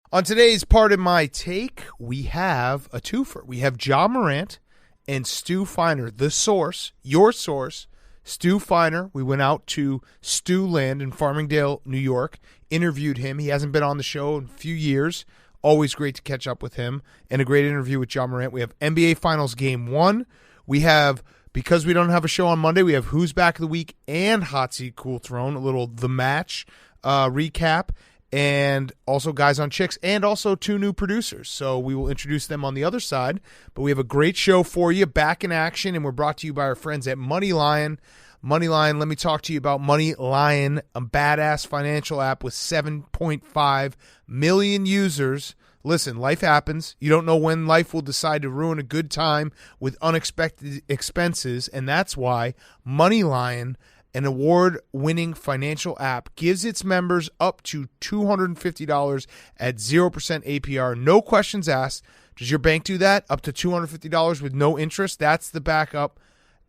On today's Part of My Take, we have a twofer. We have Ja Morant and Stu Feiner, the source, your source, Stu Feiner. We went out to Stu Land in Farmingdale, New York, interviewed him. He hasn't been on the show in a few years. Always great to catch up with him, and a great interview with Ja Morant. We have NBA Finals Game 1. We have, because we don't have a show on Monday, we have Who's Back of the Week and Hot Seat Cool Throne, a little The Match recap, and also Guys on Chicks, and also 2 new producers. So we will introduce them on the other side. But we have a great show for you, back in action, and we're brought to you by our friends at Money Lion. Money Lion, let me talk to you about Money Lion, a badass financial app with 7.5 million users. Listen, life happens. You don't know when life will decide to ruin a good time with unexpected expenses, and that's why Money Lion, an award-winning financial app, gives its members up to $250 at 0% APR. No questions asked. Does your bank do that? Up to $250 with no interest? That's the backup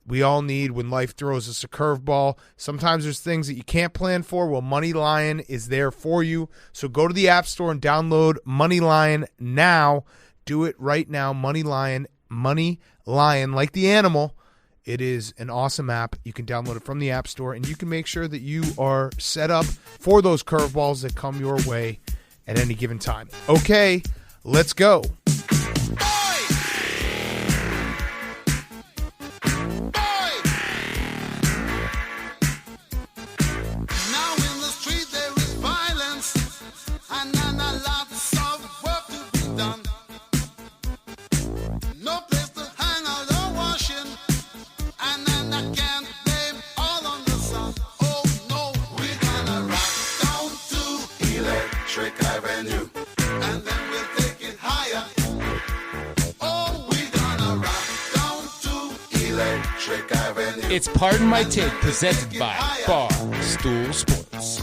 we all need when life throws us a curveball. Sometimes there's things that you can't plan for. Well, Money Lion is there for you. So go to the App Store and download Money Lion now. Do it right now. Money Lion, like the animal. It is an awesome app. You can download it from the App Store, and you can make sure that you are set up for those curveballs that come your way at any given time. Okay, let's go. It's Pardon My Take, presented by Barstool Sports.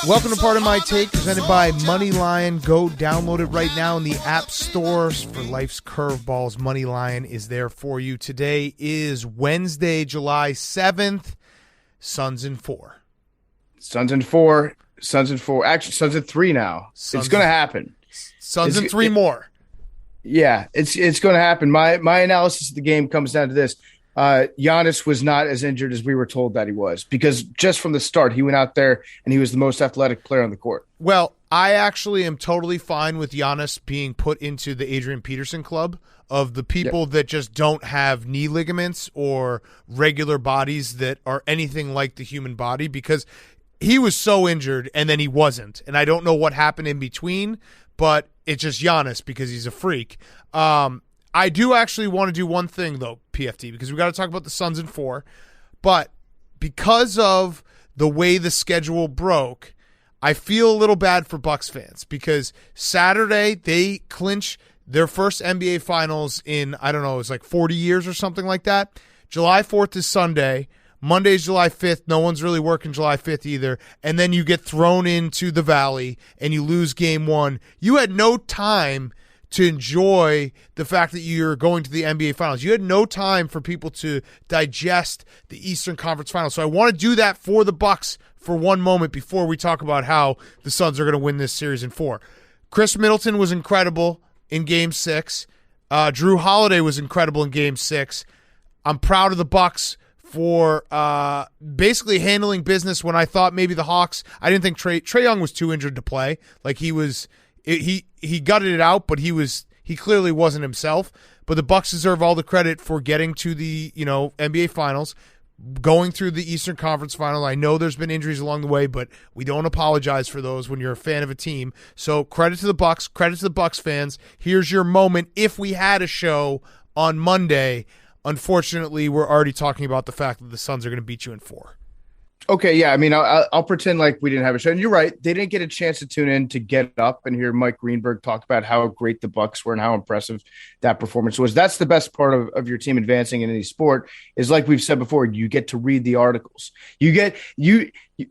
Welcome to Pardon My Take, presented by Money Lion. Go download it right now in the App Stores for life's curveballs. Money Lion is there for you. Today is Wednesday, July 7th. Suns in 4. Suns in 4. Actually, Suns in 3 now. It's going to happen. Suns in 3 more. Yeah, it's going to happen. My analysis of the game comes down to this. Giannis was not as injured as we were told that he was, because just from the start, he went out there and he was the most athletic player on the court. Well, I actually am totally fine with Giannis being put into the Adrian Peterson club of the people that just don't have knee ligaments or regular bodies that are anything like the human body, because he was so injured and then he wasn't. And I don't know what happened in between, but it's just Giannis because he's a freak. I do actually want to do one thing, though, PFT, because we got to talk about the Suns in 4. But because of the way the schedule broke, I feel a little bad for Bucks fans, because Saturday they clinch their first NBA Finals in, I don't know, it was like 40 years or something like that. July 4th is Sunday. Monday's July 5th. No one's really working July 5th either. And then you get thrown into the Valley and you lose Game 1. You had no time to enjoy the fact that you're going to the NBA Finals. You had no time for people to digest the Eastern Conference Finals. So I want to do that for the Bucks for one moment before we talk about how the Suns are going to win this series in 4. Chris Middleton was incredible in Game 6. Drew Holiday was incredible in Game 6. I'm proud of the Bucks for basically handling business when I thought maybe the Hawks, I didn't think Trae Young was too injured to play. Like he gutted it out, but he clearly wasn't himself. But the Bucks deserve all the credit for getting to the NBA Finals, going through the Eastern Conference Final. I know there's been injuries along the way, but we don't apologize for those when you're a fan of a team. So credit to the Bucks, credit to the Bucks fans. Here's your moment. If we had a show on Monday, unfortunately, we're already talking about the fact that the Suns are going to beat you in 4. Okay, yeah. I mean, I'll pretend like we didn't have a show. And you're right; they didn't get a chance to tune in to get up and hear Mike Greenberg talk about how great the Bucks were and how impressive that performance was. That's the best part of your team advancing in any sport. Is like we've said before, you get to read the articles.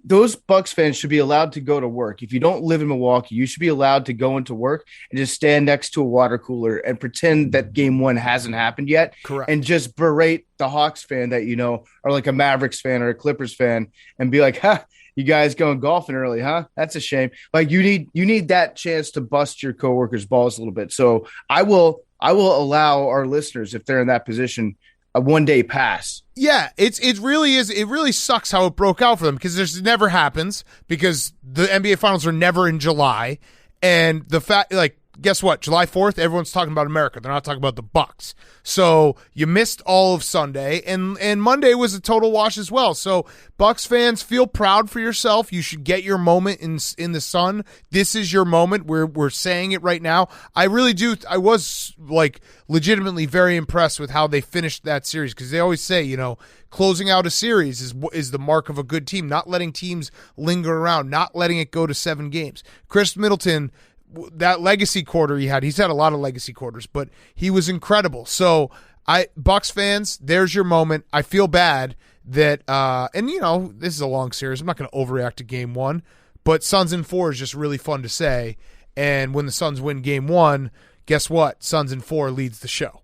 Those Bucks fans should be allowed to go to work. If you don't live in Milwaukee, you should be allowed to go into work and just stand next to a water cooler and pretend that Game 1 hasn't happened yet. Correct. And just berate the Hawks fan that are like a Mavericks fan or a Clippers fan and be like, You guys going golfing early, huh? That's a shame. Like you need that chance to bust your coworkers' balls a little bit. So I will allow our listeners, if they're in that position, a 1-day pass. Yeah, it really is. It really sucks how it broke out for them because this never happens because the NBA Finals are never in July, and the fact guess what? July 4th, everyone's talking about America. They're not talking about the Bucks. So you missed all of Sunday, and Monday was a total wash as well. So Bucks fans, feel proud for yourself. You should get your moment in the sun. This is your moment. We're saying it right now. I really do. I was legitimately very impressed with how they finished that series because they always say, closing out a series is the mark of a good team. Not letting teams linger around, not letting it go to 7 games. Chris Middleton, that legacy quarter he's had a lot of legacy quarters, but he was incredible. So Bucks fans, there's your moment. I feel bad that, and this is a long series. I'm not going to overreact to game 1, but Suns in 4 is just really fun to say. And when the Suns win game 1, guess what? Suns in 4 leads the show.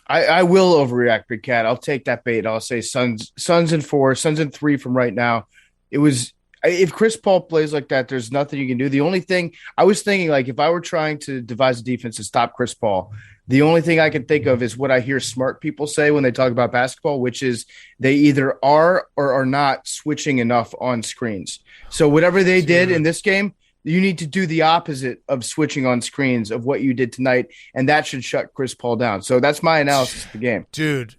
I will overreact, Big Cat. I'll take that bait. I'll say Suns in 4, Suns in 3 from right now. If Chris Paul plays like that, there's nothing you can do. The only thing I was thinking, if I were trying to devise a defense to stop Chris Paul, the only thing I can think of is what I hear smart people say when they talk about basketball, which is they either are or are not switching enough on screens. So whatever they did in this game, you need to do the opposite of switching on screens of what you did tonight, and that should shut Chris Paul down. So that's my analysis of the game. Dude,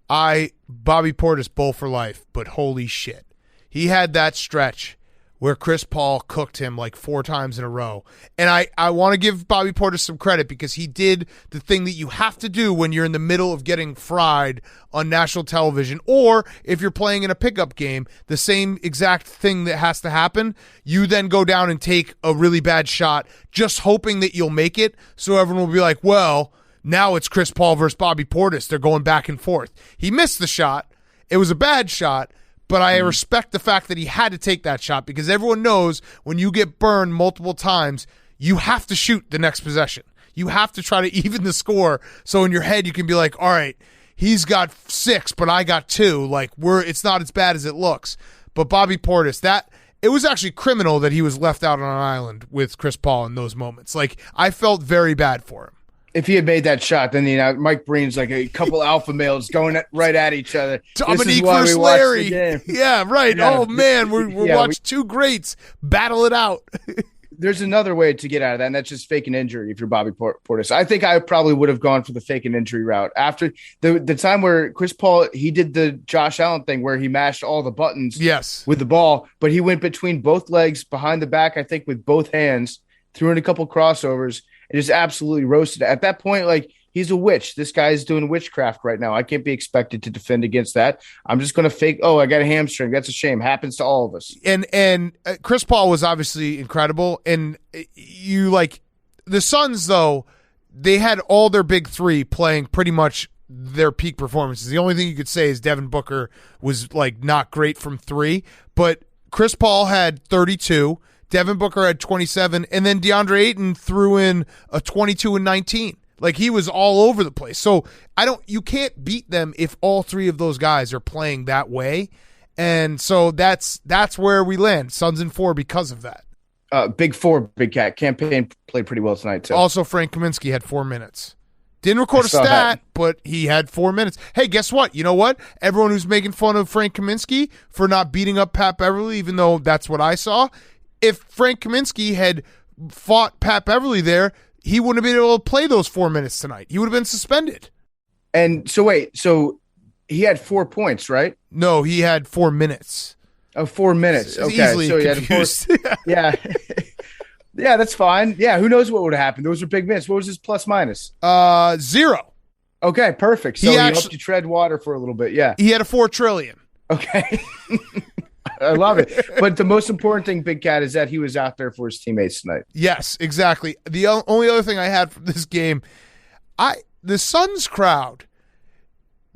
Bobby Portis bull for life, but holy shit. He had that stretch where Chris Paul cooked him 4 times in a row. And I want to give Bobby Portis some credit because he did the thing that you have to do when you're in the middle of getting fried on national television, or if you're playing in a pickup game, the same exact thing that has to happen. You then go down and take a really bad shot, just hoping that you'll make it. So everyone will be like, well, now it's Chris Paul versus Bobby Portis. They're going back and forth. He missed the shot. It was a bad shot. But I respect the fact that he had to take that shot because everyone knows when you get burned multiple times, you have to shoot the next possession. You have to try to even the score. So in your head, you can be like, all right, he's got 6, but I got 2. It's not as bad as it looks. But Bobby Portis, it was actually criminal that he was left out on an island with Chris Paul in those moments. I felt very bad for him. If he had made that shot, then Mike Breen's a couple alpha males going right at each other. Dominique versus Larry. Yeah, right. Yeah. Oh man, we watched 2 greats battle it out. There's another way to get out of that, and that's just fake an injury if you're Bobby Portis. I think I probably would have gone for the fake an injury route. After the time where Chris Paul, he did the Josh Allen thing where he mashed all the buttons with the ball, but he went between both legs, behind the back, I think, with both hands, threw in a couple crossovers, and just absolutely roasted. At that point, he's a witch. This guy is doing witchcraft right now. I can't be expected to defend against that. I'm just going to fake, I got a hamstring. That's a shame. Happens to all of us. And Chris Paul was obviously incredible. And the Suns, though, they had all their big 3 playing pretty much their peak performances. The only thing you could say is Devin Booker was not great from 3, but Chris Paul had 32. Devin Booker had 27, and then DeAndre Ayton threw in a 22 and 19. He was all over the place. So you can't beat them if all 3 of those guys are playing that way. And so that's where we land. Suns in 4 because of that. Big 4, Big Cat. Campaign played pretty well tonight, too. Also, Frank Kaminsky had 4 minutes. Didn't record a stat, but he had 4 minutes. Hey, guess what? You know what? Everyone who's making fun of Frank Kaminsky for not beating up Pat Beverly, even though that's what I saw, if Frank Kaminsky had fought Pat Beverly there, he wouldn't have been able to play those 4 minutes tonight. He would have been suspended. And so he had 4 points, right? No, he had 4 minutes. Oh, 4 minutes. Okay. Easily so confused. He had 4. Yeah. Yeah, that's fine. Yeah, who knows what would have happened? Those are big minutes. What was his plus minus? 0. Okay, perfect. So he helped you tread water for a little bit. Yeah. He had a 4 trillion. Okay. I love it. But the most important thing, Big Cat, is that he was out there for his teammates tonight. Yes, exactly. The only other thing I had from this game, the Suns crowd,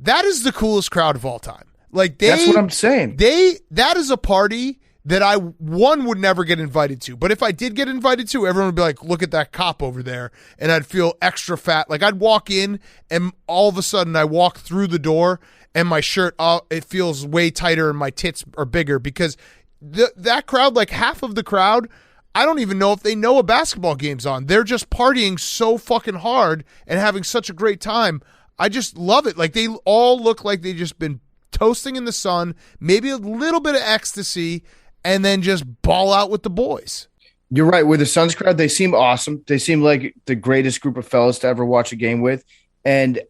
that is the coolest crowd of all time. That's what I'm saying. That is a party that I would never get invited to. But if I did get invited to, everyone would be like, look at that cop over there. And I'd feel extra fat. I'd walk in and all of a sudden I walk through the door and my shirt, it feels way tighter and my tits are bigger because that crowd, like half of the crowd, I don't even know if they know a basketball game's on. They're just partying so fucking hard and having such a great time. I just love it. Like, they all look like they've just been toasting in the sun, maybe a little bit of ecstasy, and then just ball out with the boys. You're right. With the Suns crowd, they seem awesome. They seem like the greatest group of fellas to ever watch a game with. And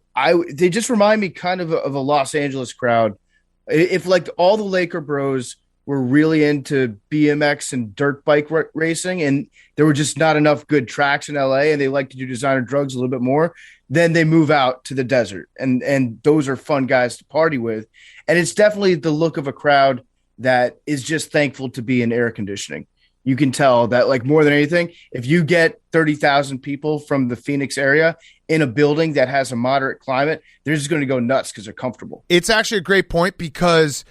they just remind me kind of a Los Angeles crowd. If like all the Laker bros were really into BMX and dirt bike racing, and there were just not enough good tracks in LA, and they like to do designer drugs a little bit more, then they move out to the desert. And those are fun guys to party with. And it's definitely the look of a crowd that is just thankful to be in air conditioning. You can tell that, like, more than anything, if you get 30,000 people from the Phoenix area in a building that has a moderate climate, they're just going to go nuts because they're comfortable. It's actually a great point, because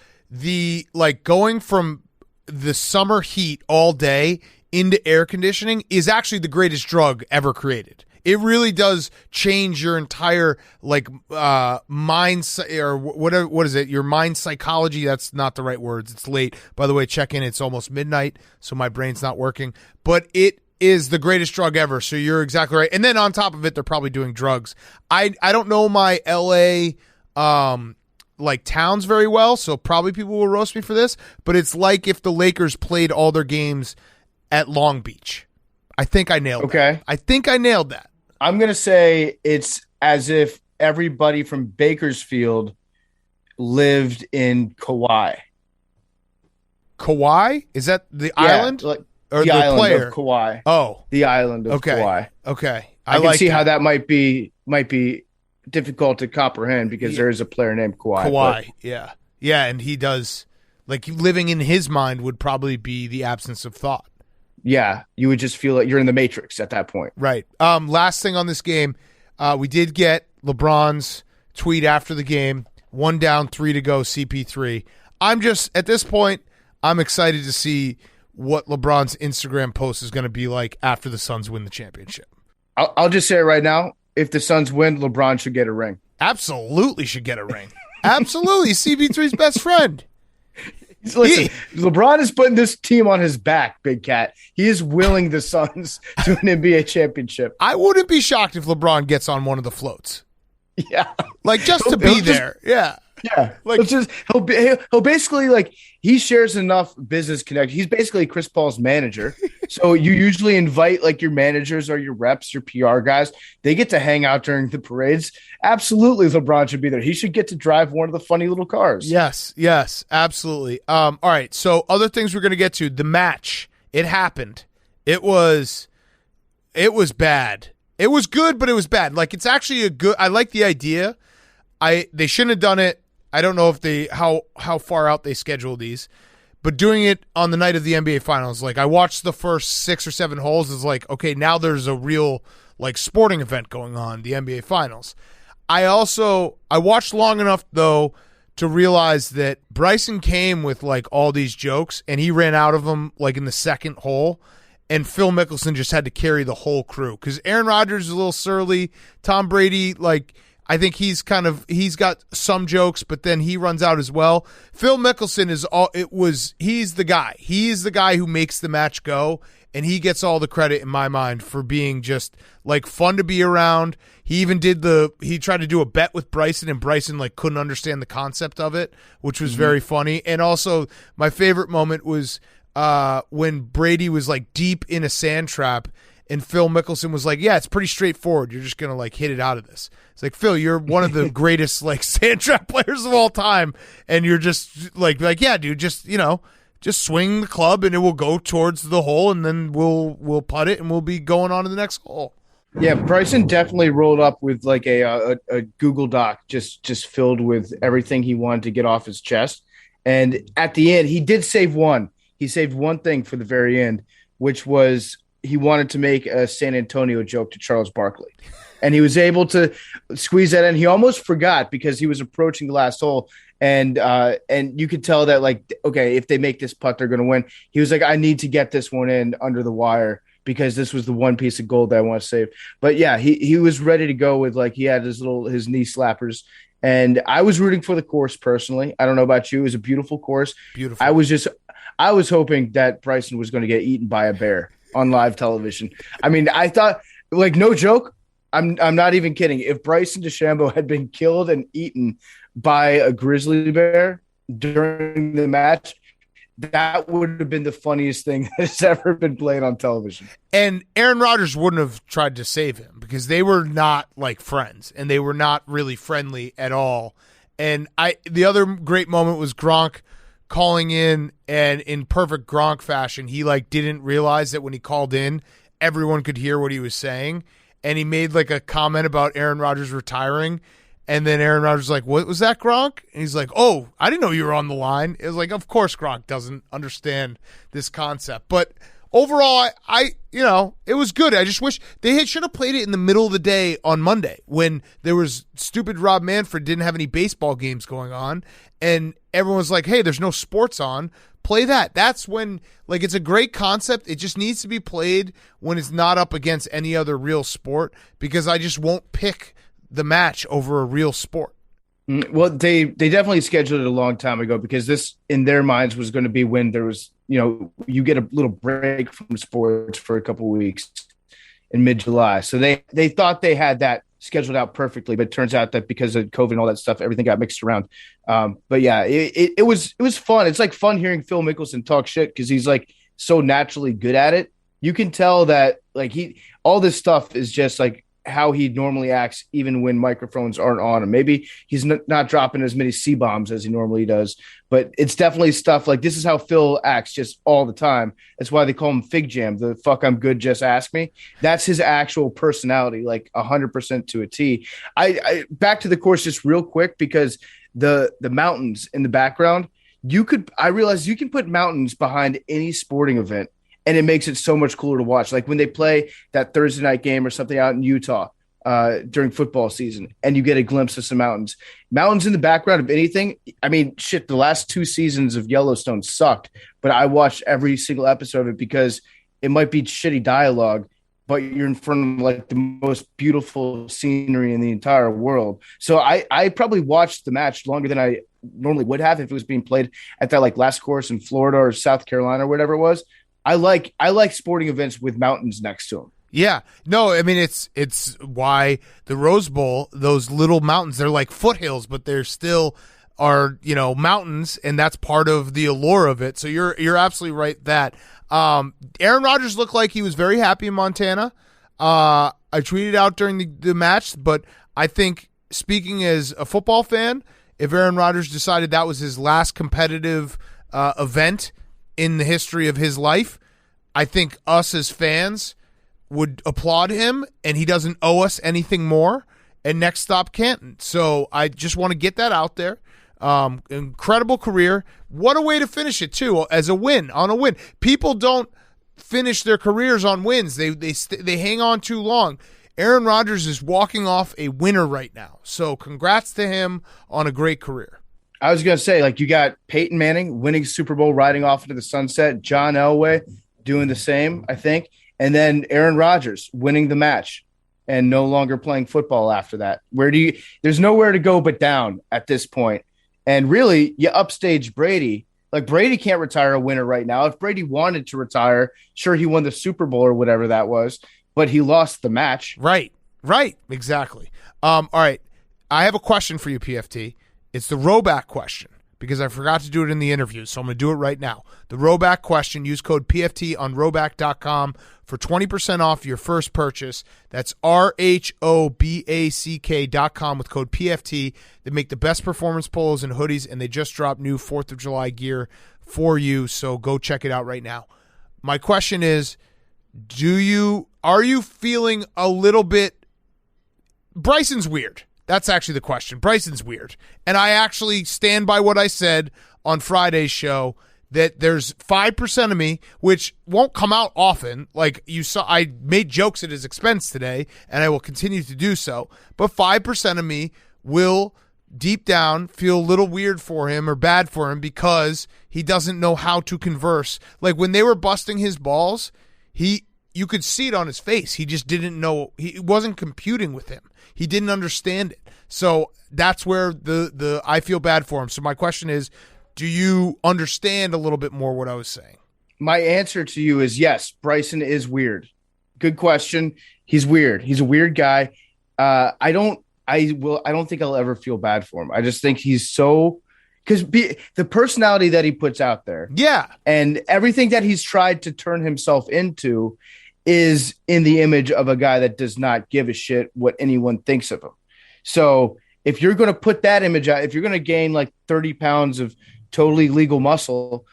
going from the summer heat all day into air conditioning is actually the greatest drug ever created. It really does change your entire mind, or whatever. What is it? Your mind psychology. That's not the right words. It's late. By the way, check in. It's almost midnight, so my brain's not working. But it is the greatest drug ever. So you're exactly right. And then on top of it, they're probably doing drugs. I don't know my LA towns very well, so probably people will roast me for this. But it's like if the Lakers played all their games at Long Beach. I think I nailed that. I think I nailed that. I'm going to say it's as if everybody from Bakersfield lived in Kauai. Kauai? Is that the island? Like or the island player? Of Kauai. Oh. The island of Kauai. Okay. I can see how that might be difficult to comprehend, because there is a player named Kauai. Kauai, yeah. Yeah, and he does, like, living in his mind would probably be the absence of thought. Yeah, you would just feel like you're in the Matrix at that point. Right. Last thing on this game, we did get LeBron's tweet after the game. 1 down, 3 to go, CP3. At this point, I'm excited to see what LeBron's Instagram post is going to be like after the Suns win the championship. I'll just say it right now. If the Suns win, LeBron should get a ring. Absolutely should get a ring. Absolutely. CP3's best friend. Listen, LeBron is putting this team on his back, Big Cat. He is willing the Suns to an NBA championship. I wouldn't be shocked if LeBron gets on one of the floats. Yeah. Like, just to be there. Yeah. Yeah. Like, he'll basically, like, he shares enough business connection. He's basically Chris Paul's manager. So you usually invite, like, your managers or your reps, your PR guys. They get to hang out during the parades. Absolutely, LeBron should be there. He should get to drive one of the funny little cars. Yes, absolutely. All right, so other things we're going to get to. The match. It happened. It was bad. It was good, but it was bad. Like, it's actually I like the idea. They shouldn't have done it. I don't know if how far out they scheduled these, but doing it on the night of the NBA Finals, like, I watched the first 6 or 7 holes. Is like, okay, now there's a real, like, sporting event going on, the NBA Finals. I watched long enough though to realize that Bryson came with, like, all these jokes, and he ran out of them, like, in the second hole. And Phil Mickelson just had to carry the whole crew, because Aaron Rodgers is a little surly. Tom Brady, like, I think he's got some jokes, but then he runs out as well. Phil Mickelson he's the guy. He's the guy who makes the match go, and he gets all the credit in my mind for being just, like, fun to be around. He tried to do a bet with Bryson, and Bryson, like, couldn't understand the concept of it, which was very funny. And also, my favorite moment was when Brady was, like, deep in a sand trap, and Phil Mickelson was like, yeah, it's pretty straightforward. You're just going to, like, hit it out of this. It's like, Phil, you're one of the greatest, like, sand trap players of all time. And you're just like, yeah, dude, just swing the club and it will go towards the hole, and then we'll putt it and we'll be going on to the next hole. Yeah, Bryson definitely rolled up with, like, a Google Doc just filled with everything he wanted to get off his chest. And at the end, he did save one. He saved one thing for the very end, which was he wanted to make a San Antonio joke to Charles Barkley. And he was able to squeeze that in. He almost forgot because he was approaching the last hole. And you could tell that, like, okay, if they make this putt, they're going to win. He was like, I need to get this one in under the wire, because this was the one piece of gold that I want to save. But yeah, he was ready to go with, like, he had his knee slappers. And I was rooting for the course personally. I don't know about you. It was a beautiful course. Beautiful. I was hoping that Bryson was going to get eaten by a bear on live television. I mean, I thought, like, no joke. I'm not even kidding. If Bryson DeChambeau had been killed and eaten by a grizzly bear during the match, that would have been the funniest thing that has ever been played on television. And Aaron Rodgers wouldn't have tried to save him because they were not like friends and they were not really friendly at all. And the other great moment was Gronk calling in, and in perfect Gronk fashion, he like didn't realize that when he called in, everyone could hear what he was saying. And he made like a comment about Aaron Rodgers retiring. And then Aaron Rodgers was like, what was that, Gronk? And he's like, oh, I didn't know you were on the line. It was like, of course Gronk doesn't understand this concept. But overall, it was good. I just wish they should have played it in the middle of the day on Monday when there was stupid Rob Manfred didn't have any baseball games going on. And everyone was like, hey, there's no sports on. Play that. That's when, like, it's a great concept. It just needs to be played when it's not up against any other real sport, because I just won't pick the match over a real sport. Well, they definitely scheduled it a long time ago, because this, in their minds, was going to be when there was, you get a little break from sports for a couple of weeks in mid-July. So they thought they had that scheduled out perfectly, but it turns out that because of COVID and all that stuff, everything got mixed around. But yeah, it was fun. It's like fun hearing Phil Mickelson talk shit, because he's like so naturally good at it. You can tell that like all this stuff is just like how he normally acts, even when microphones aren't on him. Maybe he's not dropping as many C-bombs as he normally does, but it's definitely stuff like this is how Phil acts just all the time. That's why they call him Fig Jam. The fuck I'm good, just ask me. That's his actual personality, like 100% to a T. I back to the course just real quick, because the mountains in the background, I realized you can put mountains behind any sporting event, and it makes it so much cooler to watch. Like when they play that Thursday night game or something out in Utah during football season, and you get a glimpse of some mountains. Mountains in the background of anything. I mean, shit, the last 2 seasons of Yellowstone sucked, but I watched every single episode of it because it might be shitty dialogue, but you're in front of like the most beautiful scenery in the entire world. So I probably watched the match longer than I normally would have if it was being played at that like last course in Florida or South Carolina or whatever it was. I like sporting events with mountains next to them. Yeah. No, I mean, it's why the Rose Bowl, those little mountains, they're like foothills, but they're still are, mountains, and that's part of the allure of it. So you're absolutely right that Aaron Rodgers looked like he was very happy in Montana. I tweeted out during the match, but I think, speaking as a football fan, if Aaron Rodgers decided that was his last competitive event in the history of his life, I think us as fans would applaud him, and he doesn't owe us anything more. And next stop, Canton. So I just want to get that out there. Incredible career. What a way to finish it too, as a win, on a win. People don't finish their careers on wins. They hang on too long. Aaron Rodgers is walking off a winner right now. So congrats to him on a great career. I was going to say, like, you got Peyton Manning winning Super Bowl, riding off into the sunset, John Elway doing the same, I think, and then Aaron Rodgers winning the match and no longer playing football after that. There's nowhere to go but down at this point. And really, you upstage Brady. Like, Brady can't retire a winner right now. If Brady wanted to retire, sure, he won the Super Bowl or whatever that was, but he lost the match. Right, exactly. All right, I have a question for you, PFT. It's the Roback question, because I forgot to do it in the interview, so I'm going to do it right now. The Roback question, use code PFT on Roback.com for 20% off your first purchase. That's RHOBACK.com with code PFT. They make the best performance polos and hoodies, and they just dropped new 4th of July gear for you, so go check it out right now. My question is, are you feeling a little bit – Bryson's weird. That's actually the question. Bryson's weird. And I actually stand by what I said on Friday's show, that there's 5% of me, which won't come out often. Like you saw, I made jokes at his expense today, and I will continue to do so. But 5% of me will deep down feel a little weird for him or bad for him because he doesn't know how to converse. Like when they were busting his balls, you could see it on his face. He just didn't know. He wasn't computing with him. He didn't understand it. So that's where the I feel bad for him. So my question is, Do you understand a little bit more what I was saying? My answer to you is yes. Bryson is weird. Good question. He's weird. He's a weird guy. I don't think I'll ever feel bad for him. I just think he's so, because the personality that he puts out there, and everything that he's tried to turn himself into is in the image of a guy that does not give a shit what anyone thinks of him. So if you're going to put that image out, if you're going to gain like 30 pounds of totally legal muscle,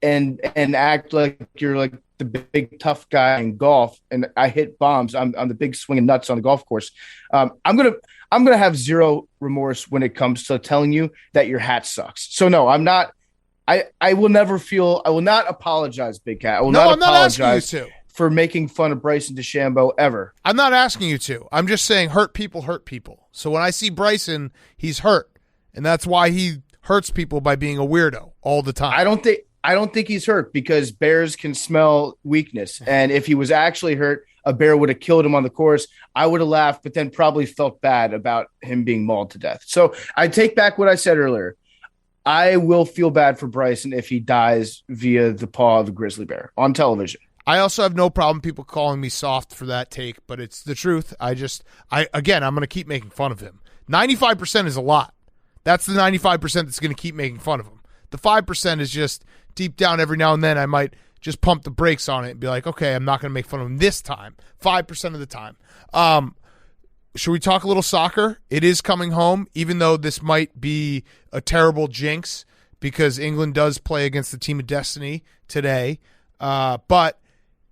and act like you're like the big tough guy in golf, and I hit bombs, I'm the big swinging nuts on the golf course. I'm gonna have zero remorse when it comes to telling you that your hat sucks. So no, I'm not. I will not apologize, Big Cat. I'm not apologize for making fun of Bryson DeChambeau ever. I'm not asking you to. I'm just saying hurt people hurt people. So when I see Bryson, he's hurt, and that's why he hurts people by being a weirdo all the time. I don't think he's hurt, because bears can smell weakness. And if he was actually hurt, a bear would have killed him on the course. I would have laughed, but then probably felt bad about him being mauled to death. So I take back what I said earlier. I will feel bad for Bryson if he dies via the paw of a grizzly bear on television. I also have no problem people calling me soft for that take, but it's the truth. I'm going to keep making fun of him. 95% is a lot. That's the 95% that's going to keep making fun of him. The 5% is just deep down every now and then I might just pump the brakes on it and be like, okay, I'm not going to make fun of him this time. 5% of the time. Should we talk a little soccer? It is coming home, even though this might be a terrible jinx because England does play against the team of destiny today. But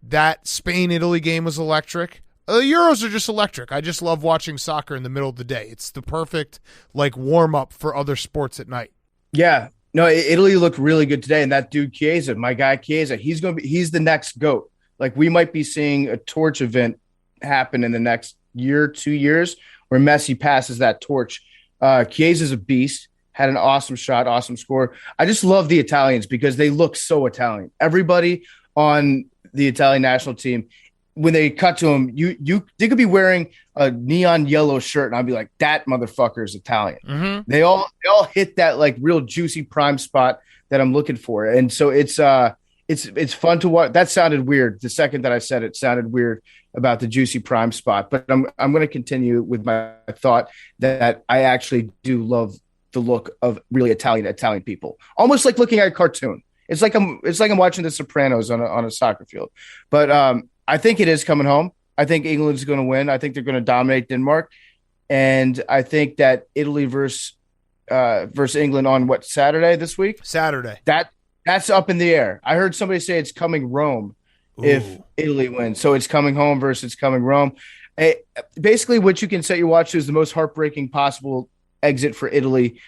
that Spain-Italy game was electric. The Euros are just electric. I just love watching soccer in the middle of the day. It's the perfect warm-up for other sports at night. Yeah. No, Italy looked really good today, and that dude Chiesa, my guy Chiesa, he's the next GOAT. Like, we might be seeing a torch event happen in the next year, 2 years, where Messi passes that torch. Chiesa's a beast, had an awesome shot, awesome score. I just love the Italians because they look so Italian. Everybody on the Italian national team, when they cut to him, they could be wearing a neon yellow shirt, and I'd be like, that motherfucker is Italian. Mm-hmm. They all hit that real juicy prime spot that I'm looking for, and so it's fun to watch. That sounded weird. The second that I said it sounded weird about the juicy prime spot, but I'm going to continue with my thought that I actually do love the look of really Italian people, almost like looking at a cartoon. It's like I'm watching The Sopranos on a soccer field, but I think it is coming home. I think England's going to win. I think they're going to dominate Denmark. And I think that Italy versus England on Saturday this week? Saturday. That's up in the air. I heard somebody say it's coming Rome if Italy wins. So it's coming home versus coming Rome. Basically, what you can set your watch to is the most heartbreaking possible exit for Italy.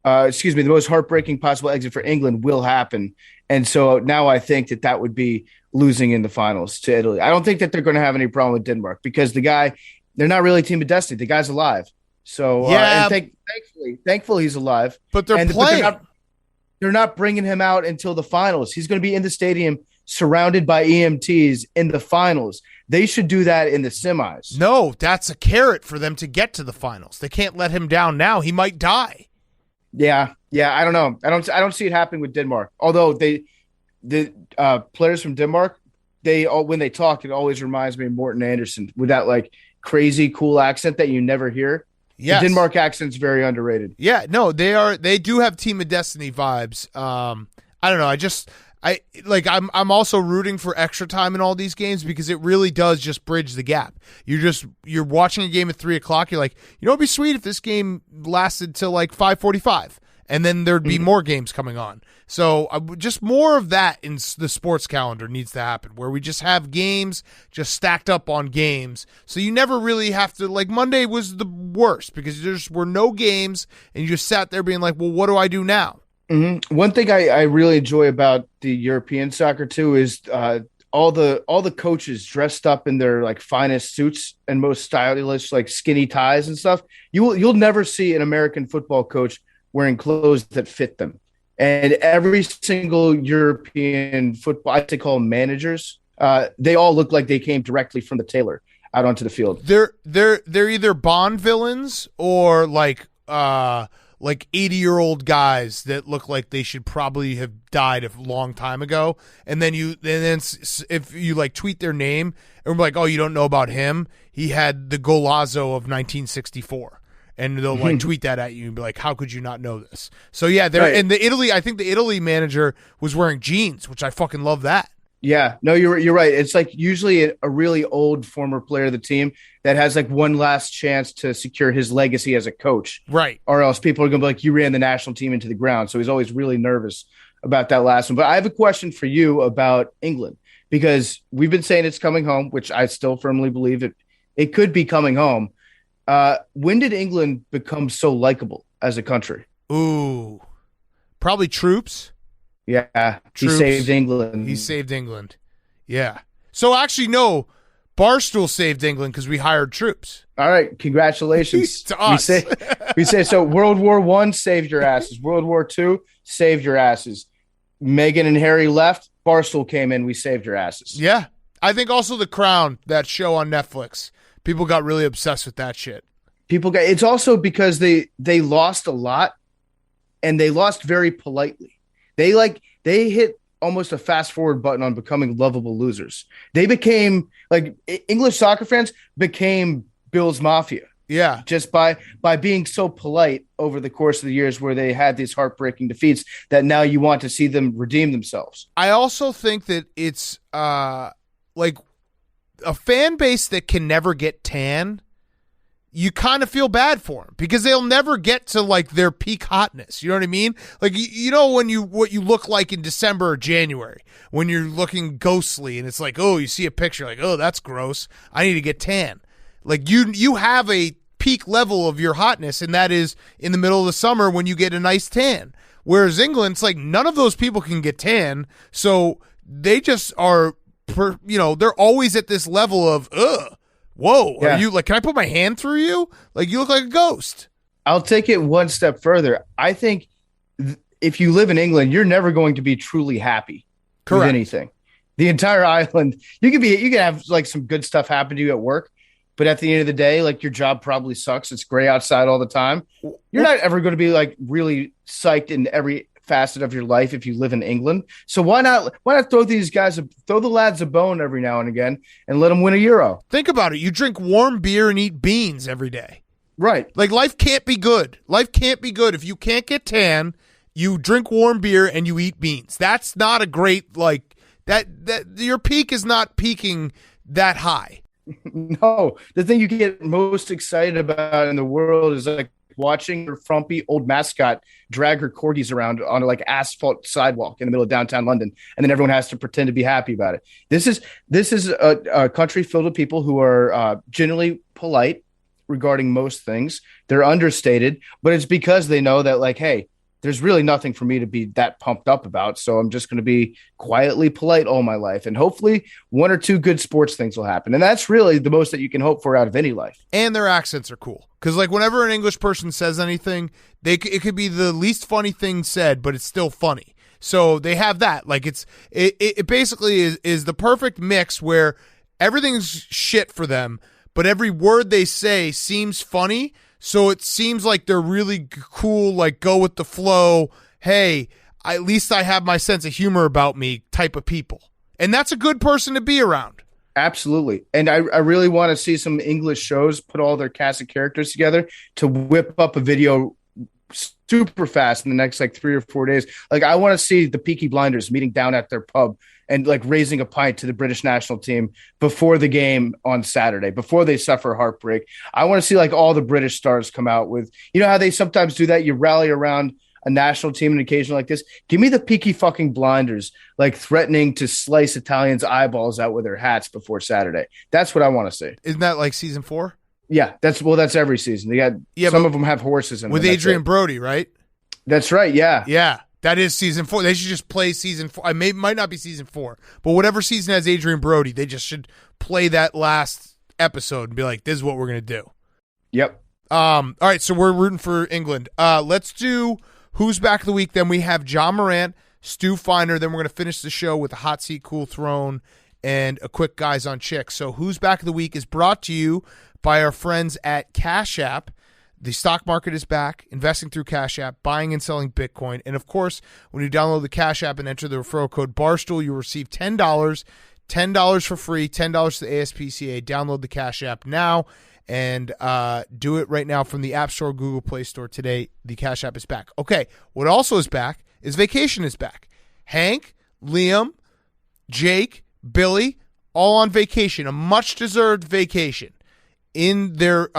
The most heartbreaking possible exit for England will happen. And so now I think that would be losing in the finals to Italy. I don't think that they're going to have any problem with Denmark because they're not really a team of destiny. The guy's alive. So thankfully he's alive. But they're playing. But they're not bringing him out until the finals. He's going to be in the stadium surrounded by EMTs in the finals. They should do that in the semis. No, that's a carrot for them to get to the finals. They can't let him down now. He might die. Yeah. I don't know. I don't see it happening with Denmark. Although the players from Denmark, when they talk, it always reminds me of Morten Andersen with that crazy cool accent that you never hear. Yes. The Denmark accent's very underrated. Yeah, no, they do have Team of Destiny vibes. I don't know. I'm also rooting for extra time in all these games because it really does just bridge the gap. You're watching a game at 3:00. You're like, it'd be sweet if this game lasted till 5:45, and then there'd be more games coming on. So just more of that in the sports calendar needs to happen, where we just have games just stacked up on games. So you never really have to, Monday was the worst because there just were no games, and you just sat there being like, well, what do I do now? Mm-hmm. One thing I really enjoy about the European soccer too is all the coaches dressed up in their finest suits and most stylish skinny ties and stuff. You'll never see an American football coach wearing clothes that fit them. And every single European football, I call them managers, they all look like they came directly from the tailor out onto the field. They're either Bond villains or like 80-year-old guys that look like they should probably have died a long time ago. And then if you like tweet their name and we're like, oh, you don't know about him? He had the golazo of 1964. And they'll like tweet that at you and be like, how could you not know this? So yeah, and I think the Italy manager was wearing jeans, which I fucking love that. Yeah, no, you're right. It's like usually a really old former player of the team that has like one last chance to secure his legacy as a coach. Right. Or else people are going to be like, you ran the national team into the ground. So he's always really nervous about that last one. But I have a question for you about England, because we've been saying it's coming home, which I still firmly believe it could be coming home. When did England become so likable as a country? Ooh, probably troops. Yeah, Troops. He saved England. He saved England. Yeah. So actually, no, Barstool saved England because we hired troops. All right, congratulations to us. We say so. World War I saved your asses. World War II saved your asses. Meghan and Harry left. Barstool came in. We saved your asses. Yeah, I think also The Crown, that show on Netflix. People got really obsessed with that shit. It's also because they lost a lot, and they lost very politely. They hit almost a fast forward button on becoming lovable losers. They became like English soccer fans became Bill's Mafia. Yeah. Just by being so polite over the course of the years where they had these heartbreaking defeats that now you want to see them redeem themselves. I also think that it's like a fan base that can never get tan. You kind of feel bad for them because they'll never get to like their peak hotness. You know what I mean? Like, you know, what you look like in December or January when you're looking ghostly and it's like, oh, you see a picture like, oh, that's gross. I need to get tan. Like you have a peak level of your hotness, and that is in the middle of the summer when you get a nice tan. Whereas England, it's like none of those people can get tan. So they just are, they're always at this level of, ugh. Whoa, yeah. Are you like, can I put my hand through you? Like, you look like a ghost. I'll take it one step further. I think if you live in England, you're never going to be truly happy with anything. The entire island, you can have like some good stuff happen to you at work, but at the end of the day, like your job probably sucks. It's gray outside all the time. You're not ever going to be like really psyched in every facet of your life if you live in England. So why not throw the lads a bone every now and again and let them win a Euro? Think about it. You drink warm beer and eat beans every day. Right. Like, life can't be good. Life can't be good if you can't get tan, you drink warm beer and you eat beans. That's not a great, like, that your peak is not peaking that high. No. The thing you get most excited about in the world is like watching her frumpy old mascot drag her corgis around on a like asphalt sidewalk in the middle of downtown London, and then everyone has to pretend to be happy about it. This is a country filled with people who are generally polite regarding most things. They're understated, but it's because they know that, like, hey, there's really nothing for me to be that pumped up about, so I'm just going to be quietly polite all my life, and hopefully one or two good sports things will happen. And that's really the most that you can hope for out of any life. And their accents are cool. Because, like, whenever an English person says anything, it could be the least funny thing said, but it's still funny. So they have that. Like, it basically is the perfect mix where everything's shit for them, but every word they say seems funny. So it seems like they're really cool, like, go with the flow. Hey, at least I have my sense of humor about me type of people. And that's a good person to be around. Absolutely. And I really want to see some English shows put all their cast of characters together to whip up a video super fast in the next like 3 or 4 days. Like, I want to see the Peaky Blinders meeting down at their pub and like raising a pint to the British national team before the game on Saturday, before they suffer heartbreak. I want to see like all the British stars come out with, you know how they sometimes do that? You rally around a national team on an occasion like this. Give me the Peaky fucking Blinders, like threatening to slice Italians' eyeballs out with their hats before Saturday. That's what I want to see. Isn't that like season 4? Yeah, that's every season. They got some of them have horses in with them. Adrian Brody, right? That's right. Yeah. Yeah. That is season 4. They should just play season 4. It might not be season 4, but whatever season has Adrian Brody, they just should play that last episode and be like, this is what we're going to do. Yep. All right, so we're rooting for England. Let's do Who's Back of the Week. Then we have John Morant, Stu Feiner. Then we're going to finish the show with a Hot Seat, Cool Throne, and a quick Guys on Chicks. So Who's Back of the Week is brought to you by our friends at Cash App. The stock market is back, investing through Cash App, buying and selling Bitcoin. And, of course, when you download the Cash App and enter the referral code Barstool, you receive $10 for free, $10 to the ASPCA. Download the Cash App now and do it right now from the App Store, Google Play Store today. The Cash App is back. Okay, what also is back is vacation is back. Hank, Liam, Jake, Billy, all on vacation, a much-deserved vacation. In their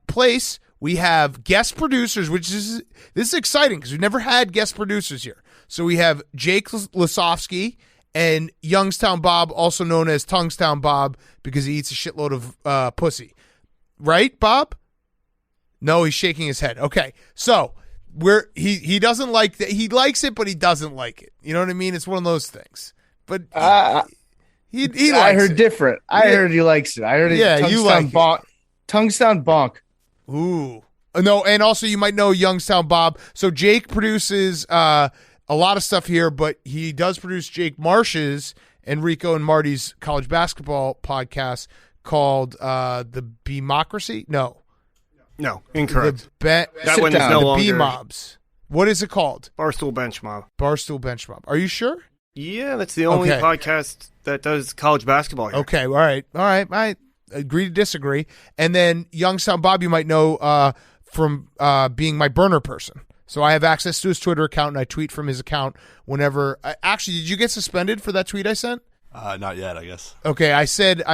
place, we have guest producers, this is exciting because we've never had guest producers here. So we have Jake Lasofsky and Youngstown Bob, also known as Tungstown Bob, because he eats a shitload of pussy. Right, Bob? No, he's shaking his head. Okay, so he doesn't like that. He likes it, but he doesn't like it. You know what I mean? It's one of those things. But he likes I heard it. different. I heard he likes it. I heard you like bonk. Tungstown bonk. Ooh. No, and also you might know Youngstown Bob. So Jake produces a lot of stuff here, but he does produce Jake Marsh's and Rico and Marty's college basketball podcast called The Beamocracy? No, incorrect. That one is no longer. B-Mobs. What is it called? Barstool Bench Mob. Barstool Bench Mob. Are you sure? Yeah, that's the only podcast that does college basketball here. Okay, all right. I agree to disagree. And then Youngstown Bob, you might know from being my burner person. So I have access to his Twitter account, and I tweet from his account whenever. Actually, did you get suspended for that tweet I sent? Not yet, I guess. Okay, I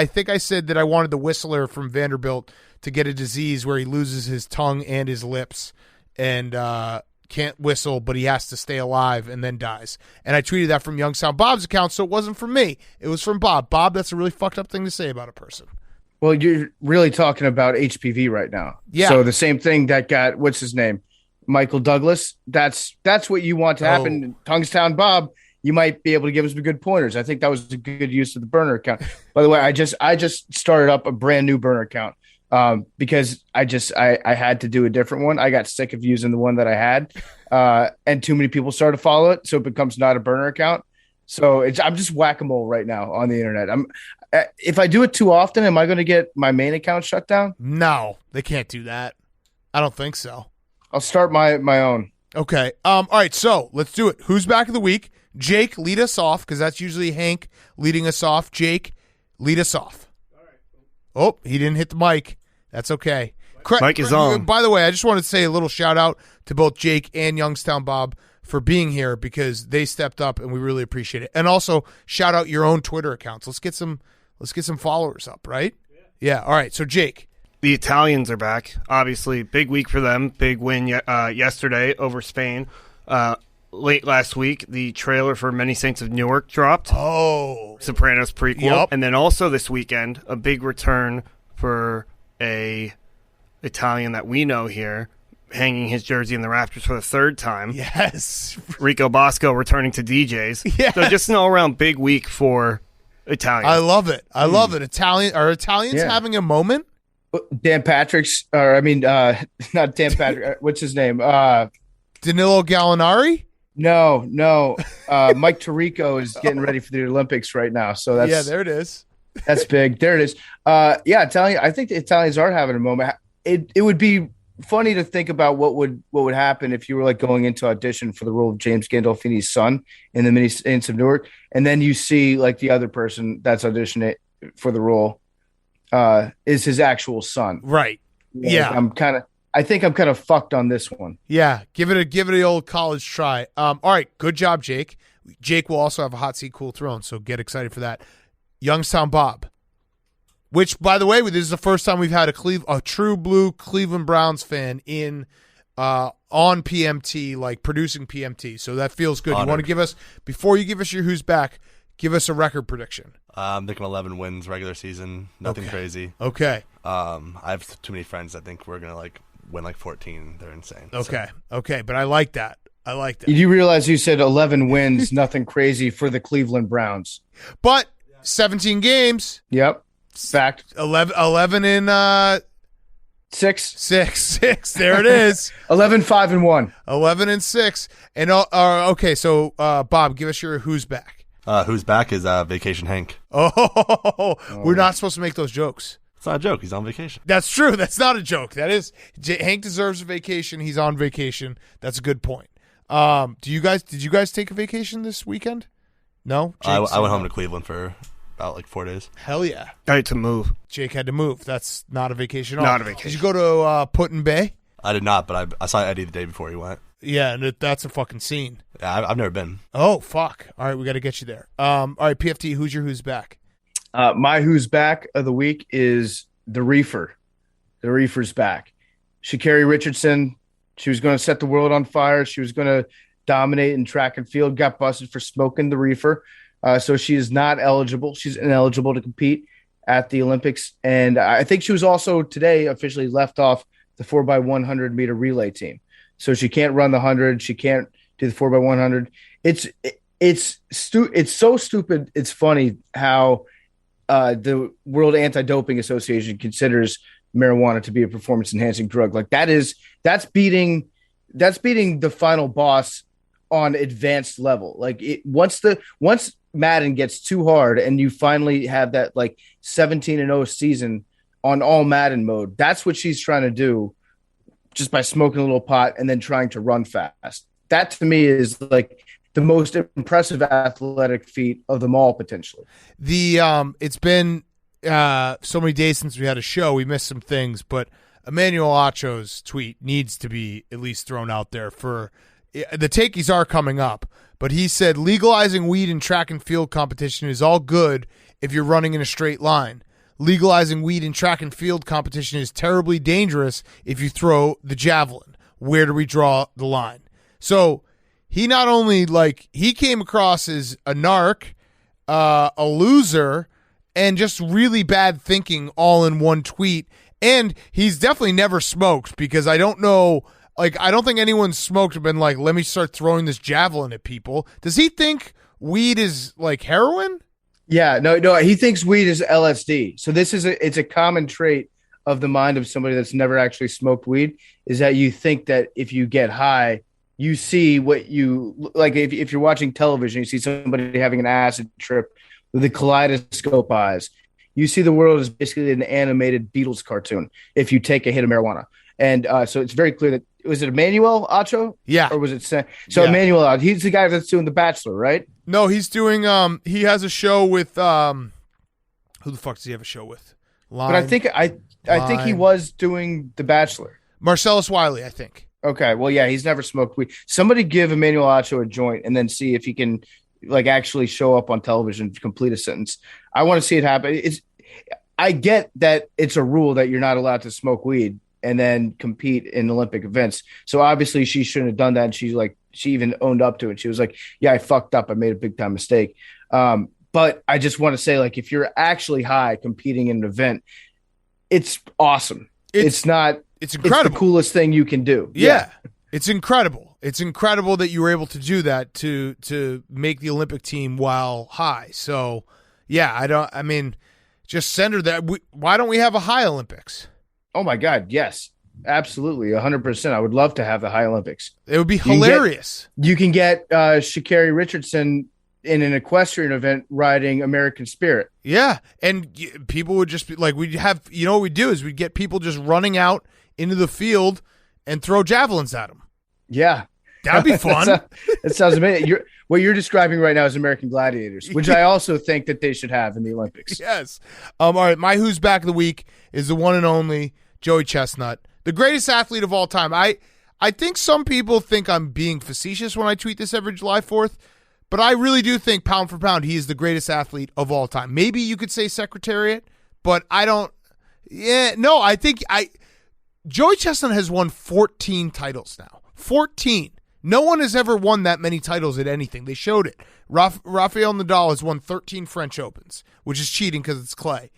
think I said that I wanted the Whistler from Vanderbilt to get a disease where he loses his tongue and his lips and can't whistle, but he has to stay alive and then dies. And I tweeted that from Youngstown Bob's account, so it wasn't from me. It was from Bob. Bob, that's a really fucked up thing to say about a person. Well, you're really talking about HPV right now. Yeah. So the same thing that got, what's his name? Michael Douglas. That's what you want to happen. Tungstown Bob, you might be able to give us some good pointers. I think that was a good use of the burner account. By the way, I just started up a brand new burner account because I had to do a different one. I got sick of using the one that I had, and too many people started to follow it, so it becomes not a burner account. So I'm just whack-a-mole right now on the internet. If I do it too often, am I going to get my main account shut down? No, they can't do that. I don't think so. I'll start my own. Okay. All right, so let's do it. Who's back of the week? Jake, lead us off, because that's usually Hank leading us off. Jake, lead us off. All right. Oh, he didn't hit the mic. That's okay. Mic is on. By the way, I just wanted to say a little shout-out to both Jake and Youngstown Bob for being here, because they stepped up, and we really appreciate it. And also, shout out your own Twitter accounts. Let's get some followers up, right? Yeah. All right, so Jake. The Italians are back. Obviously, big week for them. Big win yesterday over Spain. Late last week, the trailer for Many Saints of Newark dropped. Oh. Sopranos prequel. Yep. And then also this weekend, a big return for a Italian that we know here, hanging his jersey in the rafters for the third time. Yes. Rico Bosco returning to DJs. Yes. So just an all-around big week for Italians. I love it. Are Italians having a moment? Dan Patrick's, not Dan Patrick. What's his name? Danilo Gallinari? No. Mike Tirico is getting ready for the Olympics right now. So there it is. That's big. There it is. Italian. I think the Italians are having a moment. It would be funny to think about what would happen if you were like going into audition for the role of James Gandolfini's son in the Many Saints of Newark, and then you see like the other person that's auditioning for the role is his actual son. Right. Yeah. I think I'm kind of fucked on this one. Yeah. Give it a old college try. All right. Good job, Jake. Jake will also have a hot seat, cool throne, so get excited for that. Youngstown Bob, which, by the way, this is the first time we've had a true blue Cleveland Browns fan in on PMT, like producing PMT. So that feels good. Honored. You want to give us, before you give us your who's back, give us a record prediction. I'm thinking 11 wins regular season. Nothing crazy. Okay. I have too many friends that think we're gonna win 14. They're insane. Okay. Okay, but I like that. Did you realize you said 11 wins, nothing crazy for the Cleveland Browns? But 17 games. Yep. Fact. 11 in 6. There it is. 11-5-1. 11-6. And okay, so Bob, give us your who's back. Who's back is Vacation Hank. Oh, we're not supposed to make those jokes. It's not a joke. He's on vacation. That's true. That's not a joke. That is Hank deserves a vacation. He's on vacation. That's a good point. Did you guys take a vacation this weekend? No? I went home to Cleveland for about like 4 days. Hell yeah. I had to move. Jake had to move. That's not a vacation at all. Not a vacation. Did you go to Put-in Bay? I did not, but I saw Eddie the day before he went. Yeah, and that's a fucking scene. Yeah, I've never been. Oh, fuck. All right, we got to get you there. All right, PFT, who's back? My who's back of the week is the Reefer. The Reefer's back. Sha'Carri Richardson, she was going to set the world on fire. She was going to dominate in track and field, got busted for smoking the reefer. So she is not eligible. She's ineligible to compete at the Olympics. And I think she was also today officially left off the 4x100 meter relay team. So she can't run the 100. She can't do the 4x100. It's so stupid. It's funny how the World Anti-Doping Association considers marijuana to be a performance enhancing drug. Like that's beating the final boss on advanced level. Like once Madden gets too hard and you finally have that like 17-0 season on all Madden mode, that's what she's trying to do just by smoking a little pot and then trying to run fast. That to me is like the most impressive athletic feat of them all potentially. It's been so many days since we had a show. We missed some things, but Emmanuel Acho's tweet needs to be at least thrown out there for the takies are coming up, but he said legalizing weed in track and field competition is all good if you're running in a straight line. Legalizing weed in track and field competition is terribly dangerous if you throw the javelin. Where do we draw the line? So he not only he came across as a narc, a loser, and just really bad thinking all in one tweet. And he's definitely never smoked because I don't know. I don't think anyone's smoked and been like, let me start throwing this javelin at people. Does he think weed is like heroin? Yeah, no, he thinks weed is LSD. So it's a common trait of the mind of somebody that's never actually smoked weed is that you think that if you get high, you see what you like. If you're watching television, you see somebody having an acid trip with the kaleidoscope eyes. You see the world as basically an animated Beatles cartoon if you take a hit of marijuana. And so it's very clear that was it Emmanuel Acho? Yeah. Or was it so yeah. Emmanuel, he's the guy that's doing The Bachelor, right? No, he's doing he has a show with who the fuck does he have a show with? But I think he was doing The Bachelor. Marcellus Wiley, I think. Okay. Well, yeah, he's never smoked weed. Somebody give Emmanuel Acho a joint and then see if he can actually show up on television to complete a sentence. I want to see it happen. I get that it's a rule that you're not allowed to smoke weed and then compete in Olympic events. So obviously she shouldn't have done that. And she even owned up to it. She was like, yeah, I fucked up. I made a big time mistake. But I just want to say, if you're actually high competing in an event, it's awesome. It's incredible. It's the coolest thing you can do. Yeah. It's incredible. It's incredible that you were able to do that to make the Olympic team while high. So yeah, just send her that. Why don't we have a high Olympics? Oh my God. Yes, absolutely. 100%. I would love to have the high Olympics. It would be hilarious. You can get Sha'Carri Richardson in an equestrian event riding American Spirit. Yeah. And people would just be we'd have, what we'd do is we'd get people just running out into the field and throw javelins at them. Yeah. That'd be fun. That sounds amazing. What you're describing right now is American Gladiators, which I also think that they should have in the Olympics. Yes. All right. My who's back of the week is the one and only Joey Chestnut, the greatest athlete of all time. I think some people think I'm being facetious when I tweet this every July 4th, but I really do think pound for pound, he is the greatest athlete of all time. Maybe you could say Secretariat, but I don't. Yeah, no, I think Joey Chestnut has won 14 titles now. 14. No one has ever won that many titles at anything. They showed it. Rafael Nadal has won 13 French Opens, which is cheating because it's clay.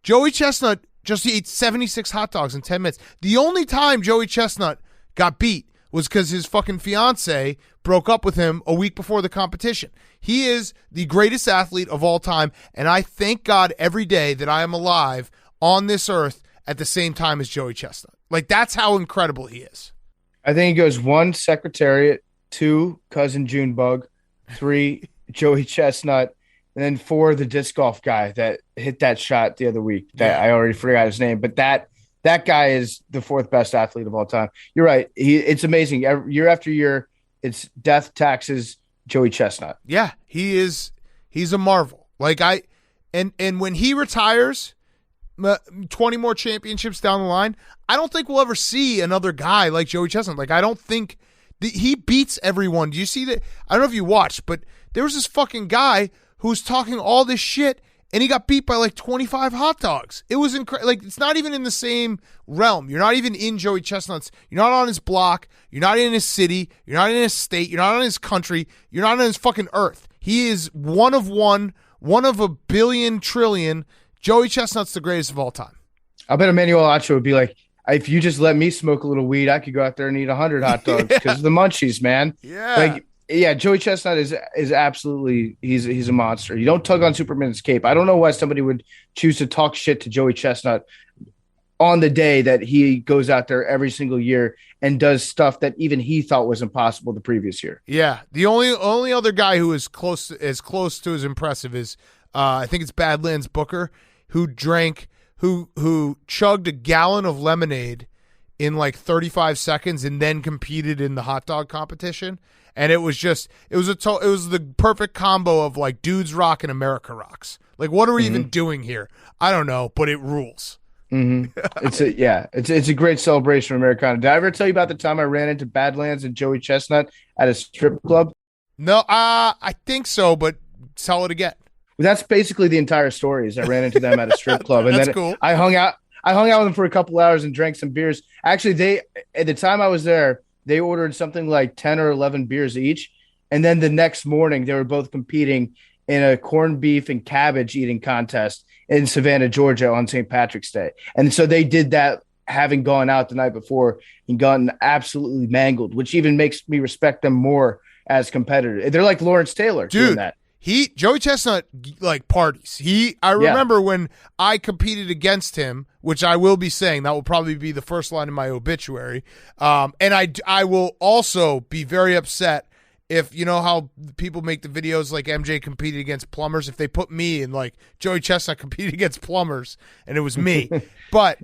Joey Chestnut just ate 76 hot dogs in 10 minutes. The only time Joey Chestnut got beat was because his fucking fiance broke up with him a week before the competition. He is the greatest athlete of all time, and I thank God every day that I am alive on this earth at the same time as Joey Chestnut. That's how incredible he is. I think it goes 1, Secretariat, 2, Cousin Junebug, 3, Joey Chestnut, And then 4, the disc golf guy that hit that shot the other week. That I already forgot his name, but that guy is the 4th best athlete of all time. You're right. It's amazing. Year after year, it's death, taxes, Joey Chestnut. Yeah, he's a marvel. Like and when he retires, 20 more championships down the line, I don't think we'll ever see another guy like Joey Chestnut. Like, I don't think he beats everyone. Do you see that? I don't know if you watched, but there was this fucking guy who was talking all this shit, and he got beat by like 25 hot dogs. It was incredible. Like, it's not even in the same realm. You're not even in Joey Chestnut's. You're not on his block. You're not in his city. You're not in his state. You're not on his country. You're not on his fucking earth. He is one of a billion trillion. Joey Chestnut's the greatest of all time. I bet Emmanuel Acho would be like, if you just let me smoke a little weed, I could go out there and eat 100 hot dogs because of the munchies, man. Yeah. Like, yeah, Joey Chestnut is absolutely he's a monster. You don't tug on Superman's cape. I don't know why somebody would choose to talk shit to Joey Chestnut on the day that he goes out there every single year and does stuff that even he thought was impossible the previous year. Yeah, the only other guy who is close to as impressive is I think it's Badlands Booker, who chugged a gallon of lemonade in like 35 seconds and then competed in the hot dog competition. And it was the perfect combo of like dudes rock and America rocks. Like, what are we even doing here? I don't know, but it rules. Mm-hmm. It's a great celebration of Americana. Did I ever tell you about the time I ran into Badlands and Joey Chestnut at a strip club? No, I think so, but tell it again. That's basically the entire story. Is I ran into them at a strip club, and That's then cool. I hung out with them for a couple hours and drank some beers. Actually, at the time I was there, they ordered something like 10 or 11 beers each, and then the next morning they were both competing in a corned beef and cabbage eating contest in Savannah, Georgia, on St. Patrick's Day. And so they did that, having gone out the night before and gotten absolutely mangled, which even makes me respect them more as competitors. They're like Lawrence Taylor doing that. Joey Chestnut like parties. I remember when I competed against him, which I will be saying that will probably be the first line in my obituary. And I will also be very upset if, you know how people make the videos like MJ competed against plumbers, if they put me and like Joey Chestnut competed against plumbers and it was me. But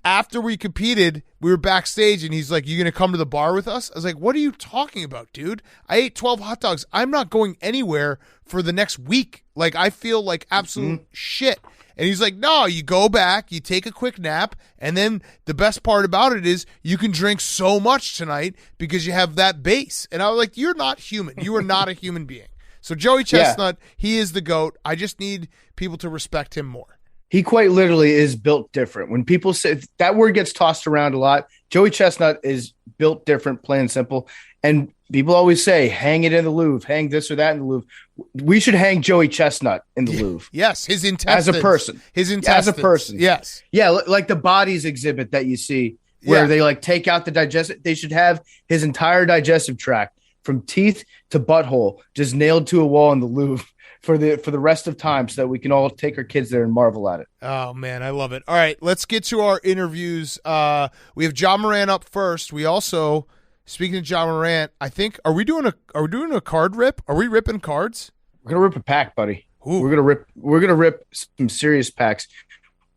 after we competed, we were backstage and he's like, "You going to come to the bar with us?" I was like, "What are you talking about, dude? I ate 12 hot dogs. I'm not going anywhere for the next week. Like, I feel like absolute shit." And he's like, "No, you go back, you take a quick nap, and then the best part about it is you can drink so much tonight because you have that base." And I was like, "You're not human. You are not a human being." So Joey Chestnut, he is the GOAT. I just need people to respect him more. He quite literally is built different. When people say that word gets tossed around a lot, Joey Chestnut is built different, plain and simple. And people always say, hang it in the Louvre, hang this or that in the Louvre. We should hang Joey Chestnut in the Louvre. Yes, his intestines. As a person. His intestines. As a person. Yes. Yeah, like the bodies exhibit that you see where they like take out the digestive. They should have his entire digestive tract from teeth to butthole just nailed to a wall in the Louvre for the rest of time so that we can all take our kids there and marvel at it. Oh, man, I love it. All right, let's get to our interviews. We have Ja Morant up first. We also, speaking of Ja Morant, I think, are we doing a card rip? Are we ripping cards? We're gonna rip a pack, buddy. Ooh. We're gonna rip some serious packs.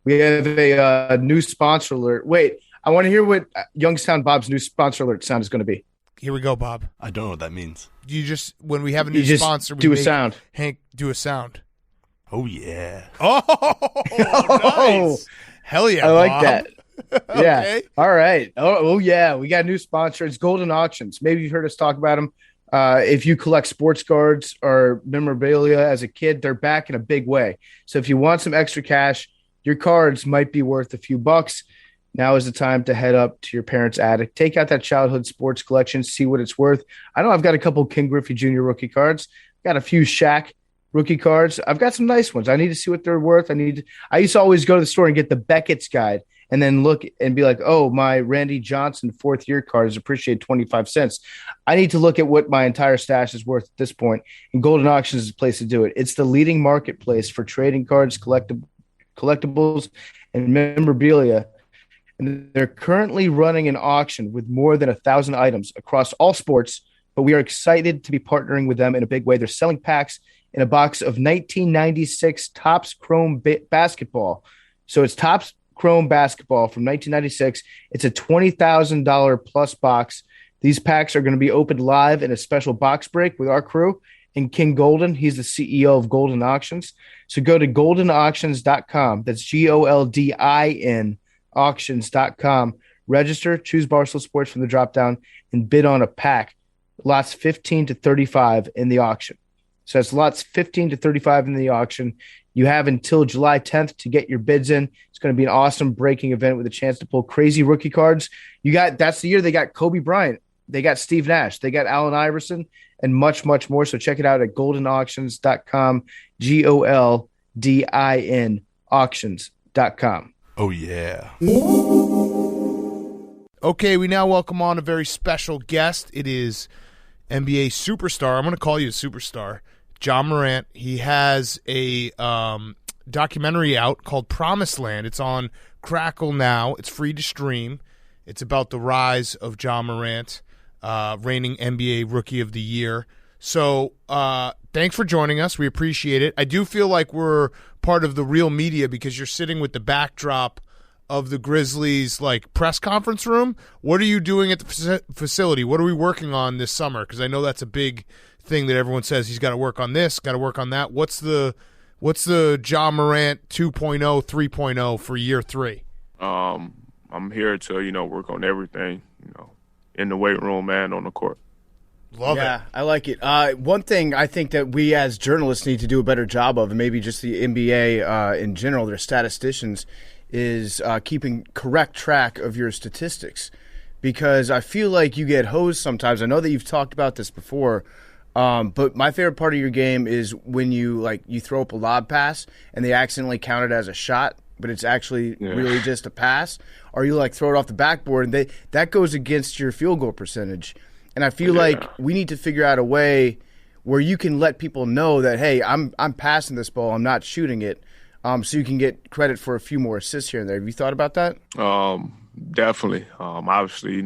We have a new sponsor alert. Wait, I want to hear what Youngstown Bob's new sponsor alert sound is going to be. Here we go, Bob. I don't know what that means. You just, when we have a new sponsor, we do a sound. Hank, do a sound. Oh, yeah. Oh, nice. Hell yeah, I like Bob. that. Yeah. Okay. All right. Oh, yeah. We got a new sponsor. It's Golden Auctions. Maybe you've heard us talk about them. If you collect sports cards or memorabilia as a kid, they're back in a big way. So if you want some extra cash, your cards might be worth a few bucks. Now is the time to head up to your parents' attic, take out that childhood sports collection, see what it's worth. I know I've got a couple King Griffey Jr. rookie cards. Got a few Shaq rookie cards. I've got some nice ones. I need to see what they're worth. I used to always go to the store and get the Beckett's guide and then look and be like, oh, my Randy Johnson 4th year card is appreciated 25 cents. I need to look at what my entire stash is worth at this point, and Golden Auctions is a place to do it. It's the leading marketplace for trading cards, collectibles, and memorabilia. And they're currently running an auction with more than 1,000 items across all sports, but we are excited to be partnering with them in a big way. They're selling packs in a box of 1996 Topps Chrome basketball. So it's Topps Chrome basketball from 1996. It's a $20,000 plus box. These packs are going to be opened live in a special box break with our crew and King Golden. He's the CEO of Golden Auctions. So go to goldenauctions.com. That's GOLDIN auctions.com. Register, choose Barstool Sports from the drop down, and bid on a pack. Lots 15 to 35 in the auction. So that's lots 15 to 35 in the auction. You have until July 10th to get your bids in. It's going to be an awesome breaking event with a chance to pull crazy rookie cards. That's the year they got Kobe Bryant. They got Steve Nash. They got Allen Iverson and much, much more. So check it out at goldenauctions.com, GOLDIN auctions.com. Oh, yeah. Okay, we now welcome on a very special guest. It is NBA superstar. I'm going to call you a superstar. Ja Morant. He has a documentary out called Promised Land. It's on Crackle now. It's free to stream. It's about the rise of Ja Morant, reigning NBA Rookie of the Year. So thanks for joining us. We appreciate it. I do feel like we're part of the real media because you're sitting with the backdrop of the Grizzlies press conference room. What are you doing at the facility? What are we working on this summer? Because I know that's a big thing that everyone says he's got to work on this, got to work on that. What's the Ja Morant 2.0, 3.0 for year 3? I'm here to work on everything in the weight room and on the court. Love it. Yeah, I like it. One thing I think that we as journalists need to do a better job of, and maybe just the NBA in general, their statisticians, is keeping correct track of your statistics, because I feel like you get hosed sometimes. I know that you've talked about this before, but my favorite part of your game is when you throw up a lob pass and they accidentally count it as a shot, but it's actually really just a pass, or you throw it off the backboard and that goes against your field goal percentage. And I feel like we need to figure out a way where you can let people know that, hey, I'm passing this ball, I'm not shooting it. So you can get credit for a few more assists here and there. Have you thought about that? Definitely. Obviously,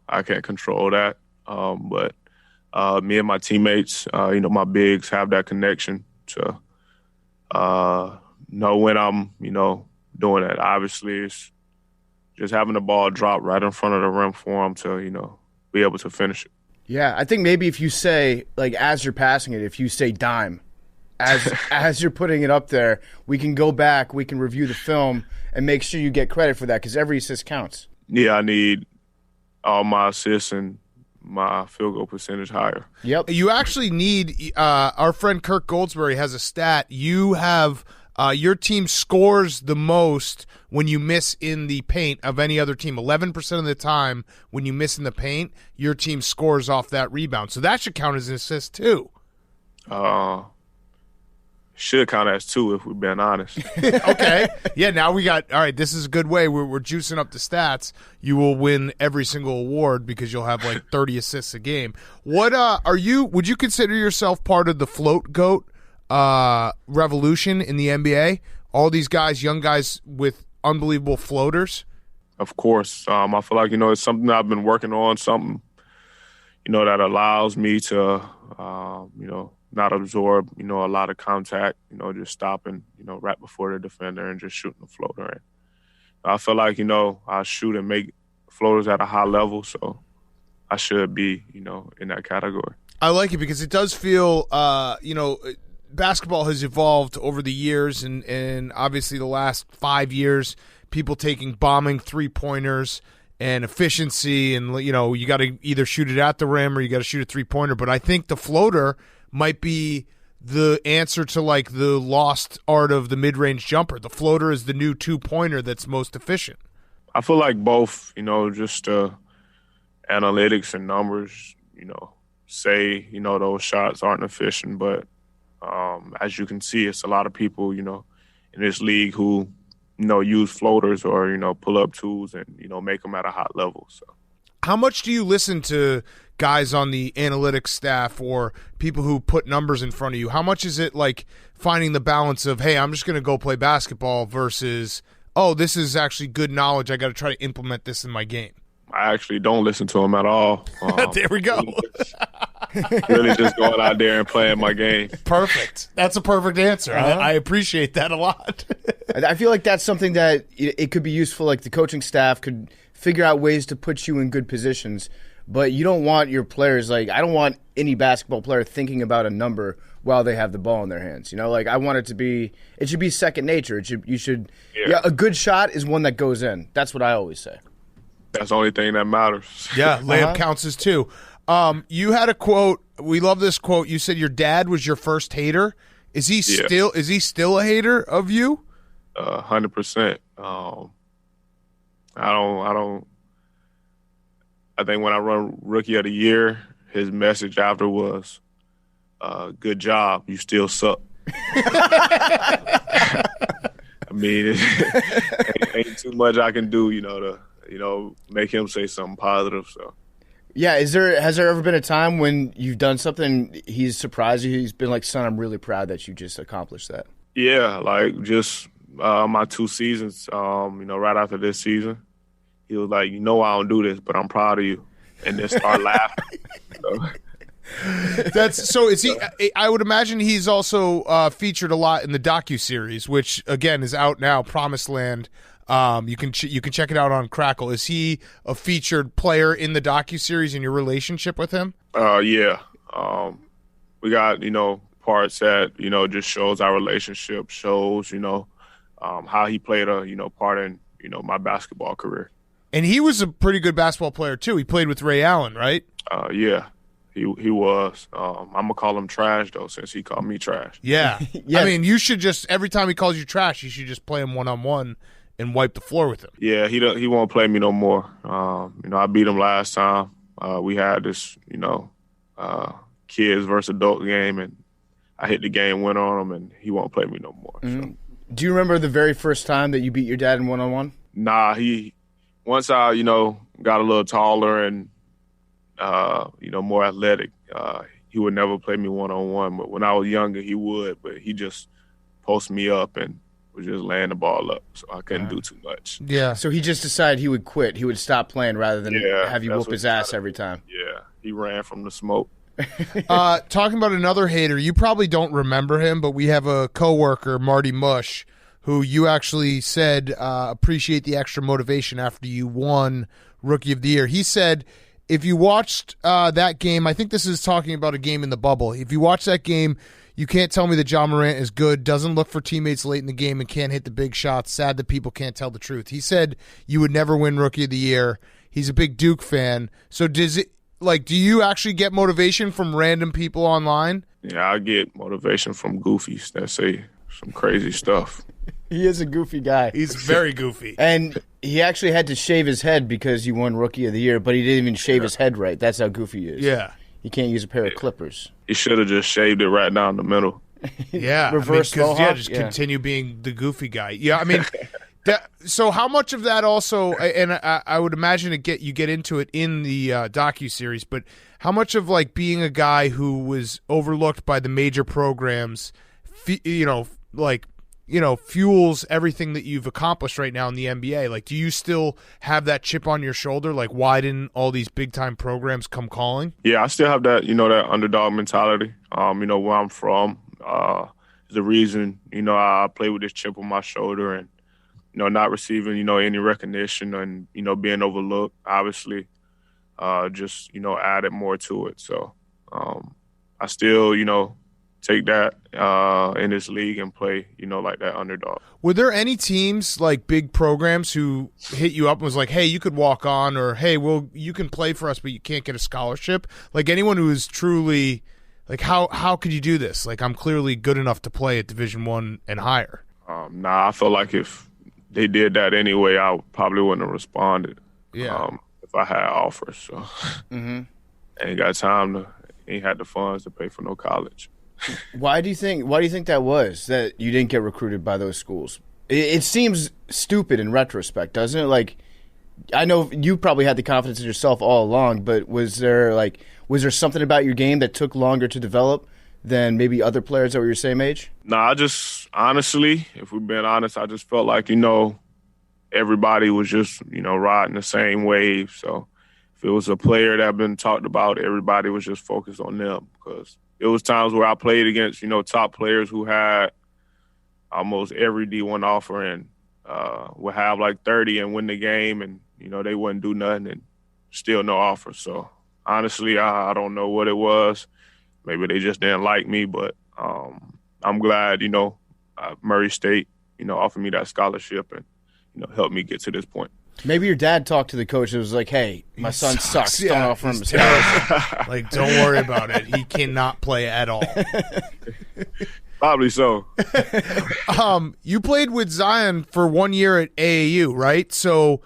I can't control that. But me and my teammates, my bigs have that connection to know when I'm, doing that. Obviously, it's just having the ball drop right in front of the rim for them to, be able to finish it. Yeah, I think maybe if you say, as you're passing it, if you say dime, as you're putting it up there, we can go back, we can review the film, and make sure you get credit for that, because every assist counts. Yeah, I need all my assists and my field goal percentage higher. Yep. You actually need our friend Kirk Goldsberry has a stat. You have your team scores the most when you miss in the paint of any other team. 11% of the time when you miss in the paint, your team scores off that rebound. So that should count as an assist too. Should count as 2 if we're being honest. Okay. Yeah, now we got – all right, this is a good way. We're juicing up the stats. You will win every single award because you'll have 30 assists a game. What would you consider yourself part of the float GOAT revolution in the NBA? All these guys, young guys with unbelievable floaters? Of course. I feel like, it's something that I've been working on, something, that allows me to, not absorb, a lot of contact, just stopping, right before the defender and just shooting the floater. And I feel like, I shoot and make floaters at a high level, so I should be, in that category. I like it because it does feel, basketball has evolved over the years, and obviously the last 5 years, people taking bombing three-pointers and efficiency, and, you got to either shoot it at the rim or you got to shoot a three-pointer. But I think the floater might be the answer to the lost art of the mid-range jumper. The floater is the new two-pointer that's most efficient. I feel like both, just analytics and numbers, say, those shots aren't efficient. But as you can see, it's a lot of people, in this league who, use floaters or, pull-up tools and, make them at a high level. So, how much do you listen to guys on the analytics staff or people who put numbers in front of you? How much is it finding the balance of, hey, I'm just going to go play basketball versus, oh, this is actually good knowledge, I got to try to implement this in my game? I actually don't listen to them at all. There we go. really just going out there and playing my game. Perfect. That's a perfect answer. I appreciate that a lot. I feel like that's something that it could be useful. Like the coaching staff could figure out ways to put you in good positions, but you don't want your players, like, I don't want any basketball player thinking about a number while they have the ball in their hands. You know, like, I want it should be second nature. A good shot is one that goes in. That's what I always say. That's the only thing that matters. Yeah, layup counts as two. You had a quote. We love this quote. You said your dad was your first hater. Is he still a hater of you? 100%. I think when I run Rookie of the Year, his message after was, "Good job, you still suck." I mean, ain't too much I can do, to make him say something positive. So. Yeah, has there ever been a time when you've done something he's surprised you? He's been like, "Son, I'm really proud that you just accomplished that." Yeah, like just my 2 seasons. Right after this season, he was like, I don't do this, but I'm proud of you, and then start laughing. So. Is he? I would imagine he's also featured a lot in the docuseries, which again is out now. Promised Land. You can check it out on Crackle. Is he a featured player in the docuseries in your relationship with him? Yeah. We got parts that just shows our relationship, shows how he played a part in my basketball career. And he was a pretty good basketball player too. He played with Ray Allen, right? Yeah. He was. I'm gonna call him trash though, since he called me trash. Yeah. I mean, you should just every time he calls you trash, you should just play him 1-on-1 and wipe the floor with him. Yeah, he won't play me no more. I beat him last time. We had this, kids versus adult game, and I hit the game winner on him, and he won't play me no more. Mm-hmm. So. Do you remember the very first time that you beat your dad in 1-on-1? Nah, once I, got a little taller and, more athletic, he would never play me 1-on-1. But when I was younger, he would, but he just post me up and was just laying the ball up, so I couldn't do too much. Yeah. So he just decided he would quit. He would stop playing rather than have you whoop his ass every time. Yeah, he ran from the smoke. Talking about another hater, you probably don't remember him, but we have a coworker, Marty Mush, who you actually said appreciate the extra motivation after you won Rookie of the Year. He said if you watched that game, I think this is talking about a game in the bubble. If you watch that game, you can't tell me that John Morant is good, doesn't look for teammates late in the game, and can't hit the big shots. Sad that people can't tell the truth. He said you would never win Rookie of the Year. He's a big Duke fan. So do you actually get motivation from random people online? Yeah, I get motivation from goofies that say some crazy stuff. He is a goofy guy. He's very goofy. And he actually had to shave his head because you won Rookie of the Year, but he didn't even shave his head right. That's how goofy he is. Yeah. He can't use a pair of clippers. He should have just shaved it right down the middle. Yeah. Reverse mohawk. Just continue being the goofy guy. Yeah, I mean, so how much of that also, and I would imagine you get into it in the docuseries, but how much of like being a guy who was overlooked by the major programs, fuels everything that you've accomplished right now in the NBA? Like, do you still have that chip on your shoulder? Like, why didn't all these big time programs come calling? Yeah, I still have that, that underdog mentality. Where I'm from, is the reason, I play with this chip on my shoulder and, not receiving, any recognition and, being overlooked, obviously, just, added more to it. So, I still, take that in this league and play, like that underdog. Were there any teams, like big programs, who hit you up and was like, hey, you could walk on, or hey, well, you can play for us, but you can't get a scholarship? Like anyone who is truly, like, how could you do this? Like, I'm clearly good enough to play at Division I and higher. I feel like if they did that anyway, I probably wouldn't have responded. Yeah. If I had offers, so ain't got time ain't had the funds to pay for no college. Why do you think that was, that you didn't get recruited by those schools? It seems stupid in retrospect, doesn't it? Like, I know you probably had the confidence in yourself all along, but was there something about your game that took longer to develop than maybe other players that were your same age? I just, honestly, if we're being honest, I just felt like, everybody was just, riding the same wave. So if it was a player that had been talked about, everybody was just focused on them, because it was times where I played against, top players who had almost every D1 offer and would have like 30 and win the game, and, they wouldn't do nothing and still no offer. So honestly, I don't know what it was. Maybe they just didn't like me, but I'm glad, Murray State, offered me that scholarship and, helped me get to this point. Maybe your dad talked to the coach and was like, hey, my son sucks. Yeah, don't offer him. Like, don't worry about it. He cannot play at all. Probably so. You played with Zion for 1 year at AAU, right? So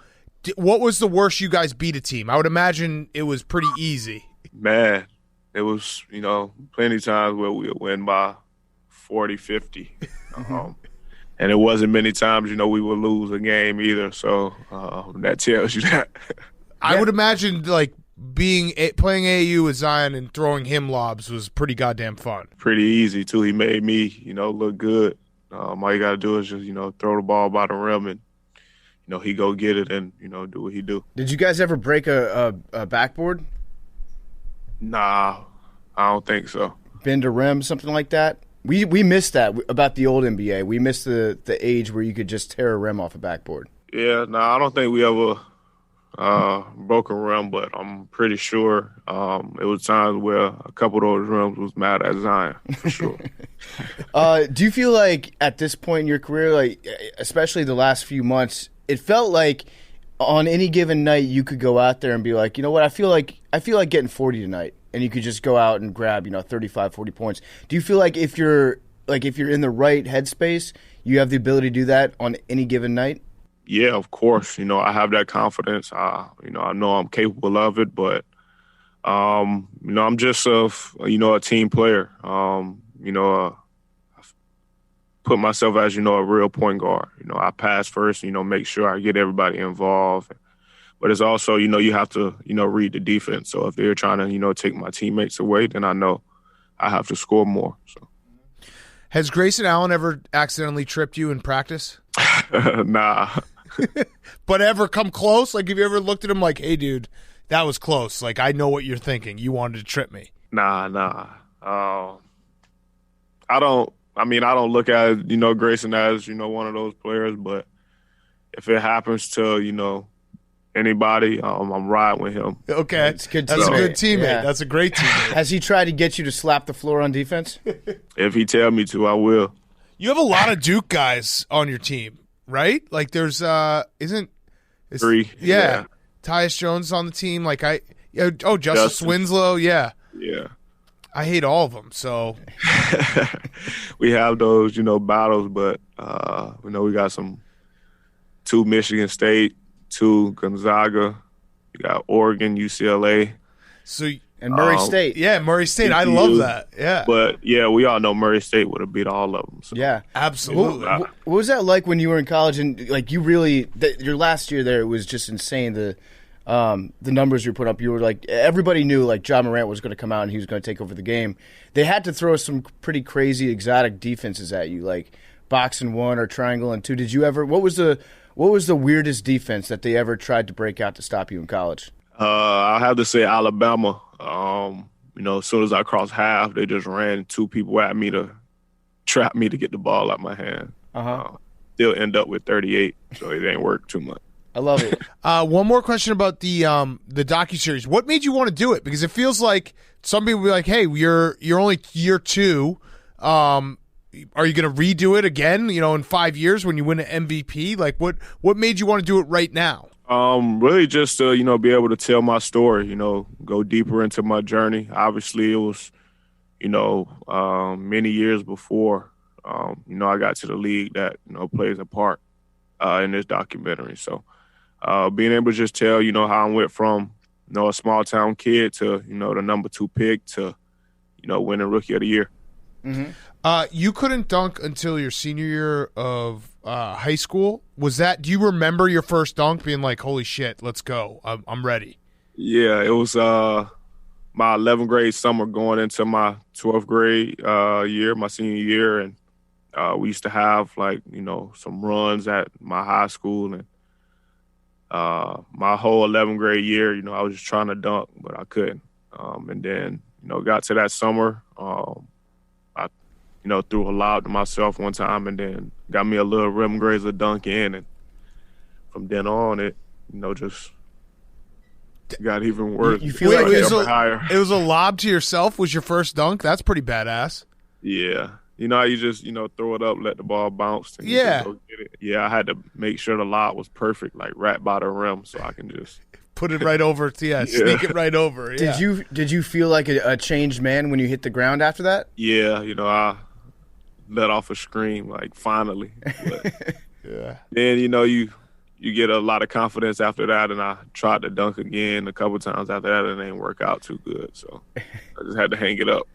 what was the worst you guys beat a team? I would imagine it was pretty easy. Man, it was, plenty of times where we would win by 40, 50. And it wasn't many times, we would lose a game either. So that tells you that. I would imagine, like, playing AAU with Zion and throwing him lobs was pretty goddamn fun. Pretty easy, too. He made me, look good. All you got to do is just, throw the ball by the rim and, he go get it and, do what he do. Did you guys ever break a backboard? Nah, I don't think so. Bend a rim, something like that? We missed that about the old NBA. We missed the age where you could just tear a rim off a backboard. Yeah, I don't think we ever broke a rim, but I'm pretty sure it was times where a couple of those rims was mad at Zion, for sure. Do you feel like at this point in your career, like especially the last few months, it felt like on any given night you could go out there and be like, you know what, I feel like getting 40 tonight, and you could just go out and grab 35, 40 points. Do you feel like if you're in the right headspace, you have the ability to do that on any given night? Yeah, of course. I have that confidence. I know I'm capable of it, but I'm just a team player. Put myself as, a real point guard. I pass first, make sure I get everybody involved. But it's also, you have to, read the defense. So if they're trying to, take my teammates away, then I know I have to score more. So, has Grayson Allen ever accidentally tripped you in practice? Nah. But ever come close? Like, have you ever looked at him like, hey, dude, that was close. Like, I know what you're thinking. You wanted to trip me. Nah. I don't look at, Grayson as, one of those players, but if it happens to, anybody, I'm riding with him. Okay. That's a good teammate. Yeah. That's a great teammate. Has he tried to get you to slap the floor on defense? If he tell me to, I will. You have a lot of Duke guys on your team, right? Like, there's three. Yeah. Tyus Jones on the team. Like, Justice Winslow. Yeah. Yeah. I hate all of them. So we have those, battles, but we got two Michigan State, two Gonzaga, you got Oregon, UCLA. And Murray State. Yeah, Murray State. I love that. Yeah. But, yeah, we all know Murray State would have beat all of them. So. Yeah. Absolutely. What was that like when you were in college and, like, you really your last year there, it was just insane, the numbers you put up. You were like, everybody knew, like, Ja Morant was going to come out and he was going to take over the game. They had to throw some pretty crazy exotic defenses at you, like box and one or triangle and two. Did you ever – what was the weirdest defense that they ever tried to break out to stop you in college? I have to say Alabama. As soon as I crossed half, they just ran two people at me to trap me to get the ball out my hand. They'll end up with 38, so it ain't work too much. I love it. One more question about the docuseries. What made you want to do it? Because it feels like some people be like, "Hey, you're only year two. Are you going to redo it again? In 5 years when you win an MVP? Like, what made you want to do it right now?" Really just to, be able to tell my story, go deeper into my journey. Obviously it was, many years before, I got to the league that, plays a part, in this documentary. So, being able to just tell, how I went from, a small town kid to, the number 2 pick to, winning Rookie of the Year. Mm-hmm. You couldn't dunk until your senior year of high school. Was that? Do you remember your first dunk being like, "Holy shit, let's go! I'm ready"? Yeah, it was my 11th grade summer going into my 12th grade year, my senior year, and we used to have some runs at my high school, and my whole 11th grade year, I was just trying to dunk, but I couldn't. And then, got to that summer. I, threw a lob to myself one time and then got me a little rim grazer dunk in. And from then on, it, just got even worse. You feel like it was a lob to yourself was your first dunk? That's pretty badass. Yeah. How you just, throw it up, let the ball bounce. And yeah. Go get it. Yeah, I had to make sure the lob was perfect, like right by the rim, so I can just put it right over. Sneak it right over. Yeah. Did you feel like a changed man when you hit the ground after that? Yeah, I let off a scream, like, finally. But yeah. Then, you get a lot of confidence after that, and I tried to dunk again a couple times after that, and it didn't work out too good, so I just had to hang it up.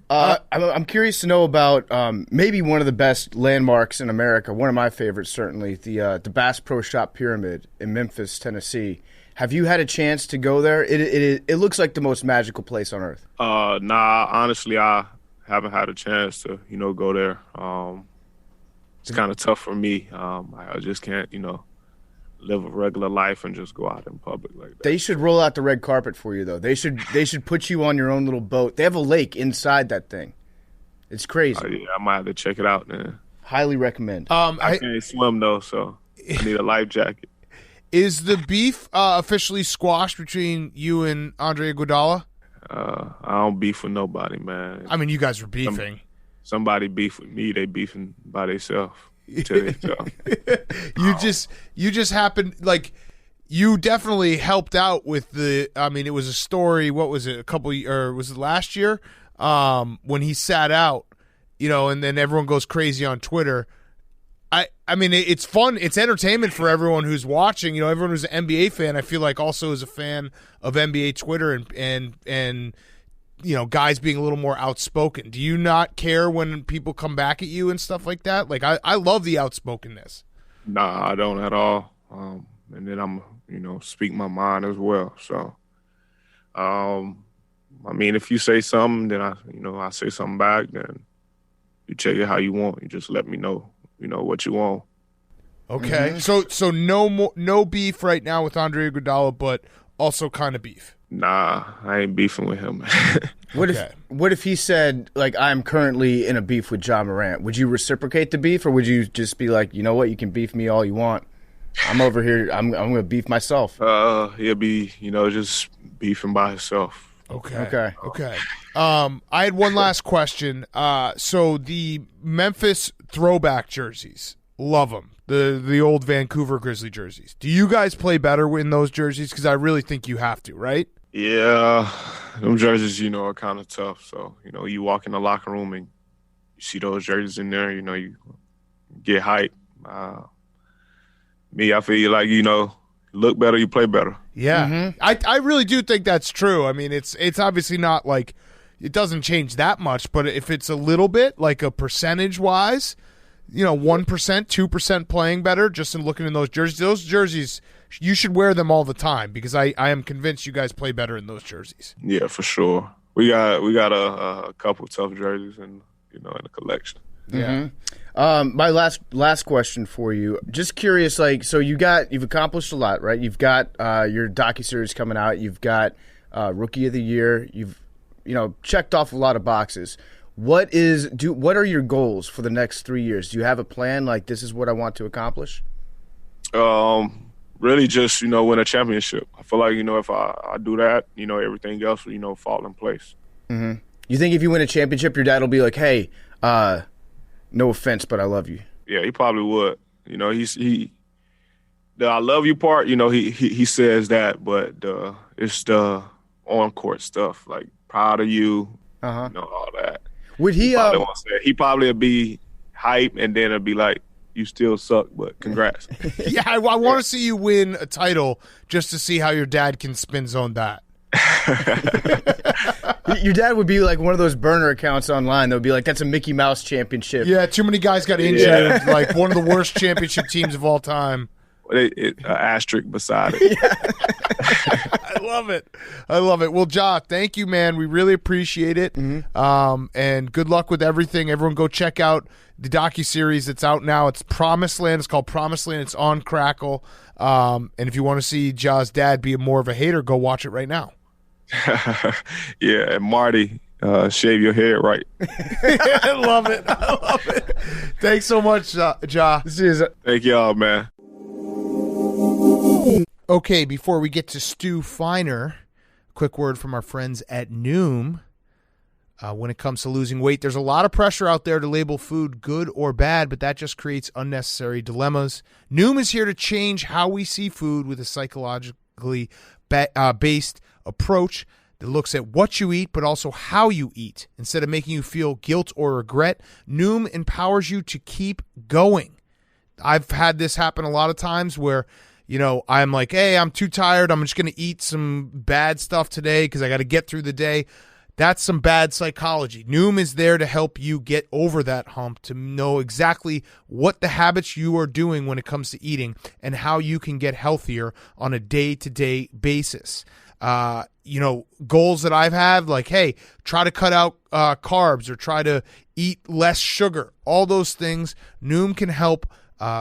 I'm curious to know about maybe one of the best landmarks in America, one of my favorites certainly, the Bass Pro Shop Pyramid in Memphis, Tennessee. Have you had a chance to go there? It looks like the most magical place on earth. Nah, honestly, I haven't had a chance to, go there. It's kind of tough for me. I just can't, live a regular life and just go out in public like that. They should roll out the red carpet for you, though. They should put you on your own little boat. They have a lake inside that thing. It's crazy. Yeah, I might have to check it out, man. Highly recommend. I can't swim, though, so I need a life jacket. Is the beef officially squashed between you and Andre Iguodala? I don't beef with nobody, man. I mean, you guys were beefing. Somebody beef with me, they beefing by themselves. You just happened, like, you definitely helped out with it was a story, what was it, was it last year? When he sat out, and then everyone goes crazy on Twitter. I mean, it's fun. It's entertainment for everyone who's watching. Everyone who's an NBA fan, I feel like, also is a fan of NBA Twitter and guys being a little more outspoken. Do you not care when people come back at you and stuff like that? Like, I love the outspokenness. Nah, I don't at all. And then I'm, speak my mind as well. So, I mean, if you say something, then I say something back. Then you check it how you want. You just let me know, what you want. Okay. Mm-hmm. So no beef right now with Andre Iguodala, but also kind of beef. Nah, I ain't beefing with him. What if he said, like, I'm currently in a beef with Ja Morant? Would you reciprocate the beef, or would you just be like, you know what, you can beef me all you want. I'm over here. I'm going to beef myself. He'll be, just beefing by himself. Okay. I had one last question. So the Memphis throwback jerseys, love them. The old Vancouver Grizzly jerseys. Do you guys play better in those jerseys? Because I really think you have to, right? Yeah, them jerseys, are kind of tough. So, you walk in the locker room and you see those jerseys in there, you get hyped. Me, I feel like, look better, you play better. Yeah, mm-hmm. I really do think that's true. I mean, it's obviously not like it doesn't change that much, but if it's a little bit, like a percentage-wise, 1%, 2% playing better just in looking in those jerseys, you should wear them all the time because I am convinced you guys play better in those jerseys. Yeah, for sure. We got a couple tough jerseys in the collection. Yeah. Mm-hmm. My last question for you. Just curious, like, so you've accomplished a lot, right? You've got your docuseries coming out. You've got Rookie of the Year. You've checked off a lot of boxes. What are your goals for the next 3 years? Do you have a plan? Like, this is what I want to accomplish? Really just, win a championship. I feel like, if I do that, everything else will, fall in place. Mm-hmm. You think if you win a championship, your dad will be like, hey, no offense, but I love you? Yeah, he probably would. The I love you part, he says that, but it's the on-court stuff, like proud of you, all that. Would he? He probably would be hype, and then it'd be like, "You still suck, but congrats." Yeah, I want to see you win a title just to see how your dad can spin zone that. Your dad would be like one of those burner accounts online. That would be like, "That's a Mickey Mouse championship." Yeah, too many guys got injured. Yeah. Like one of the worst championship teams of all time. An asterisk beside it. I love it. Well, Ja, thank you, man. We really appreciate it. And good luck with everything. Everyone go check out the docuseries that's out now. It's Promised Land. It's called Promised Land. It's on Crackle. And if you want to see Ja's dad be more of a hater, go watch it right now. Yeah, and Marty, shave your head right. I love it. Thanks so much, Ja. Thank y'all, man. Okay, before we get to Stu Feiner, quick word from our friends at Noom. When it comes to losing weight, there's a lot of pressure out there to label food good or bad, but that just creates unnecessary dilemmas. Noom is here to change how we see food with a psychologically based approach that looks at what you eat, but also how you eat. Instead of making you feel guilt or regret, Noom empowers you to keep going. I've had this happen a lot of times where, I'm like, hey, I'm too tired. I'm just going to eat some bad stuff today because I got to get through the day. That's some bad psychology. Noom is there to help you get over that hump, to know exactly what the habits you are doing when it comes to eating and how you can get healthier on a day-to-day basis. Goals that I've had, like, hey, try to cut out carbs or try to eat less sugar. All those things, Noom can help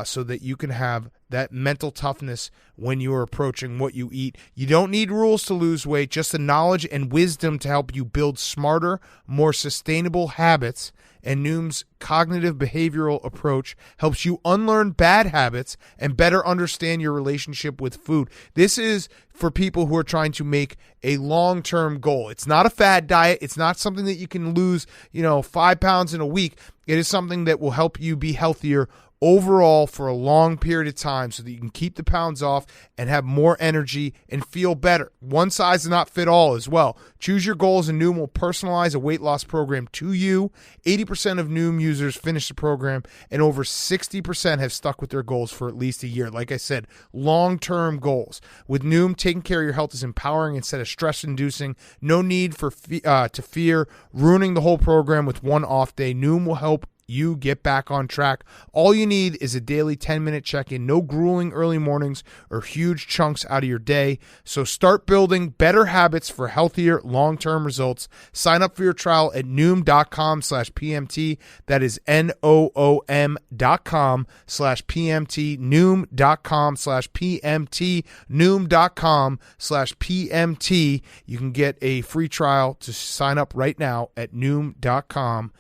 so that you can have that mental toughness when you are approaching what you eat. You don't need rules to lose weight, just the knowledge and wisdom to help you build smarter, more sustainable habits. And Noom's cognitive behavioral approach helps you unlearn bad habits and better understand your relationship with food. This is for people who are trying to make a long-term goal. It's not a fad diet. It's not something that you can lose, 5 pounds in a week. It is something that will help you be healthier overall for a long period of time so that you can keep the pounds off and have more energy and feel better. One size does not fit all as well. Choose your goals and Noom will personalize a weight loss program to you. 80% of Noom users finish the program and over 60% have stuck with their goals for at least a year. Like I said, long-term goals. With Noom, taking care of your health is empowering instead of stress-inducing. No need for to fear ruining the whole program with one off day. Noom will help you get back on track. All you need is a daily 10-minute check-in, no grueling early mornings or huge chunks out of your day. So start building better habits for healthier long-term results. Sign up for your trial at Noom.com/PMT. That is NOOM.com/PMT. Noom.com/PMT. Noom.com/PMT. You can get a free trial to sign up right now at Noom.com/PMT.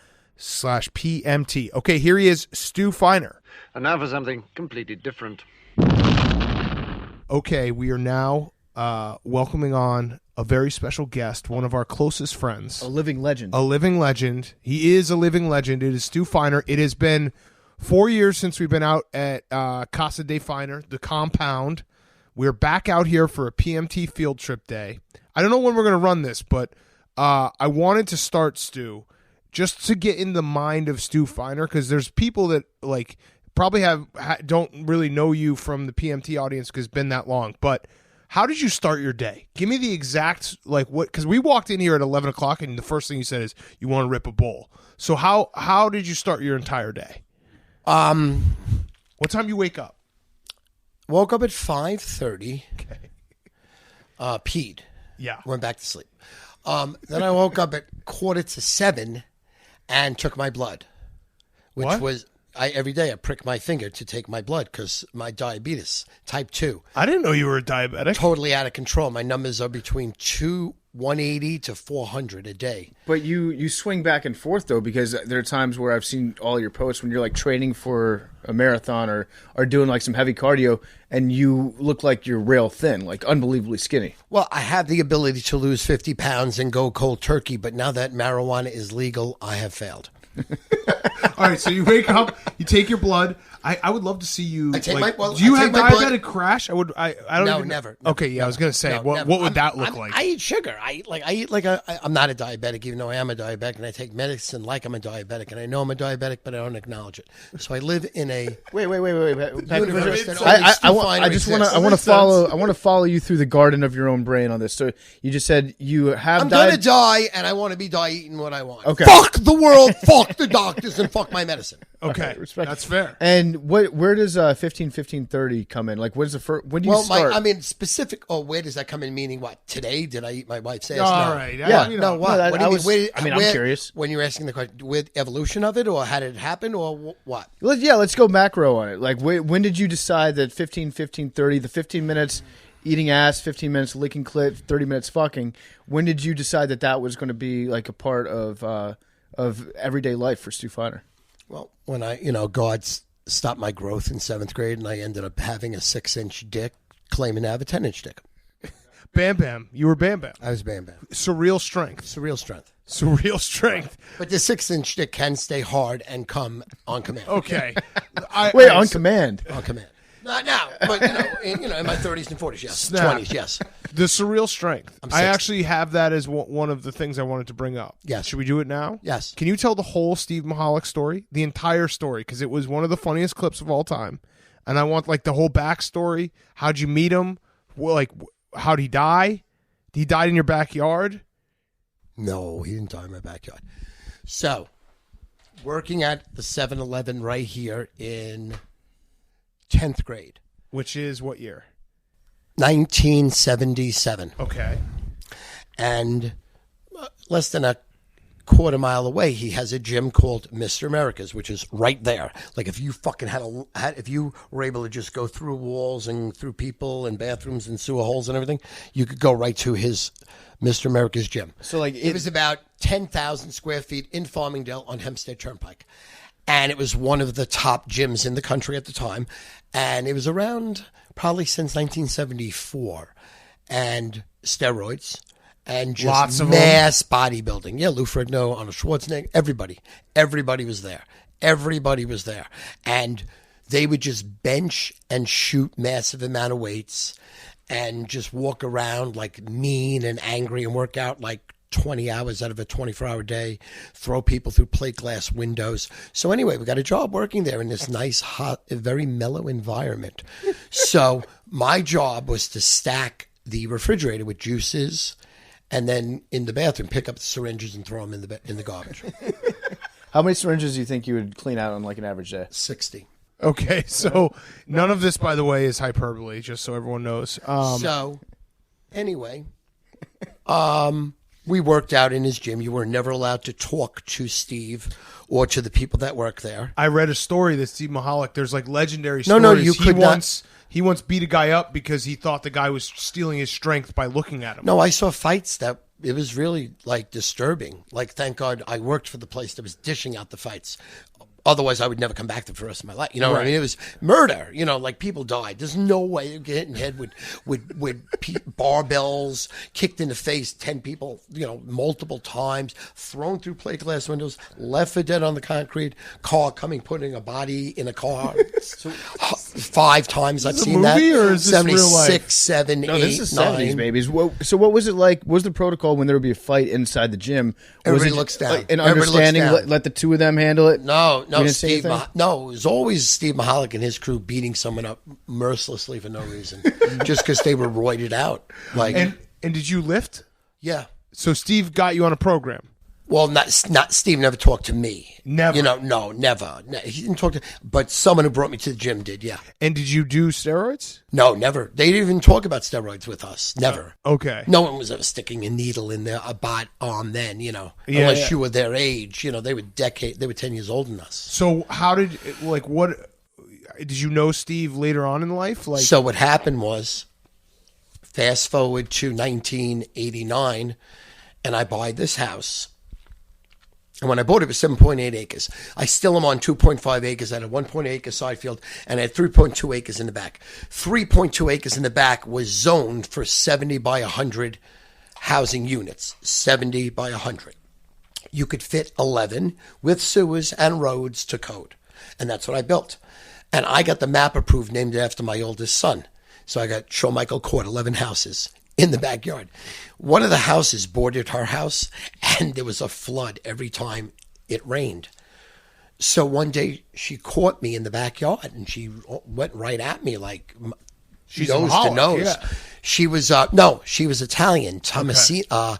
Okay, here he is, Stu Feiner. And now for something completely different. Okay, we are now welcoming on a very special guest, one of our closest friends. A living legend. A living legend. He is a living legend. It is Stu Feiner. It has been 4 years since we've been out at Casa de Feiner, the compound. We're back out here for a PMT field trip day. I don't know when we're going to run this, but I wanted to start, Stu, just to get in the mind of Stu Feiner, because there's people that probably don't really know you from the PMT audience because it's been that long. But how did you start your day? Give me the exact because we walked in here at 11 o'clock and the first thing you said is you want to rip a bowl. So how did you start your entire day? What time you wake up? Woke up at 5:30. Okay. Peed. Yeah. Went back to sleep. Then I woke up at 6:45 and took my blood, which What? was every day I prick my finger to take my blood because my diabetes, type 2, I didn't know you were a diabetic. totally out of control. My numbers are between 180 to 400 a day. But you swing back and forth, though, because there are times where I've seen all your posts when you're training for a marathon or doing some heavy cardio, and you look like you're rail thin, unbelievably skinny. Well, I have the ability to lose 50 pounds and go cold turkey, but now that marijuana is legal, I have failed. All right, so you wake up, you take your blood. I would love to see you. I take my- well, do you I have take my blood- diabetic crash? I don't. No, even, never. Okay, yeah, I was gonna say, No, what never. would that look like? I eat sugar. I eat I'm not a diabetic, even though I am a diabetic, and I take medicine like I'm a diabetic, and I know I'm a diabetic, but I don't acknowledge it. So I live in a Wait. universe that I only Stu want Feiner to exists. follow. I want to follow you through the garden of your own brain on this. So you just said you have. I'm gonna die, and I want to be eating what I want. Okay. Fuck the world, fuck the doctors, and fuck my medicine. Okay, respect. that's fair. And mean, where does 15-15-30 come in? Like, when's the first? When do you start? Specific. Oh, where does that come in? Meaning what? Today? Did I eat my wife's ass? All right. Yeah. No, what? No, What do you mean? I'm curious. When you're asking the question, with evolution of it, or how did it happen, or what? Let's go macro on it. Like, when did you decide that 15-15-30, the 15 minutes eating ass, 15 minutes licking clit, 30 minutes fucking? When did you decide that was going to be like a part of everyday life for Stu Feiner? Well, when God stopped my growth in 7th grade, and I ended up having a 6-inch dick, claiming to have a 10-inch dick. Bam Bam. You were Bam Bam. I was Bam Bam. Surreal strength. Surreal strength. Surreal strength. But the 6-inch dick can stay hard and come on command. Okay. On command. On command. Not now, but in my 30s and 40s, yes. Snap. 20s, yes. The surreal strength. I'm I 60. actually have that as one of the things I wanted to bring up. Yes. Should we do it now? Yes. Can you tell the whole Steve Mahalik story? The entire story, because it was one of the funniest clips of all time. And I want like the whole backstory. How'd you meet him? How'd he die? He died in your backyard? No, he didn't die in my backyard. So, working at the 7-Eleven right here in 10th grade. Which is what year? 1977. Okay. And less than a quarter mile away, he has a gym called Mr. America's, which is right there. Like if you fucking if you were able to just go through walls and through people and bathrooms and sewer holes and everything, you could go right to his Mr. America's gym. So like it was about 10,000 square feet in Farmingdale on Hempstead Turnpike. And it was one of the top gyms in the country at the time. And it was around probably since 1974. And steroids and just lots of mass bodybuilding. Yeah, Lou Ferrigno, Arnold Schwarzenegger, everybody. Everybody was there. Everybody was there. And they would just bench and shoot massive amount of weights and just walk around like mean and angry and work out like 20 hours out of a 24-hour day, throw people through plate glass windows. So anyway, we got a job working there in this nice, hot, very mellow environment. So my job was to stack the refrigerator with juices and then in the bathroom pick up the syringes and throw them in the garbage. How many syringes do you think you would clean out on like an average day? 60. Okay, so none of this, by the way, is hyperbole, just so everyone knows. So anyway, we worked out in his gym. You were never allowed to talk to Steve or to the people that work there. I read a story that Steve Mahalik, there's like legendary No, stories. you could not. He once beat a guy up because he thought the guy was stealing his strength by looking at him. No, I saw fights that it was really like disturbing. Like, thank God I worked for the place that was dishing out the fights. Otherwise, I would never come back there for the rest of my life. You know what I mean? It was murder. You know, like people died. There's no way you get hit in the head with barbells, kicked in the face, 10 people, multiple times, thrown through plate glass windows, left for dead on the concrete, car coming, putting a body in a car. 5 times I've seen that. Is this a movie or is this 76, real life? 7, No, 8, this is 9. 70s, babies. So what was it like? What was the protocol when there would be a fight inside the gym? Everybody was it looks down. Like an Everybody looks understanding, down. let the two of them handle it? No, You didn't say Steve. anything? No, it was always Steve Mahalik and his crew beating someone up mercilessly for no reason, just because they were roided out. Like, And did you lift? yeah. So Steve got you on a program. Well, not Steve. Never talked to me. Never? No, never. He didn't talk to. But someone who brought me to the gym did. Yeah. And did you do steroids? No, never. They didn't even talk about steroids with us. Never. Okay. No one was ever sticking a needle in their bot arm then. Unless yeah. you were their age. They were 10 years older than us. So how did, what, did you know Steve later on in life? So what happened was, fast forward to 1989, and I buy this house. And when I bought it, it was 7.8 acres. I still am on 2.5 acres. I had a 1.8 acre side field, and I had 3.2 acres in the back. 3.2 acres in the back was zoned for 70 by 100 housing units. 70 by 100. You could fit 11 with sewers and roads to code. And that's what I built. And I got the map approved, named after my oldest son. So I got Shaw Michael Court, 11 houses in the backyard. One of the houses bordered our house, and there was a flood every time it rained. So one day she caught me in the backyard, and she went right at me like She's nose a to nose. yeah. She was she was Italian. Tomasina,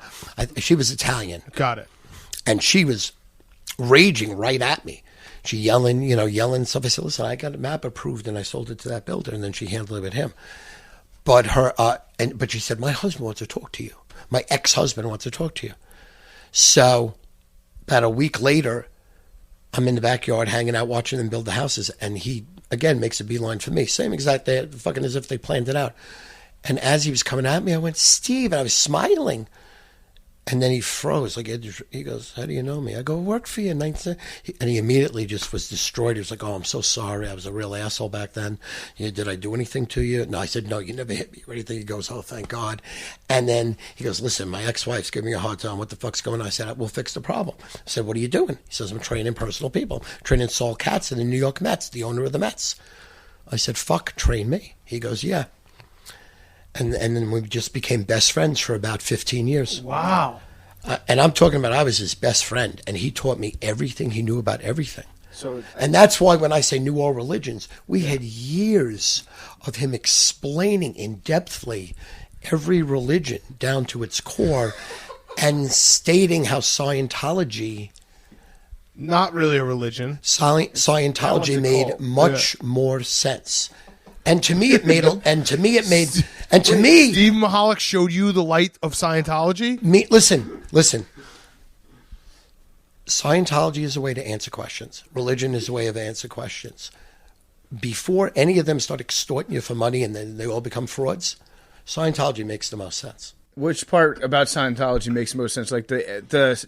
she was Italian. Got it. And she was raging right at me. she yelling stuff. I said, listen, I got a map approved and I sold it to that builder, and then she handled it with him. But but she said, my husband wants to talk to you. My ex-husband wants to talk to you. So about a week later, I'm in the backyard hanging out watching them build the houses, and he again makes a beeline for me. Same exact day, fucking as if they planned it out. And as he was coming at me, I went, Steve, and I was smiling. And then he froze. Like, he goes, how do you know me? I go, I worked for you in 19... And he immediately just was destroyed. He was like, oh, I'm so sorry. I was a real asshole back then. Did I do anything to you? No, I said, no, you never hit me or anything. He goes, oh, thank God. And then he goes, listen, my ex-wife's giving me a hard time. What the fuck's going on? I said, we'll fix the problem. I said, what are you doing? He says, I'm training personal people. Training Saul Katz in the New York Mets, the owner of the Mets. I said, fuck, train me. He goes, yeah. And then we just became best friends for about 15 years. Wow. And I'm talking about I was his best friend, and he taught me everything he knew about everything. And that's why when I say knew all religions, we had years of him explaining in-depthly every religion down to its core and stating how Scientology... Not really a religion. Scientology made much more sense. And to me, Steve Mihalik showed you the light of Scientology? Listen. Scientology is a way to answer questions. Religion is a way of answer questions. Before any of them start extorting you for money and then they all become frauds, Scientology makes the most sense. Which part about Scientology makes most sense? Like the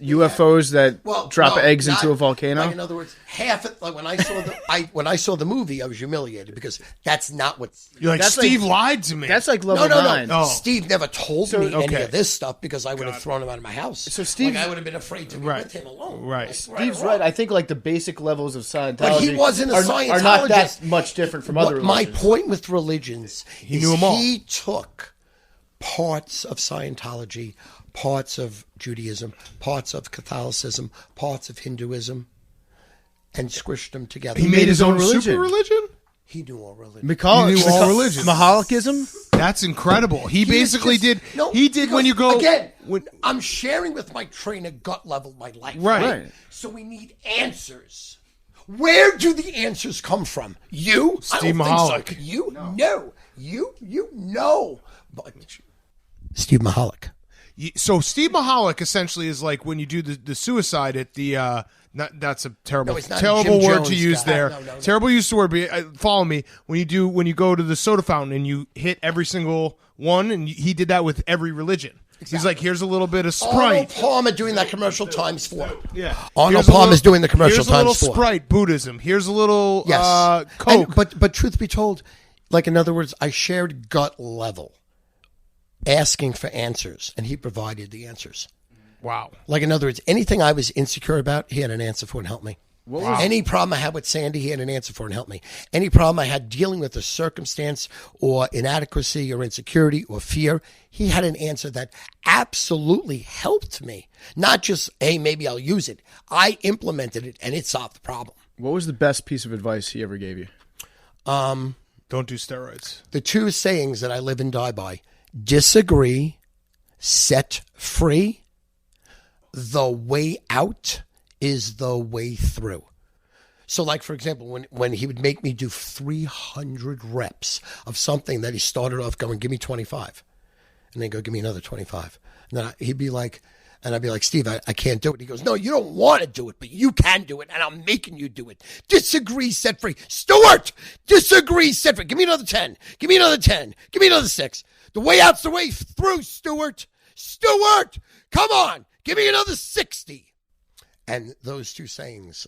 UFOs that drop eggs into a volcano? Like in other words, half it. Like when I saw the movie, I was humiliated because that's not what. You're like, Steve lied to me. That's like level 9. No. Steve never told me any of this stuff because I would have thrown him out of my house. So Steve, I would have been afraid to be with him alone. Right. Steve's right. I think like the basic levels of Scientology, but he wasn't a Scientologist. Are not that much different from other religions. My point with religions, he knew them all. He took parts of Scientology, parts of Judaism, parts of Catholicism, parts of Hinduism, and squished them together. He made his own super religion? He knew all religions. He knew all religions. Mahalikism? That's incredible. He basically did. He did when you go. Again, I'm sharing with my trainer gut level my life. Right. So we need answers. Where do the answers come from? You? Steve Mihalik. So. You? No. You? No. But Steve Mihalik. So Steve Mihalik essentially is like when you do the suicide at the that's a terrible word to use there. No. Terrible use of word, but follow me. When you go to the soda fountain and you hit every single one, and he did that with every religion. Exactly. He's like, here's a little bit of Sprite. Arnold Palmer doing that commercial times 4. Yeah. Arnold Palmer's doing the commercial times 4. Here's a little Sprite, Buddhism. Here's a little Coke. But truth be told, like in other words, I shared gut level. Asking for answers, and he provided the answers. Wow. Like, in other words, anything I was insecure about, he had an answer for and helped me. Wow. Any problem I had with Sandy, he had an answer for and helped me. Any problem I had dealing with a circumstance or inadequacy or insecurity or fear, he had an answer that absolutely helped me. Not just, hey, maybe I'll use it. I implemented it, and it solved the problem. What was the best piece of advice he ever gave you? Don't do steroids. The 2 sayings that I live and die by. Disagree, set free. The way out is the way through. So, like, for example, when he would make me do 300 reps of something that he started off going, give me 25. And then go, give me another 25. And then he'd be like, and I'd be like, Steve, I can't do it. He goes, no, you don't want to do it, but you can do it, and I'm making you do it. Disagree, set free. Stuart, disagree, set free. Give me another 10. Give me another 10. Give me another 6. The way out's the way through, Stuart. Stuart, come on. Give me another 60. And those 2 sayings.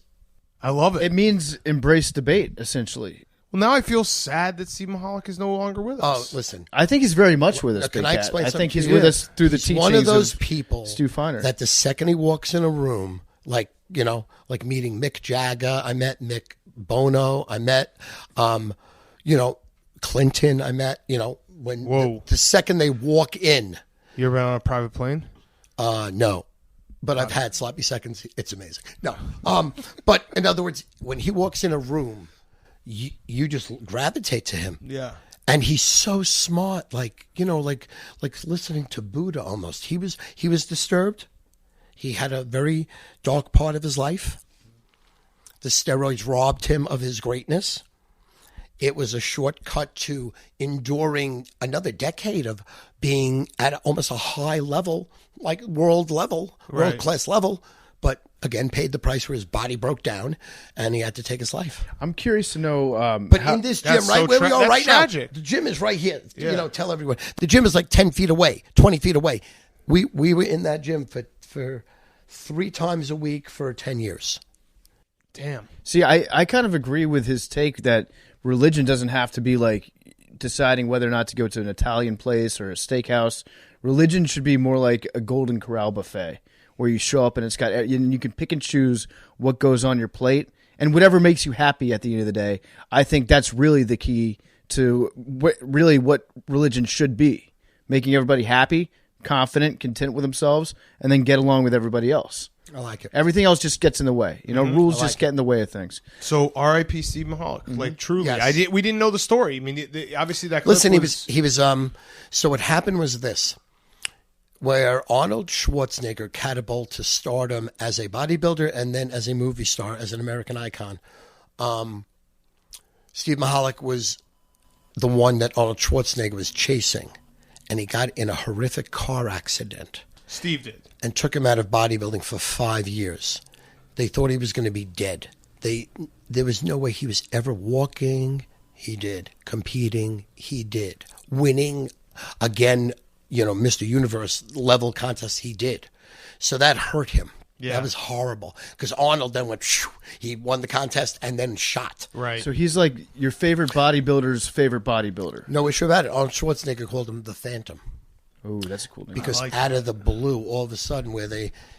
I love it. It means embrace debate, essentially. Well, now I feel sad that Steve Mihalik is no longer with us. Oh, listen. I think he's very much with us. Can I explain something? I think he's with us through the teachings one of those people Stu Feiner. That the second he walks in a room, like meeting Mick Jagger, I met Mick Bono, I met, Clinton, I met, when the second they walk in. You ever been on a private plane? No. But I've had sloppy seconds. It's amazing. No. But in other words, when he walks in a room, you just gravitate to him. Yeah. And he's so smart, like listening to Buddha almost. He was disturbed. He had a very dark part of his life. The steroids robbed him of his greatness. It was a shortcut to enduring another decade of being at almost a high level, like world class level, but again, paid the price where his body broke down and he had to take his life. I'm curious to know. But in this gym, right where we are right tragic. now, the gym is right here. You know, tell everyone. The gym is like 10 feet away, 20 feet away. We were in that gym for 3 times a week for 10 years. Damn. See, I kind of agree with his take that religion doesn't have to be like deciding whether or not to go to an Italian place or a steakhouse. Religion should be more like a Golden Corral buffet where you show up and you can pick and choose what goes on your plate and whatever makes you happy at the end of the day. I think that's really the key to what religion should be, making everybody happy, confident, content with themselves, and then get along with everybody else. I like it. Everything else just gets in the way. You know, rules just get in the way of things. So R.I.P. Steve Mahalik. Like truly, Yes. we didn't know the story. I mean, obviously that. Clip Listen, he was. So what happened was this, where Arnold Schwarzenegger catapulted to stardom as a bodybuilder and then as a movie star, as an American icon. Steve Mahalik was the one that Arnold Schwarzenegger was chasing, and he got in a horrific car accident. Steve did. And took him out of bodybuilding for 5 years. They thought he was going to be dead. There was no way he was ever walking. He did. Competing. He did. Winning again, you know, Mr. Universe level contest. He did. So that hurt him. Yeah. That was horrible. Because Arnold then went, he won the contest and then shot. Right. So he's like your favorite bodybuilder's favorite bodybuilder. No issue about it. Arnold Schwarzenegger called him the Phantom. Oh, that's a cool name. Because out of the blue, all of a sudden,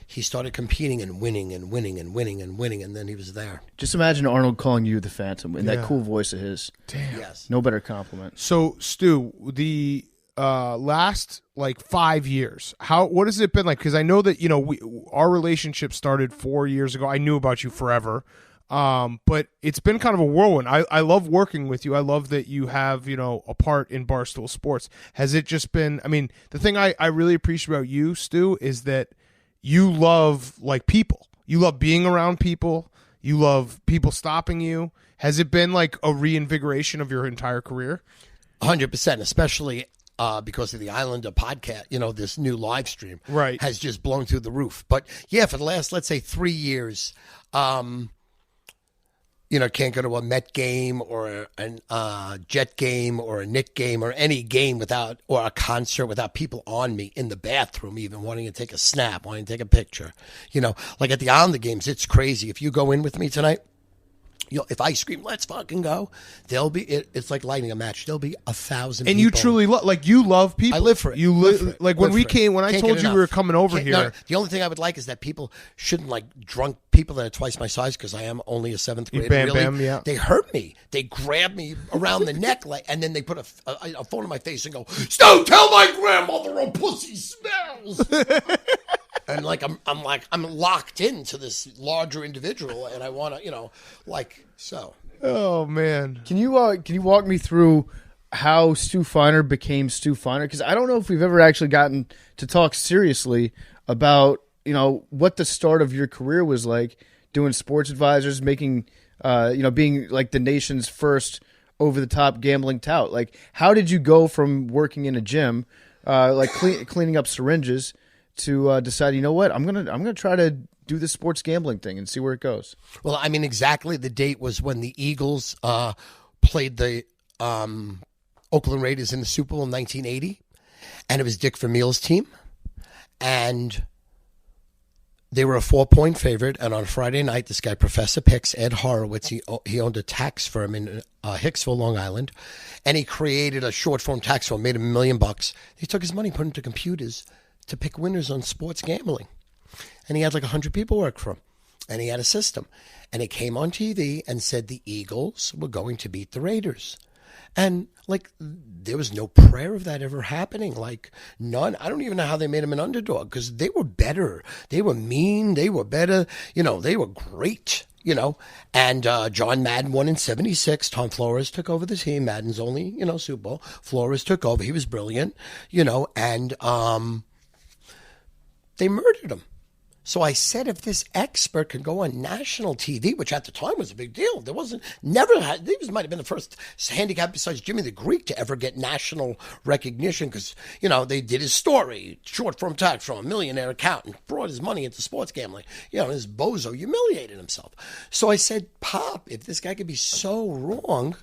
he started competing and winning and winning and winning and winning, and then he was there. Just imagine Arnold calling you the Phantom in that cool voice of his. Damn. Yes. No better compliment. So, Stu, the last 5 years, what has it been like? Because I know that our relationship started 4 years ago. I knew about you forever. But it's been kind of a whirlwind. I love working with you. I love that you have, a part in Barstool Sports. Has it just been, the thing I really appreciate about you, Stu, is that you love people. You love being around people. You love people stopping you. Has it been like a reinvigoration of your entire career? 100%, especially because of the Islander podcast, this new live stream has just blown through the roof. But yeah, for the last, let's say 3 years, can't go to a Met game or a Jet game or a Knick game or any game or a concert without people on me in the bathroom, even wanting to take a snap, wanting to take a picture. Like at the Islander games, it's crazy. If you go in with me tonight, if I scream, let's fucking go, there'll be, it's like lighting a match. There'll be 1,000 people. And you truly you love people. I live for it. You live like when I told you we were coming over here. No, the only thing I would like is that people shouldn't drunk people that are twice my size, because I am only a 7th grader. Bam, They hurt me. They grab me around the neck, and then they put a phone in my face and go, "Stu, tell my grandmother a pussy smells." And I'm locked into this larger individual, and I want to, so. Oh man, can you walk me through how Stu Feiner became Stu Feiner? Because I don't know if we've ever actually gotten to talk seriously about what the start of your career was like, doing Sports Advisors, making being like the nation's first over the top gambling tout. Like, how did you go from working in a gym, cleaning up syringes, to decide, what, I'm gonna try to do this sports gambling thing and see where it goes? Well, exactly the date was when the Eagles played the Oakland Raiders in the Super Bowl in 1980, and it was Dick Vermeil's team, and they were a 4-point favorite. And on Friday night, this guy, Professor Picks, Ed Horowitz, he owned a tax firm in Hicksville, Long Island, and he created a short form tax firm, made him $1 million. He took his money, put it into computers to pick winners on sports gambling. And he had 100 people work for him. And he had a system. And it came on TV and said the Eagles were going to beat the Raiders. And there was no prayer of that ever happening. None. I don't even know how they made him an underdog, because they were better. They were mean. They were better. They were great. And John Madden won in 76. Tom Flores took over the team. Madden's only, Super Bowl. Flores took over. He was brilliant, and they murdered him. So I said, if this expert can go on national TV, which at the time was a big deal, he might have been the first handicap besides Jimmy the Greek to ever get national recognition because, they did his story, short form tax from a millionaire accountant, brought his money into sports gambling. This bozo humiliated himself. So I said, Pop, if this guy could be so wrong,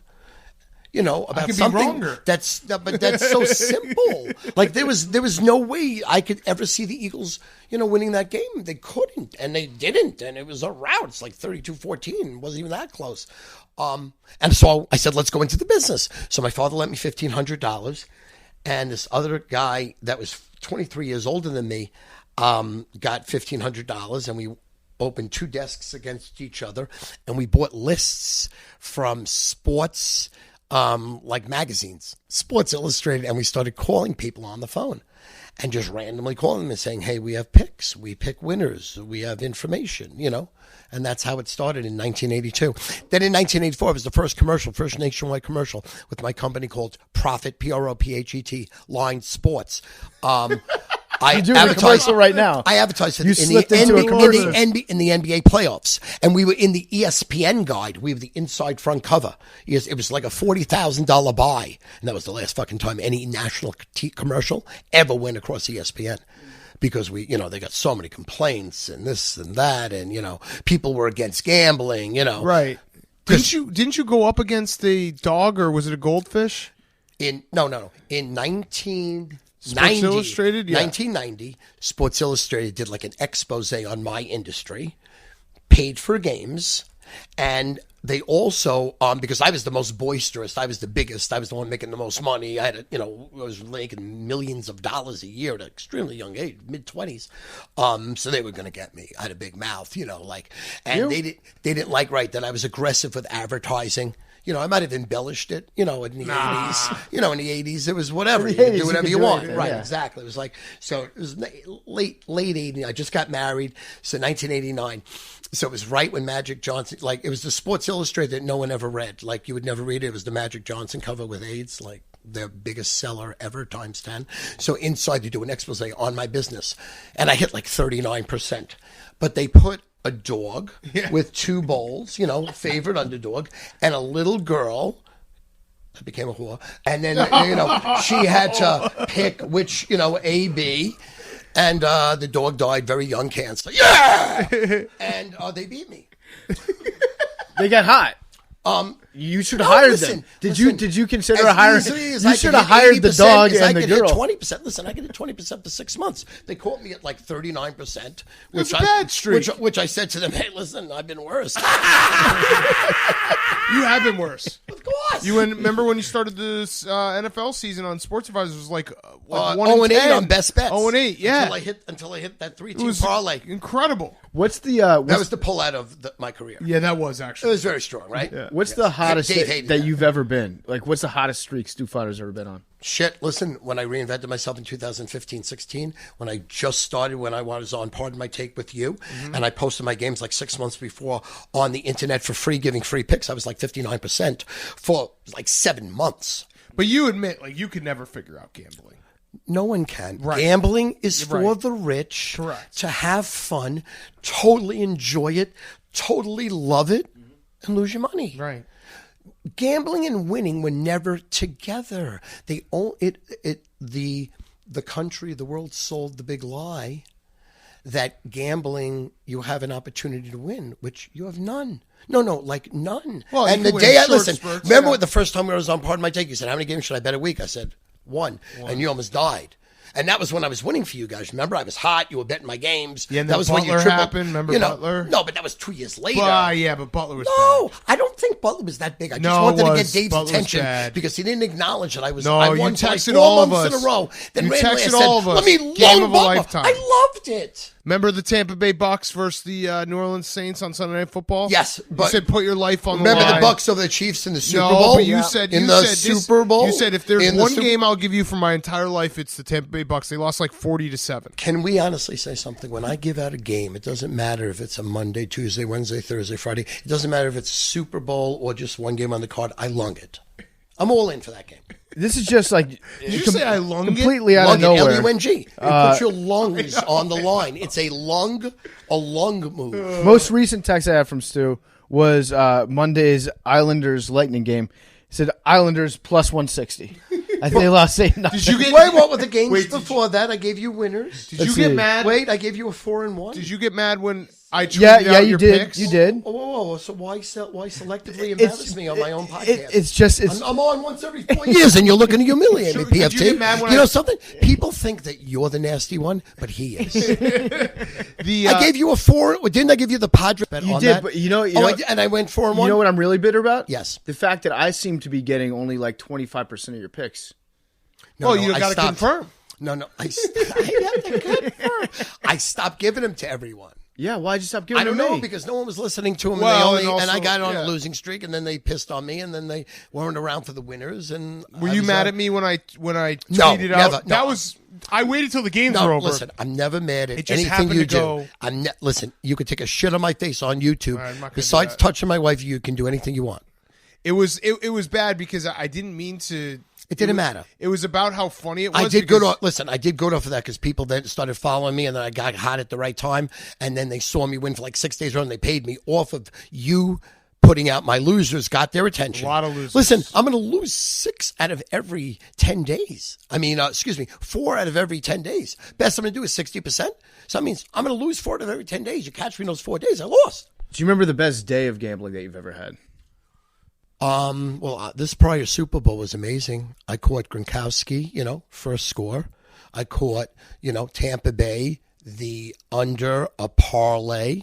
about something that's so simple. Like there was no way I could ever see the Eagles, winning that game. They couldn't, and they didn't, and it was a rout. It's like 32-14. It wasn't even that close. And so I said, let's go into the business. So my father lent me $1,500, and this other guy that was 23 years older than me got $1,500, and we opened 2 desks against each other, and we bought lists from sports like magazines, Sports Illustrated, and we started calling people on the phone and just randomly calling them and saying, hey, we have picks, we pick winners, we have information, and that's how it started in 1982. Then in 1984, it was the first nationwide commercial with my company called Prophet, Prophet, Line Sports. I doing a commercial right now. I advertised in the NBA playoffs, and we were in the ESPN guide. We were the inside front cover. It was like a $40,000 buy, and that was the last fucking time any national commercial ever went across ESPN. Because they got so many complaints and this and that, and people were against gambling. Right? Didn't you go up against a dog, or was it a goldfish? In 1990, Illustrated? Yeah. 1990, Sports Illustrated did like an expose on my industry, paid for games, and they also, because I was the most boisterous, I was the biggest, I was the one making the most money. I had, I was making millions of dollars a year at an extremely young age, mid-20s. So they were going to get me. I had a big mouth, and they didn't like that I was aggressive with advertising. I might have embellished it, in the 80s. In the 80s, it was whatever. You could do whatever you want. Right, yeah. Exactly. It was like, so it was late 80s. I just got married. So 1989. So it was right when Magic Johnson, it was the Sports Illustrated that no one ever read. You would never read it. It was the Magic Johnson cover with AIDS, their biggest seller ever, times 10. So inside, you do an expose on my business. And I hit 39%. But they put a dog with 2 bowls, favorite underdog, and a little girl that became a whore. And then, she had to pick which, A, B, and the dog died very young, cancer. Yeah! And they beat me. They got hot. You should have hired them. Did you consider hiring? You should have hired the dog and the girl. 20%. Listen, I could hit 20% for 6 months. They caught me at 39%. That's a bad streak. Which I said to them, hey, listen, I've been worse. You have been worse. Of course. You remember when you started this NFL season on Sports Advisor? It was like 0-8 on Best Bets. 0-8, yeah. Until I hit that 3-team parlay. Incredible. What's the? That was the pull out of my career. Yeah, that was actually. It was very strong, right? Yeah. What's the hottest that you've ever been? What's the hottest streak Stu Fighter's ever been on? Shit, listen, when I reinvented myself in 2015-16, when I just started, when I was on Pardon My Take with you, and I posted my games 6 months before on the internet for free, giving free picks, I was 59% for 7 months. But you admit, you could never figure out gambling. No one can. Right. Gambling is for the rich. Correct. To have fun, totally enjoy it, totally love it, and lose your money. Right. Gambling and winning were never together. The country, the world sold the big lie that gambling, you have an opportunity to win, which you have none. No, none. Well, and the day remember the first time I was on Pardon My Take, you said, how many games should I bet a week? I said, one. And you almost died. And that was when I was winning for you guys. Remember, I was hot. You were betting my games. Yeah, and that was Butler when you happened. Remember Butler? No, but that was 2 years later. Yeah, but Butler was No, bad. I don't think Butler was that big. I just wanted to get Dave's Butler attention because he didn't acknowledge that I was. No, I you won texted 4 all of months us. in a row. Then You randomly texted I said, all of us. Let me Game loan of a Butler. lifetime. I loved it. Remember the Tampa Bay Bucks versus the New Orleans Saints on Sunday Night Football? Yes, you but said put your life on the line. remember the Bucks over the Chiefs in the Super No, Bowl. but you said Super Bowl. You said if there's one game I'll give you for my entire life, it's the Tampa Bay Bucks. They lost 40-7. Can we honestly say something? When I give out a game, it doesn't matter if it's a Monday, Tuesday, Wednesday, Thursday, Friday. It doesn't matter if it's Super Bowl or just one game on the card. I lung it. I'm all in for that game. This is just like Did you say I lung it? completely out Lung of it, nowhere. L-U-N-G. You put your lungs on the line. It's a lung move. Most recent text I have from Stu was Monday's Islanders Lightning game. He said Islanders plus 160. I think they lost 8-0. Did you get? Wait, what were the games Wait, before that? I gave you winners. Did you Let's get see. mad? Wait, I gave you a 4-1. Did you get mad when I tweeted Yeah, out you your did. picks? You did. Whoa. So why selectively embarrass me on my own podcast? It's just I'm on once every 4 years, and you're looking to humiliate me, Sure, did PFT. you get mad when You I- know something? People think that you're the nasty one, but he is. I gave you a 4. Didn't I give you the Padre bet You on did, that? but you know, I did, and I went 4-1. You know what I'm really bitter about? Yes. The fact that I seem to be getting only like 25% of your picks. No, Well, you I got to stopped. confirm. No, I have to confirm. I stopped giving them to everyone. Yeah, why'd you stop giving I don't them to know me? because no one was listening to him, Well, and and I also- got on yeah. a losing streak, and then they pissed on me, and then they weren't around for the winners. And Were you mad at me when I tweeted No, out? never, no. That was. I waited till the games No, were over. listen, I'm never mad at It just anything happened you to go- do. Listen, you could take a shit on my face on YouTube. All right, I'm not gonna do Besides that. touching my wife, you can do anything you want. It was bad because I didn't mean to. It didn't was- matter. It was about how funny it was. I did good. because- Listen, I did good off of that because people then started following me, and then I got hot at the right time, and then they saw me win for like 6 days running. They paid me off of you putting out my losers, got their attention. A lot of losers. Listen, I'm going to lose 6 out of every 10 days. 4 out of every 10 days. Best I'm going to do is 60%. So that means I'm going to lose 4 out of every 10 days. You catch me in those 4 days, I lost. Do you remember the best day of gambling that you've ever had? This prior Super Bowl was amazing. I caught Gronkowski, first score. I caught, Tampa Bay, the under a parlay.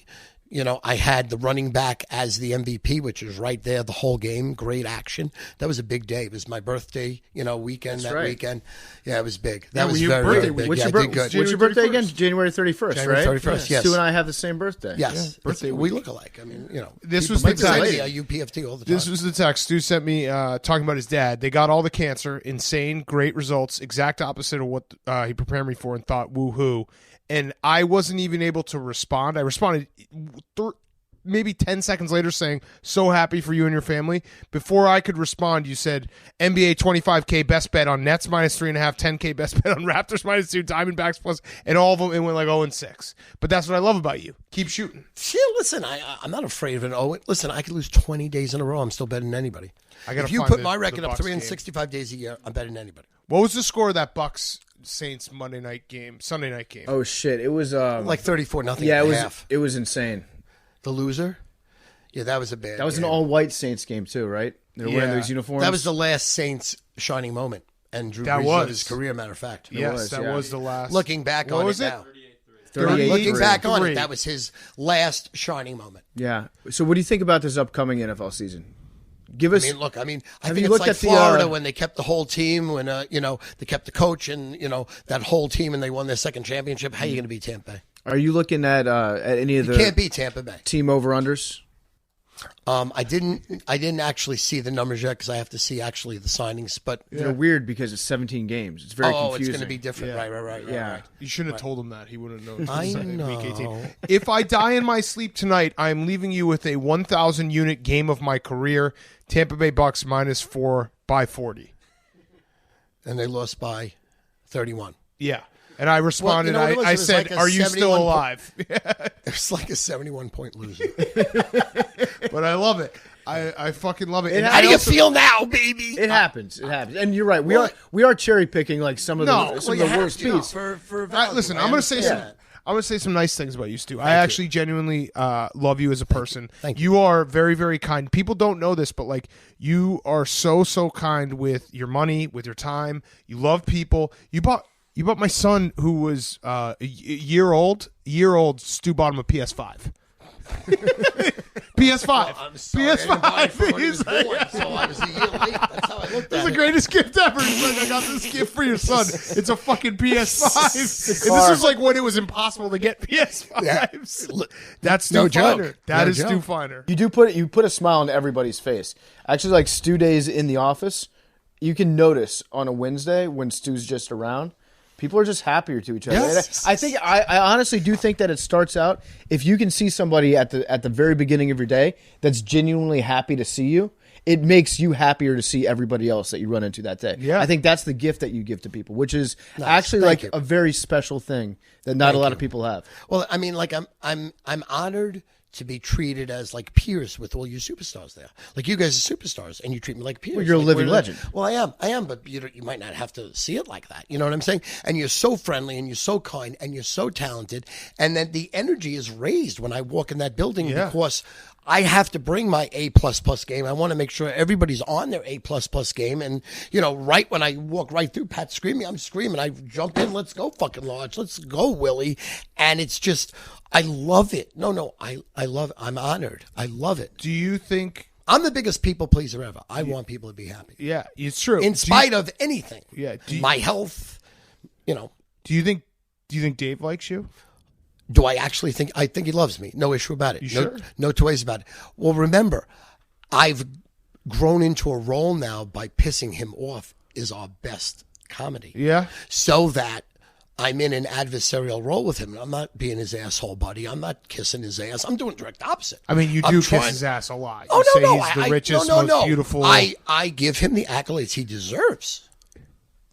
I had the running back as the MVP, which was right there the whole game. Great action. That was a big day. It was my birthday, weekend. That's that right. weekend. Yeah, it was big. That was your very, birthday very week. big. What's Yeah, your, I did good. what's your birthday 31st? again? January 31st, January right? 31st, yes. Stu and I have the same birthday. Yes, birthday we week. look alike. I mean, This people was the make fun of text. me, UPFT all the time. This was the text Stu sent me talking about his dad. They got all the cancer, insane, great results, exact opposite of what he prepared me for and thought woohoo. And I wasn't even able to respond. I responded maybe 10 seconds later saying, so happy for you and your family. Before I could respond, you said, NBA 25K best bet on Nets minus 3.5, 10K best bet on Raptors minus 2, Diamondbacks plus, and all of them, it went like 0-6. But that's what I love about you. Keep shooting. Yeah, listen, I'm not afraid of an O. Listen, I could lose 20 days in a row. I'm still better than anybody. I gotta If you find put the- my the record up Bucks 365 days a year, I'm better than anybody. What was the score of that Bucks Saints Sunday night game? Oh shit! It was Like 34-0. yeah, at it was half. it was insane. The loser? Yeah, that was a bad That was an game. all-white Saints game too, right? They were wearing Yeah. those uniforms. That was the last Saints shining moment. And Drew That Brees was. of his career, matter of fact. Yes, was, that yeah. was the last. Looking back What on was it it? now. 38. Looking back on 38. it, that was his last shining moment. Yeah. So, what do you think about this upcoming NFL season? Give us. I think Have it's you looked like at the, Florida when they kept the whole team, when they kept the coach and that whole team, and they won their second championship. How are you going to beat Tampa Bay? Are you looking at any of You the can't beat Tampa Bay. team over-unders? I didn't actually see the numbers yet because I have to see actually the signings. But They're weird because it's 17 games. It's very it's confusing. going to be different. Yeah. Right. Yeah. You shouldn't have told him that. He wouldn't have known. I Week know. 18. If I die in my sleep tonight, I am leaving you with a 1,000 unit game of my career. Tampa Bay Bucks minus 4 by 40. And they lost by 31. Yeah. And I responded, Well, you know what it was? I It was said, like a are you still 71 alive? It was like a 71-point loser. But I love it. I fucking love it. And How I do you also- feel now, baby? It happens. It happens. And you're right. We are cherry picking like some of No, the you have worst to, beats. for Listen, value. I'm going to say some. understand. I'm going to say some nice things about you, Stu. I actually genuinely love you as a person. Thank you. You are very, very kind. People don't know this, but like you are so kind with your money, with your time. You love people. You bought my son, who was a year old. Stu bought him a PS5. PS5. I'm sorry, I didn't buy it for when he was He's like, born, so I was a year late. That's how I looked That's at the it. greatest gift ever. He's like, I got this gift for your son. It's a fucking PS5. And this car. was like when it was impossible to get PS5s. That's Stu No joke. Feiner. That No is Stu joke. Feiner. You put a smile on everybody's face. Actually, like Stu days in the office, you can notice on a Wednesday when Stu's just around, people are just happier to each other. Yes. And I honestly do think that it starts out if you can see somebody at the very beginning of your day that's genuinely happy to see you. it makes you happier to see everybody else that you run into that day. Yeah. I think that's the gift that you give to people, which is Nice. actually Thank like you. a very special thing that not a lot of people have. Well, I mean, like I'm honored to be treated as like peers with all you superstars there. Like you guys are superstars, and you treat me like peers. Well, you're a Like, living we're- legend. Well, I am, but you might not have to see it like that. You know what I'm saying? And you're so friendly, and you're so kind, and you're so talented, and then the energy is raised when I walk in that building because I have to bring my A++ game. I want to make sure everybody's on their A++ game. And, right when I walk right through, Pat's screaming, I'm screaming. I jump in, let's go fucking Large. Let's go, Willie. And it's just, I love it. No, I love it. I'm honored. I love it. Do you think? I'm the biggest people pleaser ever. I want people to be happy. Yeah, it's true. In spite of anything. Yeah. My health, Do you think Dave likes you? Do I actually think? I think he loves me. No issue about it. You sure? No two ways about it. Well, remember, I've grown into a role now by pissing him off is our best comedy. Yeah. So that I'm in an adversarial role with him. I'm not being his asshole buddy. I'm not kissing his ass. I'm doing direct opposite. I mean, you I'm do trying- kiss his ass a lot. Oh, You no, say no. he's the richest, most beautiful. I give him the accolades he deserves.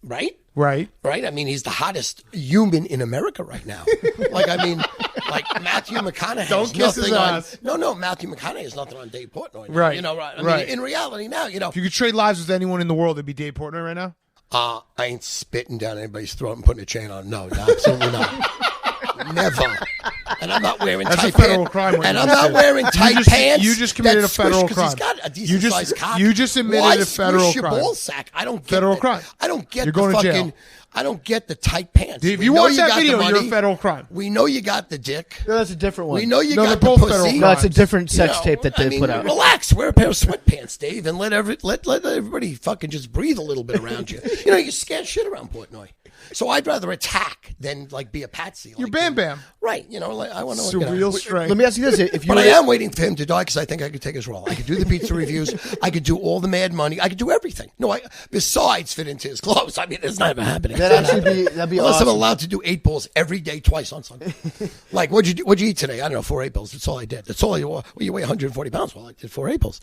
Right? Right. Right? I mean, he's the hottest human in America right now. Like Matthew McConaughey. Don't kiss his ass. No, Matthew McConaughey has nothing on Dave Portnoy. Now, Right. Right. I Right. mean, in reality now, If you could trade lives with anyone in the world, it'd be Dave Portnoy right now. I ain't spitting down anybody's throat and putting a chain on. No, absolutely not. Never. And I'm not wearing That's tight a federal pants. crime. what And you I'm just not did. wearing tight pants. You just committed that a federal squish 'cause he's crime. got a decent sized cock. You just admitted Why a federal squish your crime. ball sack? I don't get Federal the, crime. I don't get You're the going to fucking. jail. I don't get the tight pants. If We you know watch that got the video, you're money. a federal crime. We know you got the dick. No, that's a different one. We know you No, got they're the both federal pussy. crimes. No, it's a different You sex know, tape that I they mean, put out. Relax, wear a pair of sweatpants, Dave, and let everybody fucking just breathe a little bit around you. You're scared shit around Portnoy. So I'd rather attack than like be a patsy. You're like Bam him. Bam. Right? I want to. Surreal strength. Let me ask you this: if you But were, I am waiting for him to die because I think I could take his role. I could do the pizza reviews. I could do all the Mad Money. I could do everything. No, besides fit into his clothes. I mean, it's not even happening. that'd be Unless awesome. I'm allowed to do 8 balls every day, twice on Sunday. Like, what'd you eat today? I don't know, 4 8 balls. That's all I did. That's all you weigh 140 pounds. Well, I did 4 8 balls.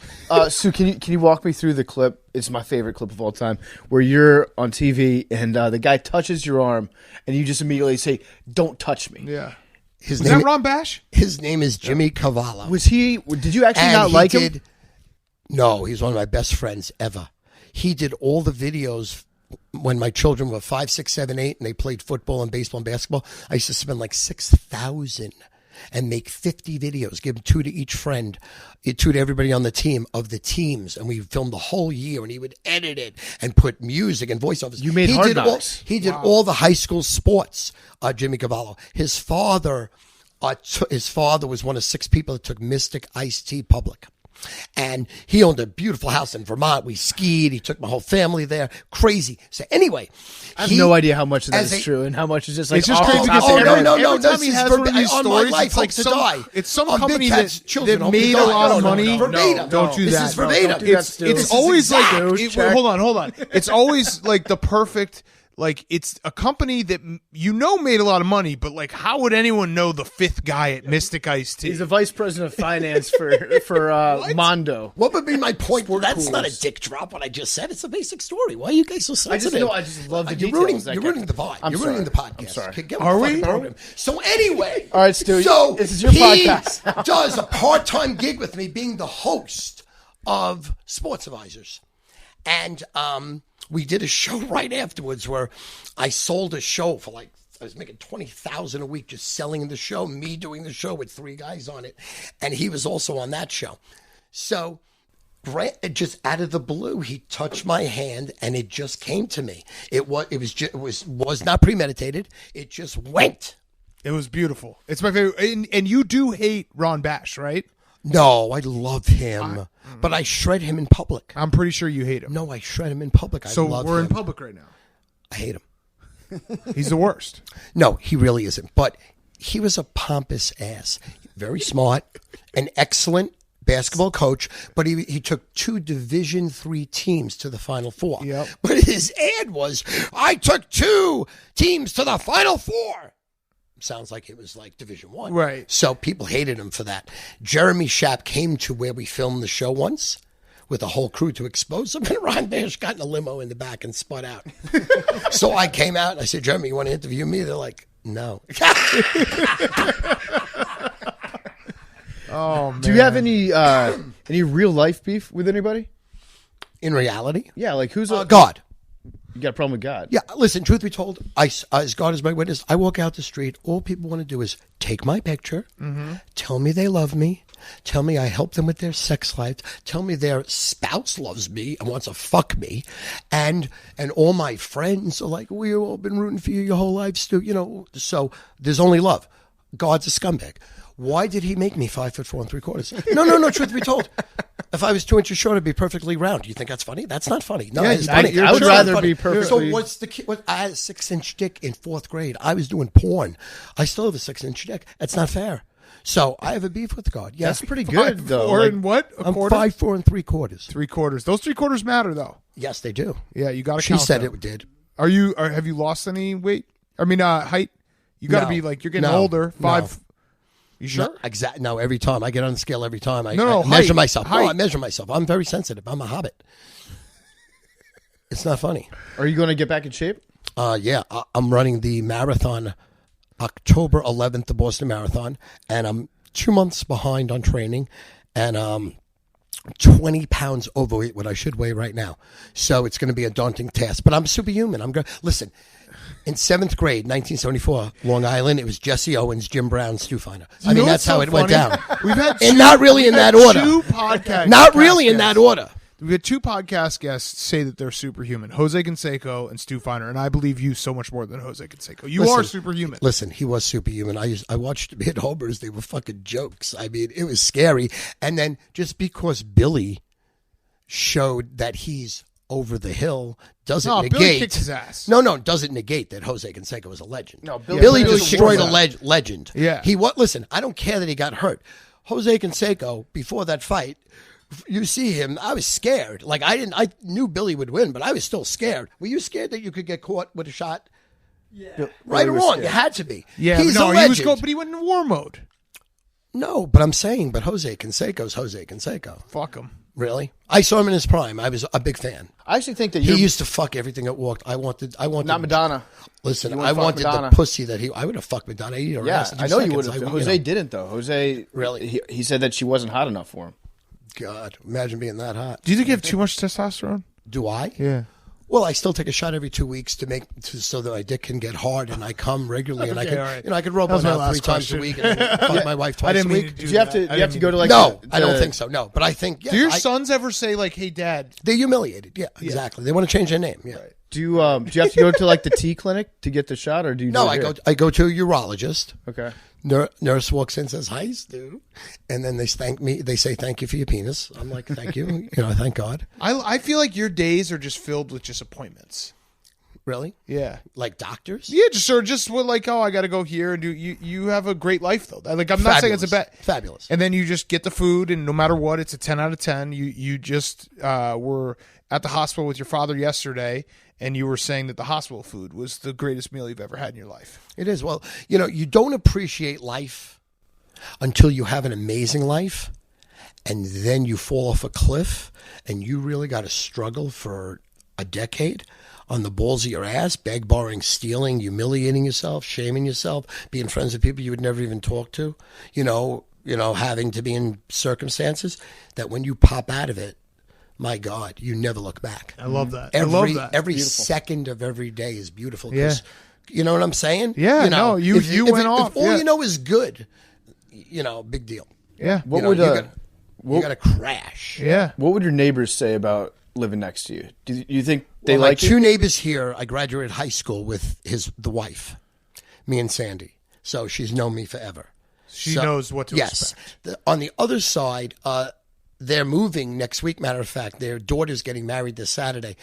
Sue, can you walk me through the clip? It's my favorite clip of all time, where you're on TV and the guy touches your arm, and you just immediately say, "Don't touch me." Yeah. His Was name, that Ron Bash? His name is Jimmy Cavallo. Was he? Did you actually And not he like did, him? No, he's one of my best friends ever. He did all the videos when my children were 5, 6, 7, 8, and they played football and baseball and basketball. I used to spend like 6,000 and make 50 videos, give 2 to each friend, 2 to everybody on the team of the teams, and we filmed the whole year. And he would edit it and put music and voiceovers. You made he Hard did Knocks. He did all the high school sports. Jimmy Cavallo. His father was one of 6 people that took Mystic Iced Tea public. And he owned a beautiful house in Vermont. We skied. He took my whole family there. Crazy. So anyway, I have no idea how much of that is true and how much is just like. It's just off crazy the because top of your every head. time he has one of these on my stories, life, it's like hope to some, die. it's some On Big company Cat's that children, hope to made a die. lot of No, money. verbatim. Don't do This that. is verbatim. Don't do that, Stu. It's This is always like exact. Check. hold on. It's always like the perfect. Like, it's a company that made a lot of money, but like, how would anyone know the 5th guy at Mystic Iced Tea? He's the vice president of finance for Mondo. What would be my point? Sport That's Coolers. not a dick drop. What I just said. It's a basic story. Why are you guys so sensitive? I just love the You're details. ruining, you're ruining the vibe. I'm You're sorry. ruining the podcast. I'm sorry. Okay, get Are on the we? fucking program. So anyway, All right, Stu, So this is your he podcast. does a part-time gig with me, being the host of Sports Advisors, and we did a show right afterwards where I sold a show for like, I was making $20,000 a week just selling the show, me doing the show with 3 guys on it, and he was also on that show. So just out of the blue, he touched my hand, and it just came to me. It was not premeditated. It just went. It was beautiful. It's my favorite. And you do hate Ron Bash, right? No, I love him, but I shred him in public. I'm pretty sure you hate him. No, I shred him in public. I So love we're him. in public right now. I hate him. He's the worst. No, he really isn't. But he was a pompous ass. Very smart, an excellent basketball coach, but he took 2 Division III teams to the Final Four. Yep. But his ad was, I took 2 teams to the Final Four. Sounds like it was like Division I. Right. So people hated him for that. Jeremy Schaap came to where we filmed the show once with a whole crew to expose him. And Ron Bash got in a limo in the back and spun out. So I came out and I said, Jeremy, you want to interview me? They're like, no. Oh, man. Do you have any real life beef with anybody? In reality? Yeah, like who's God. You got a problem with God? Yeah, listen, truth be told, as God is my witness, I walk out the street, all people want to do is take my picture, tell me they love me, tell me I help them with their sex life, tell me their spouse loves me and wants to fuck me, and all my friends are like, we've all been rooting for you your whole life, Stu, you know, so there's only love. God's a scumbag. Why did he make me 5'4 3/4"? No, truth be told. If I was 2 inches short, I'd be perfectly round. Do you think that's funny? That's not funny. No, it's funny. I would rather be perfectly. So what's the key? I had a 6-inch dick in 4th grade. I was doing porn. I still have a 6-inch dick. That's not fair. So I have a beef with God. Yeah, That's pretty good, though. Or in what? A I'm quarter? 5'4 3/4". 3/4. Those 3/4 matter, though. Yes, they do. Yeah, you got to She count said them. it did. Have you lost any weight? I mean, height? You got to No. be like, you're getting No. older. No. You sure? No, every time. I get on the scale every time. I No, measure height. myself. Height. No, I measure myself. I'm very sensitive. I'm a hobbit. It's not funny. Are you going to get back in shape? Yeah, I'm running the marathon October 11th, the Boston Marathon, and I'm 2 months behind on training, and 20 pounds overweight what I should weigh right now. So it's going to be a daunting task, but I'm superhuman. I'm going. Listen, in 7th grade, 1974, Long Island, it was Jesse Owens, Jim Brown, Stu Feiner. I mean, that's how it went down. We've had And not really in that order. Two podcast Not really in guests. that order. We've had 2 podcast guests say that they're superhuman. Jose Canseco and Stu Feiner, and I believe you so much more than Jose Canseco. You are superhuman. Listen, he was superhuman. I watched him hit homers. They were fucking jokes. I mean, it was scary. And then just because Billy showed that he's over the hill doesn't No, negate. Billy kicked his ass. No, doesn't negate that Jose Canseco was a legend. No, Billy Billy destroyed a kicked legend. Yeah. Listen, I don't care that he got hurt. Jose Canseco, before that fight, you see him, I was scared. Like I knew Billy would win, but I was still scared. Were you scared that you could get caught with a shot? Yeah. Right or wrong, you had to be. Yeah, He's no, a legend. he was but he went in war mode. No, but I'm saying, Jose Canseco's Jose Canseco. Fuck him. Really? I saw him in his prime. I was a big fan. I actually think that He used to fuck everything that walked. I wanted not Madonna. Listen, You I wouldn't fuck wanted Madonna. the pussy that I would have fucked Madonna. Eat her Yeah, ass in I know you would seconds. have. I- Jose didn't though. Jose Really? He said that she wasn't hot enough for him. God, imagine being that hot. Do you think you have too much testosterone? Do I? Yeah. Well, I still take a shot every 2 weeks so that my dick can get hard and I come regularly and I Okay, can all right. I could rub That was one my out 3 last times a question. week and then fuck my wife twice a week. Do you have to? You have to go to like No, the- I don't think so. No, but I think yes, Do your sons ever say like, "Hey, Dad"? they're humiliated. Yeah, exactly. They want to change their name. Yeah. Do you have to go to like the T clinic to get the shot, or do you? No, do it I here? go to a urologist. Okay. Nurse walks in and says, "Hi, Stu," and then they thank me. They say, "Thank you for your penis." I'm like, "Thank you." Thank God. I feel like your days are just filled with just appointments. Really? Yeah. Like doctors? Yeah, just what like, oh, I got to go here and do. You have a great life though. Like I'm not saying it's a bad. Fabulous. And then you just get the food, and no matter what, it's a 10 out of 10. You just were at the hospital with your father yesterday, and you were saying that the hospital food was the greatest meal you've ever had in your life. It is. Well, you don't appreciate life until you have an amazing life, and then you fall off a cliff, and you really got to struggle for a decade on the balls of your ass, beg, borrowing, stealing, humiliating yourself, shaming yourself, being friends with people you would never even talk to, having to be in circumstances that when you pop out of it, my God, you never look back. I love that. Every second of every day is beautiful. 'Cause, Yeah. You know what I'm saying? Yeah, no, you went off, If all yeah. you know is good, big deal. Yeah. What You would you got to crash. Yeah. what would your neighbors say about living next to you? Do you think they Well, my like you? two neighbors here, I graduated high school with the wife, me and Sandy. So she's known me forever. She knows what to yes. expect. On the other side, they're moving next week. Matter of fact, their daughter's getting married this Saturday.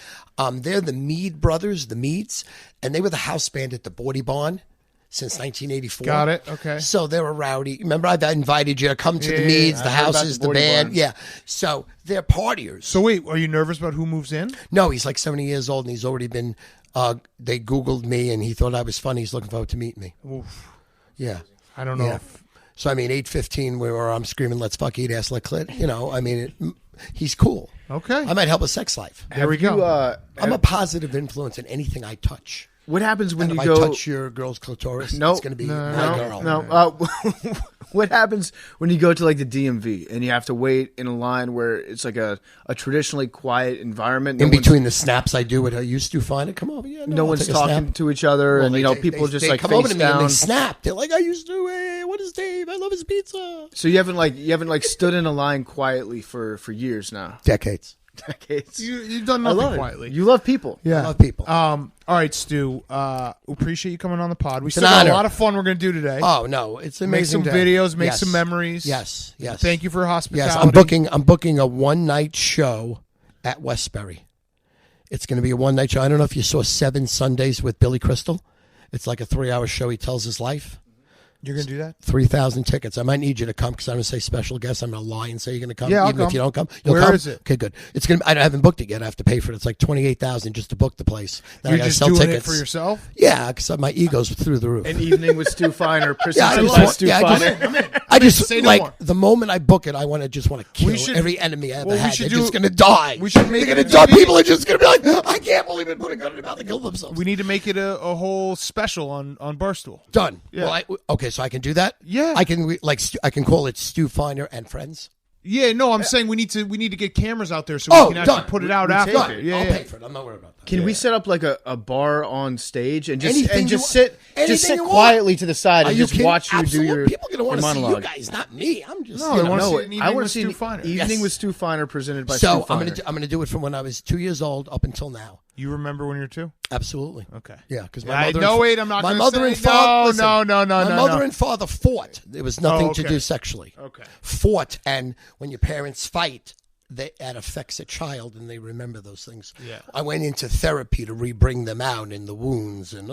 They're the Mead brothers, the Meads, and they were the house band at the Bordy Barn since 1984. Got it. Okay. So they were rowdy. Remember, I've invited you to come to the Yeah, Meads, I the heard about houses, the the Bordy band. Barn. Yeah. So they're partiers. So wait, are you nervous about who moves in? No, he's like 70 years old, and he's already been. They Googled me, and he thought I was funny. He's looking forward to meeting me. Oof. Yeah. I don't know. Yeah. So I mean, 8:15, where I'm screaming, "Let's fuck, eat ass, let clit." he's cool. Okay. I might help his sex life. There we go. I'm a positive influence in anything I touch. What happens when and you if go? I touch your girl's clitoris, it's going to be my girl. No. What happens when you go to like the DMV and you have to wait in a line where it's like a traditionally quiet environment? In between the snaps I do with her, you Stu Finer, come over. Yeah, no one's talking to each other, well, and people just they like come face over to me down. and they snap. They're like, "I used to. Hey, what is Dave? I love his pizza." So you haven't stood in a line quietly for years now. Decades. You've done nothing quietly. You love people. Yeah, I love people. All right, Stu. Appreciate you coming on the pod. We It's still an got honor. a lot of fun we're going to do today. Oh no, it's an Make amazing. some day. videos, make Yes. some memories. Yes. Thank you for hospitality. Yes, I'm booking a one-night show at Westbury. It's going to be a one-night show. I don't know if you saw 7 Sundays with Billy Crystal. It's like a 3-hour show. He tells his life. You're going to do that? 3,000 tickets. I might need you to come because I'm going to say special guest. I'm going to lie and say you're going to come. Yeah, I'll Even come. if you don't come, you'll Where come. is it? Okay, good. It's going to. I haven't booked it yet. I have to pay for it. It's like $28,000 just to book the place. Then I You're gotta just sell doing tickets it for yourself? Yeah, because my ego's through the roof. An evening with Stu Finer. Yeah, I just want- I just Say no like more. the moment I book it, I want to kill should- every enemy I ever well, we had. should They're do- just going to die. we should make They're it going to die. TV. People are just going to be like, I can't believe it. Put a gun in their mouth and kill themselves. We need to make it a whole special on Barstool. Done. Yeah. Well, okay, so I can do that. Yeah. I can I can call it Stu Finer and Friends. Yeah, no, I'm saying we need to get cameras out there so Oh, we can actually done. put it out We after. tape Done. it. Yeah, I'll yeah. pay for it. I'm not worried about that. Can we set up like a bar on stage and just Anything you sit want. Anything sit you want. quietly to the side Are and you just kidding? watch you Absolutely. do your People are going to want to see you monologue? guys, not me. I'm just. No, you they know. wanna see No, an evening I want with to see Stu an Finer. evening Yes. with Stu Finer presented by So Stu Finer. I'm gonna do it from when I was 2 years old up until now. You remember when you're 2? Absolutely. Okay. Yeah, because Yeah, no, wait, I'm not My gonna mother say- and father. No, My no, mother no. and father fought. There was nothing to okay. do sexually. Okay. Fought, and when your parents fight, that affects a child, and they remember those things. Yeah. I went into therapy to rebring them out in the wounds, and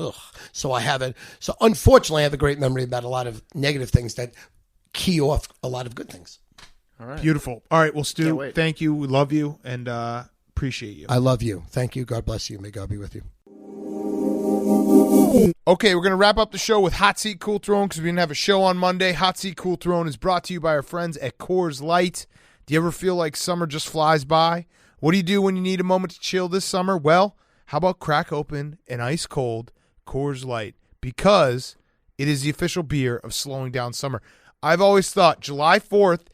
so I have it. So unfortunately, I have a great memory about a lot of negative things that key off a lot of good things. All right. Beautiful. All right, well, Can't Stu, wait. thank you. We love you and appreciate you. I love you. Thank you. God bless you. May God be with you. Okay, we're going to wrap up the show with Hot Seat Cool Throne because we didn't have a show on Monday. Hot Seat Cool Throne is brought to you by our friends at Coors Light. Do you ever feel like summer just flies by? What do you do when you need a moment to chill this summer? Well, how about crack open an ice cold Coors Light because it is the official beer of slowing down summer. I've always thought July 4th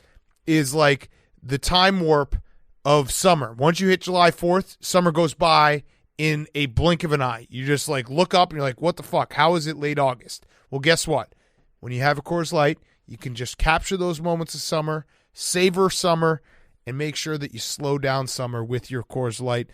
is like the time warp of summer. Once you hit July 4th, summer goes by in a blink of an eye. You just like look up and you're like, what the fuck? How is it late August? Well, guess what? When you have a Coors Light, you can just capture those moments of summer, savor summer, and make sure that you slow down summer with your Coors Light.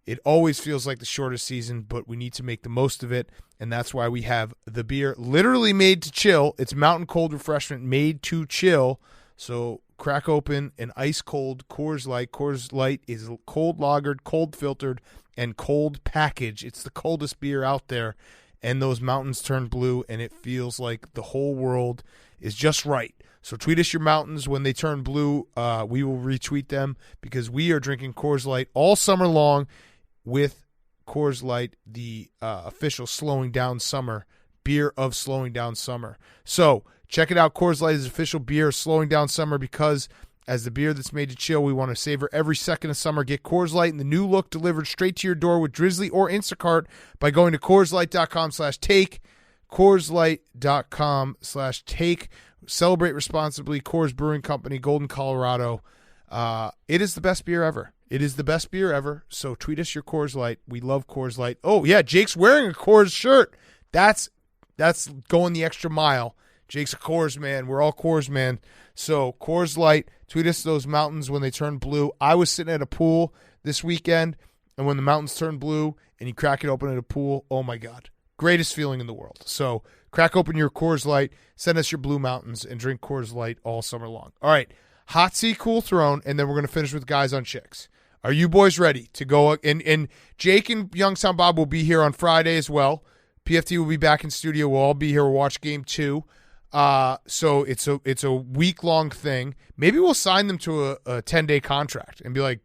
It always feels like the shortest season, but we need to make the most of it, and that's why we have the beer literally made to chill. It's mountain cold refreshment made to chill. So crack open an ice cold Coors Light. Coors Light is cold lagered, cold filtered, and cold packaged. It's the coldest beer out there, and those mountains turn blue, and it feels like the whole world is just right. So tweet us your mountains when they turn blue. We will retweet them because we are drinking Coors Light all summer long with Coors Light, the official slowing down summer beer of slowing down summer. So check it out. Coors Light is official beer of slowing down summer because as the beer that's made to chill, we want to savor every second of summer. Get Coors Light in the new look delivered straight to your door with Drizzly or Instacart by going to CoorsLight.com/take. CoorsLight.com/take. Celebrate responsibly. Coors Brewing Company, Golden, Colorado. It is the best beer ever. It is the best beer ever. So tweet us your Coors Light. We love Coors Light. Oh yeah, Jake's wearing a Coors shirt. That's going the extra mile. Jake's a Coors man. We're all Coors man. So Coors Light. Tweet us those mountains when they turn blue. I was sitting at a pool this weekend, and when the mountains turn blue and you crack it open at a pool, oh my God, greatest feeling in the world. So crack open your Coors Light, send us your blue mountains, and drink Coors Light all summer long. All right, Hot Seat Cool Throne, and then we're going to finish with Guys on Chicks. Are you boys ready to go? And Jake and Youngstown Bob will be here on Friday as well. PFT will be back in studio. We'll all be here. We'll watch Game 2. So it's a week-long thing. Maybe we'll sign them to a 10-day contract and be like,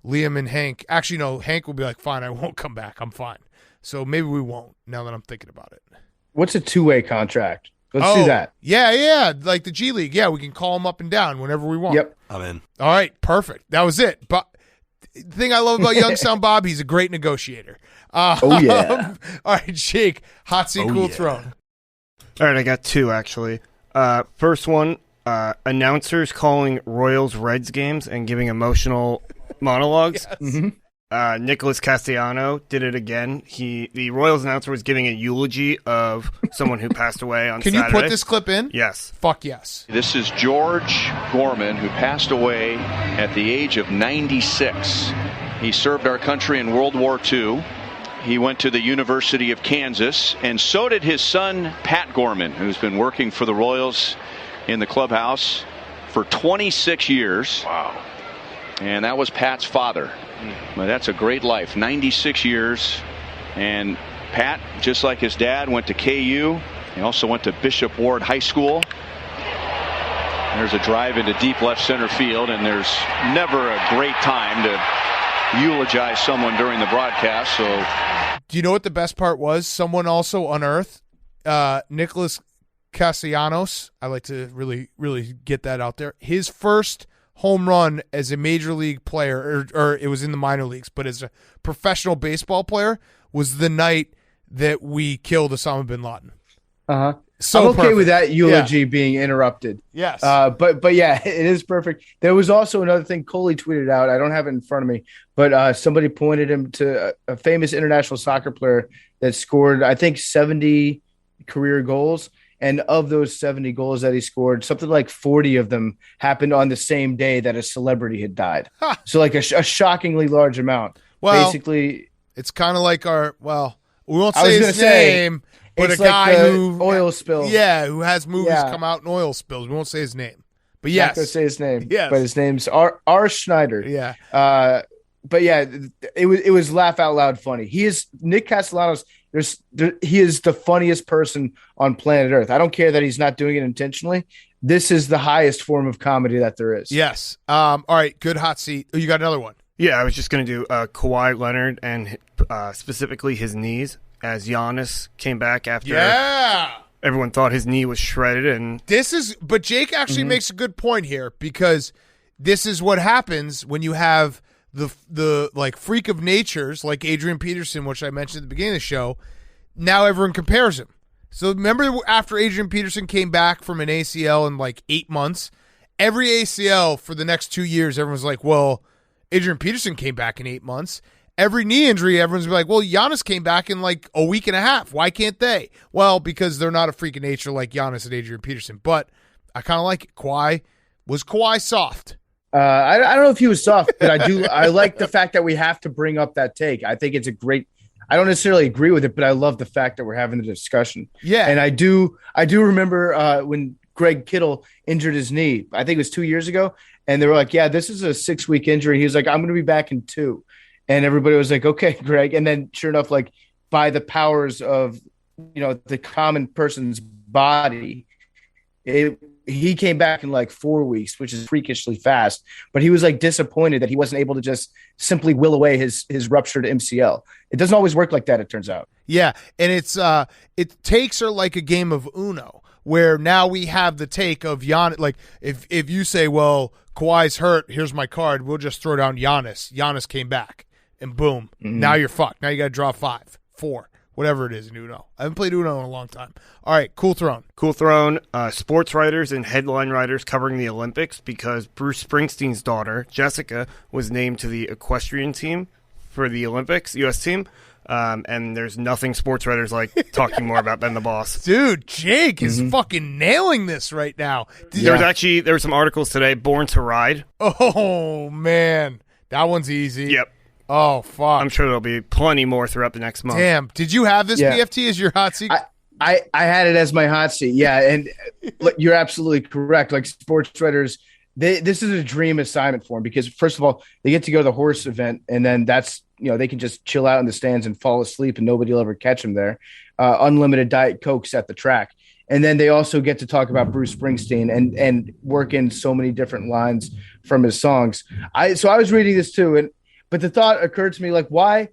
Liam and Hank. Actually, no, Hank will be like, fine, I won't come back. I'm fine. So maybe we won't now that I'm thinking about it. What's a two-way contract? Let's do that. Yeah, like the G League. Yeah, we can call them up and down whenever we want. Yep. I'm in. All right, perfect. That was it. But the thing I love about Young Sound Bob, he's a great negotiator. Oh, yeah. All right, Jake, hot seat, cool throne. All right, I got two, actually. First one, announcers calling Royals-Reds games and giving emotional monologues. Yes. Mm-hmm. Nicholas Castellano did it again. The Royals announcer was giving a eulogy of someone who passed away on Can Saturday. you put this clip in? Yes. Fuck yes. This is George Gorman, who passed away at the age of 96. He served our country in World War II. He went to the University of Kansas, and so did his son, Pat Gorman, who's been working for the Royals in the clubhouse for 26 years. Wow. And that was Pat's father. But that's a great life, 96 years. And Pat, just like his dad, went to KU. He also went to Bishop Ward High School. There's a drive into deep left center field, and there's never a great time to eulogize someone during the broadcast. So, do you know what the best part was? Someone also unearthed Nicholas Castellanos. I like to really, really get that out there. His first home run as a major league player, or it was in the minor leagues, but as a professional baseball player, was the night that we killed Osama bin Laden. Uh-huh. So I'm okay perfect. with that eulogy being interrupted. Yes. But yeah, it is perfect. There was also another thing Coley tweeted out. I don't have it in front of me, but somebody pointed him to a famous international soccer player that scored, I think, 70 career goals. And of those 70 goals that he scored, something like 40 of them happened on the same day that a celebrity had died. Huh. So like a shockingly large amount. Well, basically, it's kind of like we won't say his name, but a guy who oil spill. Yeah, who has movies come out in oil spills. We won't say his name. But yes. Not going to say his name. Yes. But his name's R. Schneider. Yeah. But yeah, it was laugh out loud funny. Nick Castellanos. He is the funniest person on planet Earth. I don't care that he's not doing it intentionally. This is the highest form of comedy that there is. Yes. All right. Good hot seat. Oh, you got another one. Yeah, I was just going to do Kawhi Leonard and specifically his knees as Giannis came back after everyone thought his knee was shredded. And but Jake actually makes a good point here, because this is what happens when you have the like freak of natures like Adrian Peterson, which I mentioned at the beginning of the show. Now everyone compares him. So remember after Adrian Peterson came back from an ACL in like 8 months, every ACL for the next 2 years, everyone's like, well, Adrian Peterson came back in 8 months. Every knee injury, everyone's like, well, Giannis came back in like a week and a half. Why can't they? Well, because they're not a freak of nature like Giannis and Adrian Peterson. But I kind of like it. Was Kawhi soft? I don't know if he was soft, but I like the fact that we have to bring up that take. I think it's a great. I don't necessarily agree with it, but I love the fact that we're having the discussion. Yeah, and I do remember when Greg Kittle injured his knee. I think it was 2 years ago, and they were like, "Yeah, this is a 6-week injury." He was like, "I'm going to be back in 2," and everybody was like, "Okay, Greg." And then, sure enough, like by the powers of the common person's body, he came back in like 4 weeks, which is freakishly fast. But he was like disappointed that he wasn't able to just simply will away his ruptured MCL. It doesn't always work like that, it turns out. Yeah, and it takes are like a game of Uno, where now we have the take of Giannis. Like if you say, well, Kawhi's hurt, here's my card, we'll just throw down Giannis. Giannis came back, and boom, now you're fucked. Now you got to draw 5, 4. Whatever it is in Uno. I haven't played Uno in a long time. All right, Cool Throne. Cool Throne, sports writers and headline writers covering the Olympics, because Bruce Springsteen's daughter, Jessica, was named to the equestrian team for the Olympics, U.S. team. And there's nothing sports writers like talking more about than the boss. Dude, Jake is fucking nailing this right now. There were some articles today, Born to Ride. Oh, man. That one's easy. Yep. Oh, fuck. I'm sure there'll be plenty more throughout the next month. Damn. Did you have this BFT as your hot seat? I had it as my hot seat. Yeah. And you're absolutely correct. Like sports writers, this is a dream assignment for them, because first of all, they get to go to the horse event, and then that's, they can just chill out in the stands and fall asleep and nobody will ever catch them there. Unlimited Diet Cokes at the track. And then they also get to talk about Bruce Springsteen and work in so many different lines from his songs. So I was reading this too, but the thought occurred to me, like, why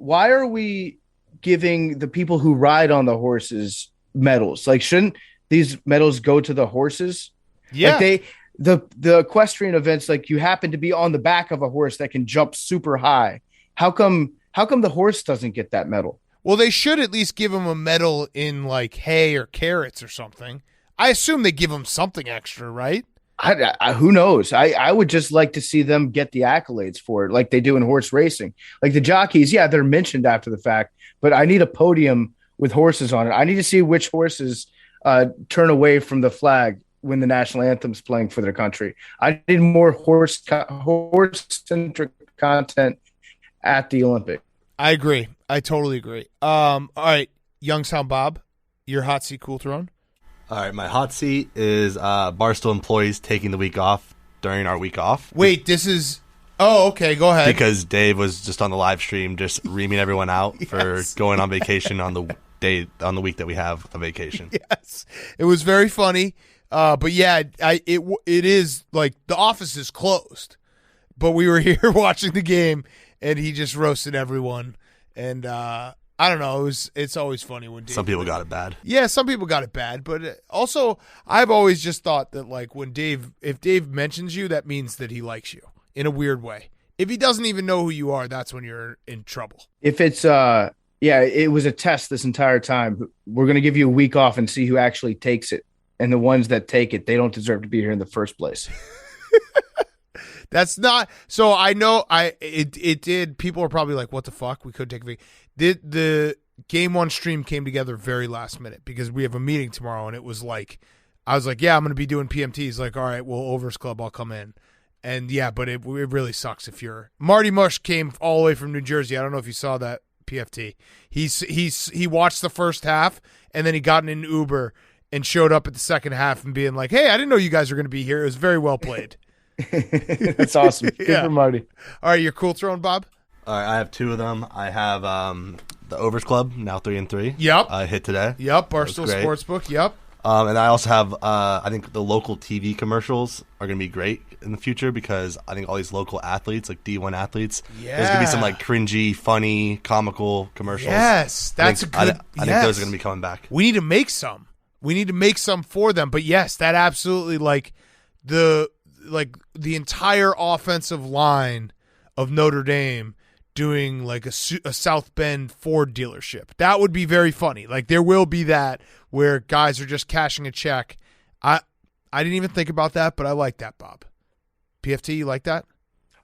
are we giving the people who ride on the horses medals? Like, shouldn't these medals go to the horses. Yeah. Like the equestrian events, like you happen to be on the back of a horse that can jump super high. How come the horse doesn't get that medal? Well, they should at least give him a medal in like hay or carrots or something. I assume they give him something extra, right? Who knows? I would just like to see them get the accolades for it, like they do in horse racing. Like the jockeys, yeah, they're mentioned after the fact, but I need a podium with horses on it. I need to see which horses turn away from the flag when the national anthem's playing for their country. I need more horse-centric content at the Olympics. I agree. I totally agree. All right, Youngstown Bob, your hot seat cool throne. All right, my hot seat is Barstool employees taking the week off during our week off. Wait, this is... Oh, okay, go ahead. Because Dave was just on the live stream just reaming everyone out for going on vacation on the week that we have a vacation. Yes, it was very funny. But yeah, it is like the office is closed, but we were here watching the game, and he just roasted everyone. And I don't know. It's always funny when Dave, some people got it bad. Yeah, some people got it bad, but also I've always just thought that like if Dave mentions you, that means that he likes you in a weird way. If he doesn't even know who you are, that's when you're in trouble. If it's it was a test this entire time. We're going to give you a week off and see who actually takes it. And the ones that take it, they don't deserve to be here in the first place. That's not so. I know. It did. People are probably like, "What the fuck?" We could take a vacation. The Game 1 stream came together very last minute because we have a meeting tomorrow, and it was like, I was like, "Yeah, I'm going to be doing PMTs." Like, all right, well, Overs Club, I'll come in. And yeah, but it really sucks if you're Marty Mush came all the way from New Jersey. I don't know if you saw that PFT. He watched the first half, and then he got in an Uber and showed up at the second half and being like, "Hey, I didn't know you guys were going to be here. It was very well played." That's awesome. Good for Marty. All right, your cool throne, Bob? All right, I have two of them. I have the Overs Club, now 3-3. Yep. I hit today. Yep, Barstool Sportsbook. Yep. And I also have, I think the local TV commercials are going to be great in the future because I think all these local athletes, like D1 athletes, there's going to be some like cringy, funny, comical commercials. Yes, that's I think those are going to be coming back. We need to make some. We need to make some for them. But yes, that absolutely like the entire offensive line of Notre Dame doing like a South Bend Ford dealership. That would be very funny. Like there will be that where guys are just cashing a check. I didn't even think about that, but I like that, Bob. PFT, you like that?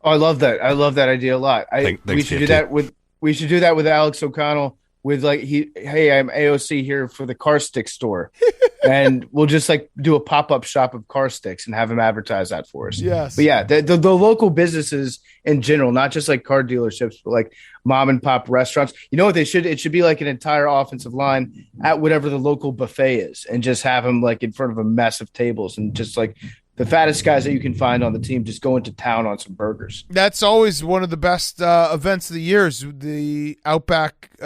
Oh, I love that. I love that idea a lot. We should do that with Alex O'Connell. With like hey, I'm AOC here for the car stick store, and we'll just like do a pop-up shop of car sticks and have him advertise that for us. Yes, but yeah, the local businesses in general, not just like car dealerships, but like mom and pop restaurants. You know what they should? It should be like an entire offensive line at whatever the local buffet is, and just have them like in front of a mess of tables and just like the fattest guys that you can find on the team just go into town on some burgers. That's always one of the best events of the year is the Outback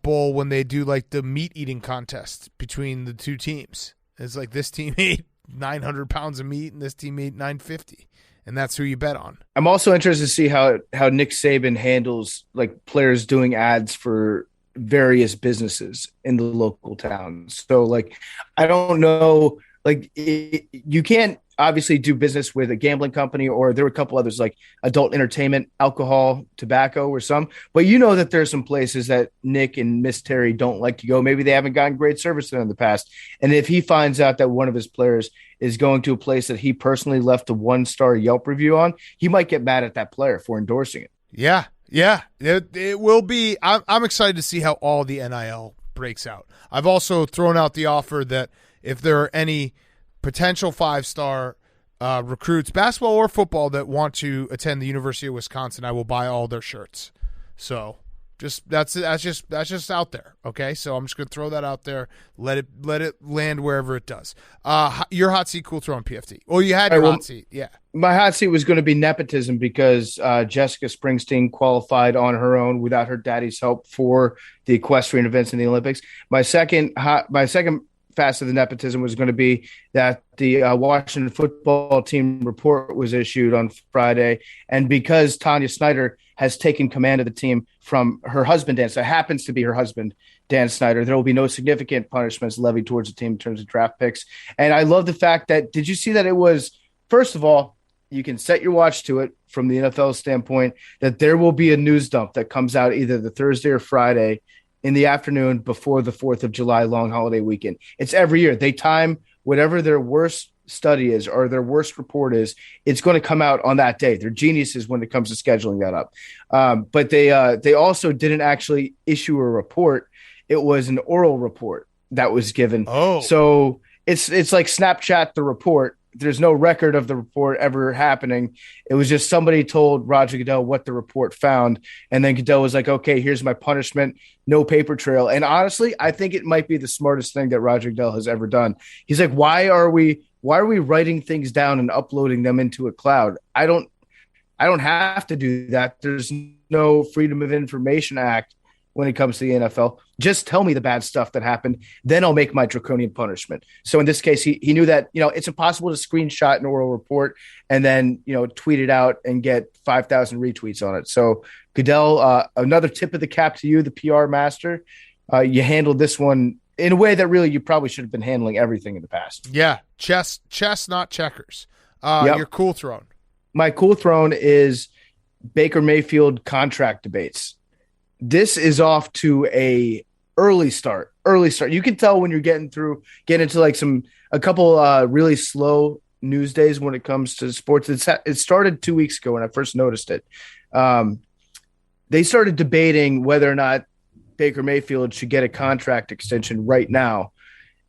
Bowl when they do like the meat eating contest between the two teams. It's like this team ate 900 pounds of meat and this team ate 950. And that's who you bet on. I'm also interested to see how Nick Saban handles like players doing ads for various businesses in the local towns. So like, I don't know, like you can't obviously do business with a gambling company, or there were a couple others like adult entertainment, alcohol, tobacco, or some, but you know that there's some places that Nick and Miss Terry don't like to go. Maybe they haven't gotten great service there in the past. And if he finds out that one of his players is going to a place that he personally left a 1-star Yelp review on, he might get mad at that player for endorsing it. Yeah. Yeah. It will be. I'm excited to see how all the NIL breaks out. I've also thrown out the offer that if there are any potential 5-star recruits, basketball or football, that want to attend the University of Wisconsin, I will buy all their shirts. So that's just out there. Okay, so I'm just gonna throw that out there. Let it land wherever it does. Your hot seat, cool throw on PFT. Well, you had your hot seat, yeah. My hot seat was going to be nepotism because Jessica Springsteen qualified on her own without her daddy's help for the equestrian events in the Olympics. My second facet of the nepotism was going to be that the Washington football team report was issued on Friday. And because Tanya Snyder has taken command of the team from her husband, Dan, so it happens to be her husband, Dan Snyder. There will be no significant punishments levied towards the team in terms of draft picks. And I love the fact that, did you see that it was, first of all, you can set your watch to it from the NFL standpoint, that there will be a news dump that comes out either the Thursday or Friday in the afternoon before the 4th of July long holiday weekend. It's every year. They time whatever their worst study is or their worst report is, it's going to come out on that day. They're geniuses when it comes to scheduling that up. But they also didn't actually issue a report. It was an oral report that was given. Oh, so it's like Snapchat the report. There's no record of the report ever happening. It was just somebody told Roger Goodell what the report found. And then Goodell was like, okay, here's my punishment. No paper trail. And honestly, I think it might be the smartest thing that Roger Goodell has ever done. He's like, why are we writing things down and uploading them into a cloud? I don't have to do that. There's no Freedom of Information Act when it comes to the NFL. Just tell me the bad stuff that happened. Then I'll make my draconian punishment. So in this case, he knew that, it's impossible to screenshot an oral report and then, tweet it out and get 5,000 retweets on it. So Goodell, another tip of the cap to you, the PR master. You handled this one in a way that really you probably should have been handling everything in the past. Yeah. Chess, not checkers. Your cool throne. My cool throne is Baker Mayfield contract debates. This is off to a early start. You can tell when you're getting into like a couple really slow news days when it comes to sports. It started 2 weeks ago when I first noticed it. They started debating whether or not Baker Mayfield should get a contract extension right now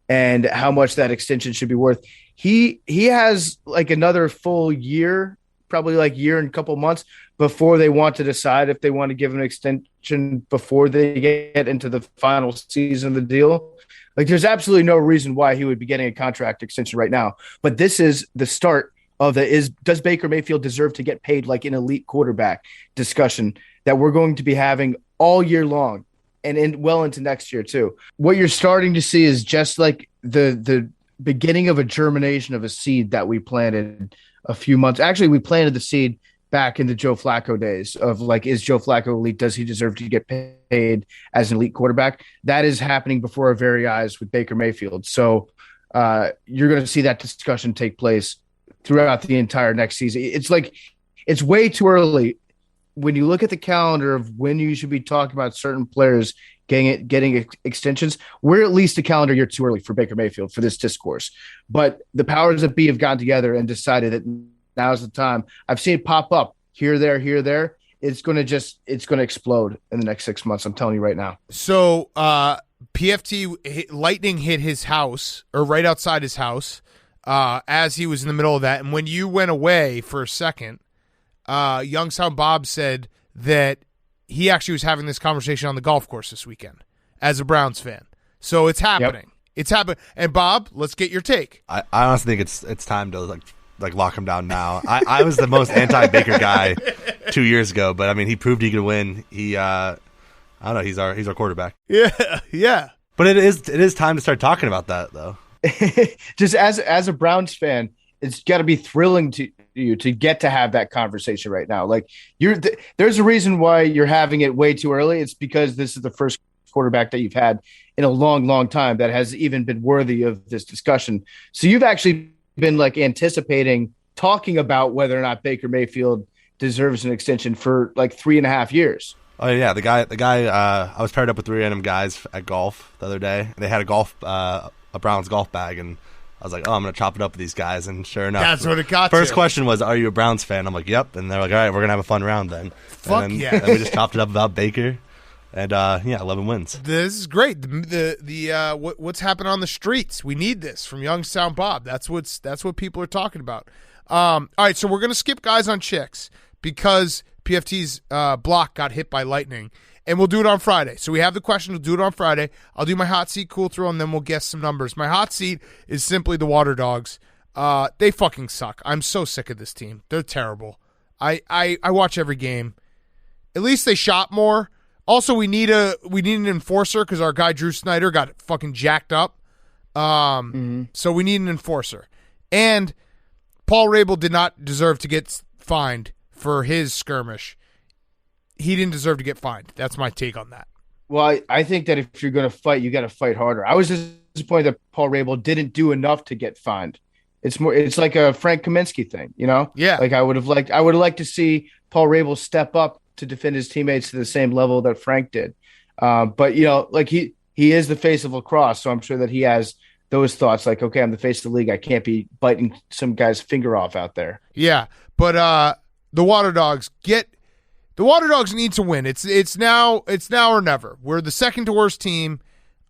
and how much that extension should be worth. He has like another full year, probably like year and a couple months before they want to decide if they want to give an extension before they get into the final season of the deal. Like there's absolutely no reason why he would be getting a contract extension right now. But this is the start of does Baker Mayfield deserve to get paid like an elite quarterback discussion that we're going to be having all year long and well into next year too. What you're starting to see is just like the beginning of a germination of a seed that we planted a few months. Actually, we planted the seed back in the Joe Flacco days of like, is Joe Flacco elite? Does he deserve to get paid as an elite quarterback? That is happening before our very eyes with Baker Mayfield. So you're going to see that discussion take place throughout the entire next season. It's way too early when you look at the calendar of when you should be talking about certain players getting extensions. We're at least a calendar year too early for Baker Mayfield for this discourse. But the powers that be have gotten together and decided that now's the time. I've seen it pop up here, there. It's going to explode in the next 6 months. I'm telling you right now. So PFT lightning hit his house or right outside his house as he was in the middle of that. And when you went away for a second, Youngstown Bob said that he actually was having this conversation on the golf course this weekend as a Browns fan. So it's happening. Yep. It's happening. And Bob, let's get your take. I honestly think it's time to like lock him down now. I was the most anti-Baker guy 2 years ago, but I mean, he proved he could win. I don't know. He's our quarterback. Yeah. But it is time to start talking about that, though. Just as a Browns fan, it's got to be thrilling to you to get to have that conversation right now. Like there's a reason why you're having it way too early. It's because this is the first quarterback that you've had in a long, long time that has even been worthy of this discussion. So you've actually been like anticipating talking about whether or not Baker Mayfield deserves an extension for like 3.5 years. Oh yeah, the guy. I was paired up with 3 random guys at golf the other day. They had a Browns golf bag, and I was like, "Oh, I'm gonna chop it up with these guys." And sure enough, that's what it got. First question was, "Are you a Browns fan?" I'm like, "Yep." And they're like, "All right, we're gonna have a fun round then." Fuck and yeah! And we just chopped it up about Baker, and 11 wins. This is great. What's happening on the streets? We need this from Youngstown Bob. That's what people are talking about. All right, so we're gonna skip guys on chicks because PFT's block got hit by lightning, and we'll do it on Friday. So we have the question. We'll do it on Friday. I'll do my hot seat cool throw, and then we'll guess some numbers. My hot seat is simply the Water Dogs. They fucking suck. I'm so sick of this team. They're terrible. I watch every game. At least they shot more. Also, we need an enforcer because our guy Drew Snyder got fucking jacked up. So we need an enforcer. And Paul Rabel did not deserve to get fined for his skirmish. He didn't deserve to get fined. That's my take on that. Well, I think that if you're going to fight, you got to fight harder. I was disappointed that Paul Rabel didn't do enough to get fined. It's like a Frank Kaminsky thing, you know? Yeah. Like I would have liked to see Paul Rabel step up to defend his teammates to the same level that Frank did. But you know, like he is the face of lacrosse, so I'm sure that he has those thoughts like, okay, I'm the face of the league. I can't be biting some guy's finger off out there. Yeah. But the Water Dogs need to win. It's now or never. We're the second to worst team.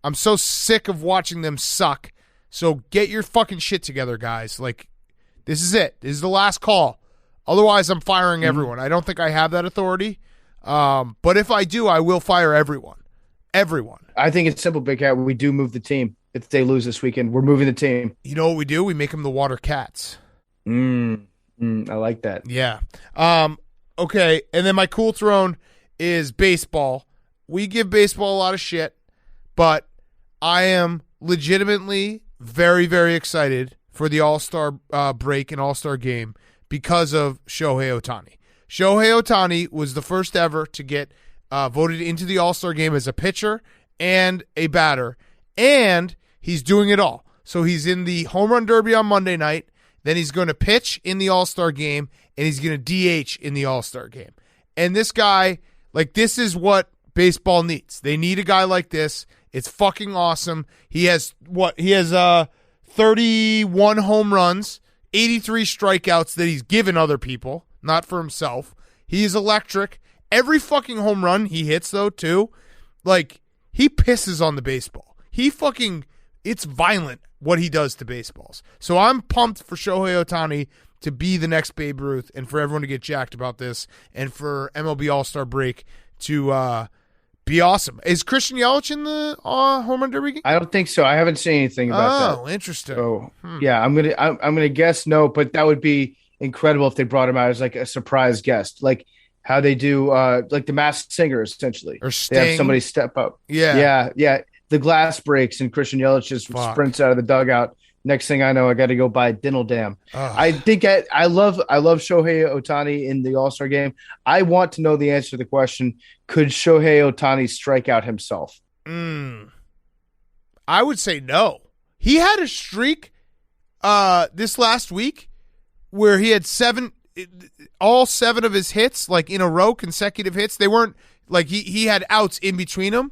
I'm so sick of watching them suck. So get your fucking shit together, guys. Like, this is it. This is the last call. Otherwise, I'm firing everyone. I don't think I have that authority. But if I do, I will fire everyone. Everyone. I think it's simple, Big Cat. We do move the team. If they lose this weekend, we're moving the team. You know what we do? We make them the Water Cats. I like that. Yeah. Okay, and then my cool throne is baseball. We give baseball a lot of shit, but I am legitimately very, very excited for the All-Star break and All-Star game because of Shohei Ohtani. Shohei Ohtani was the first ever to get voted into the All-Star game as a pitcher and a batter, and he's doing it all. So he's in the Home Run Derby on Monday night, then he's going to pitch in the All-Star game, and he's going to DH in the All-Star game. And this guy, like, this is what baseball needs. They need a guy like this. It's fucking awesome. He has 31 home runs, 83 strikeouts that he's given other people, not for himself. He's electric. Every fucking home run he hits, though, too, like, he pisses on the baseball. It's violent what he does to baseballs. So I'm pumped for Shohei Ohtani to be the next Babe Ruth and for everyone to get jacked about this and for MLB All-Star break to be awesome. Is Christian Yelich in the Home Run Derby game? I don't think so. I haven't seen anything about that. Oh, interesting. So, yeah, I'm gonna guess no, but that would be incredible if they brought him out as like a surprise guest, like how they do like the Masked Singer, essentially. Or Sting. They have somebody step up. Yeah. The glass breaks and Christian Yelich just sprints out of the dugout. Next thing I know, I got to go buy Dinnell Dam. I think I love Shohei Ohtani in the All-Star game. I want to know the answer to the question: could Shohei Ohtani strike out himself? I would say no. He had a streak this last week where he had all seven of his hits, like in a row, consecutive hits. They weren't like he had outs in between them,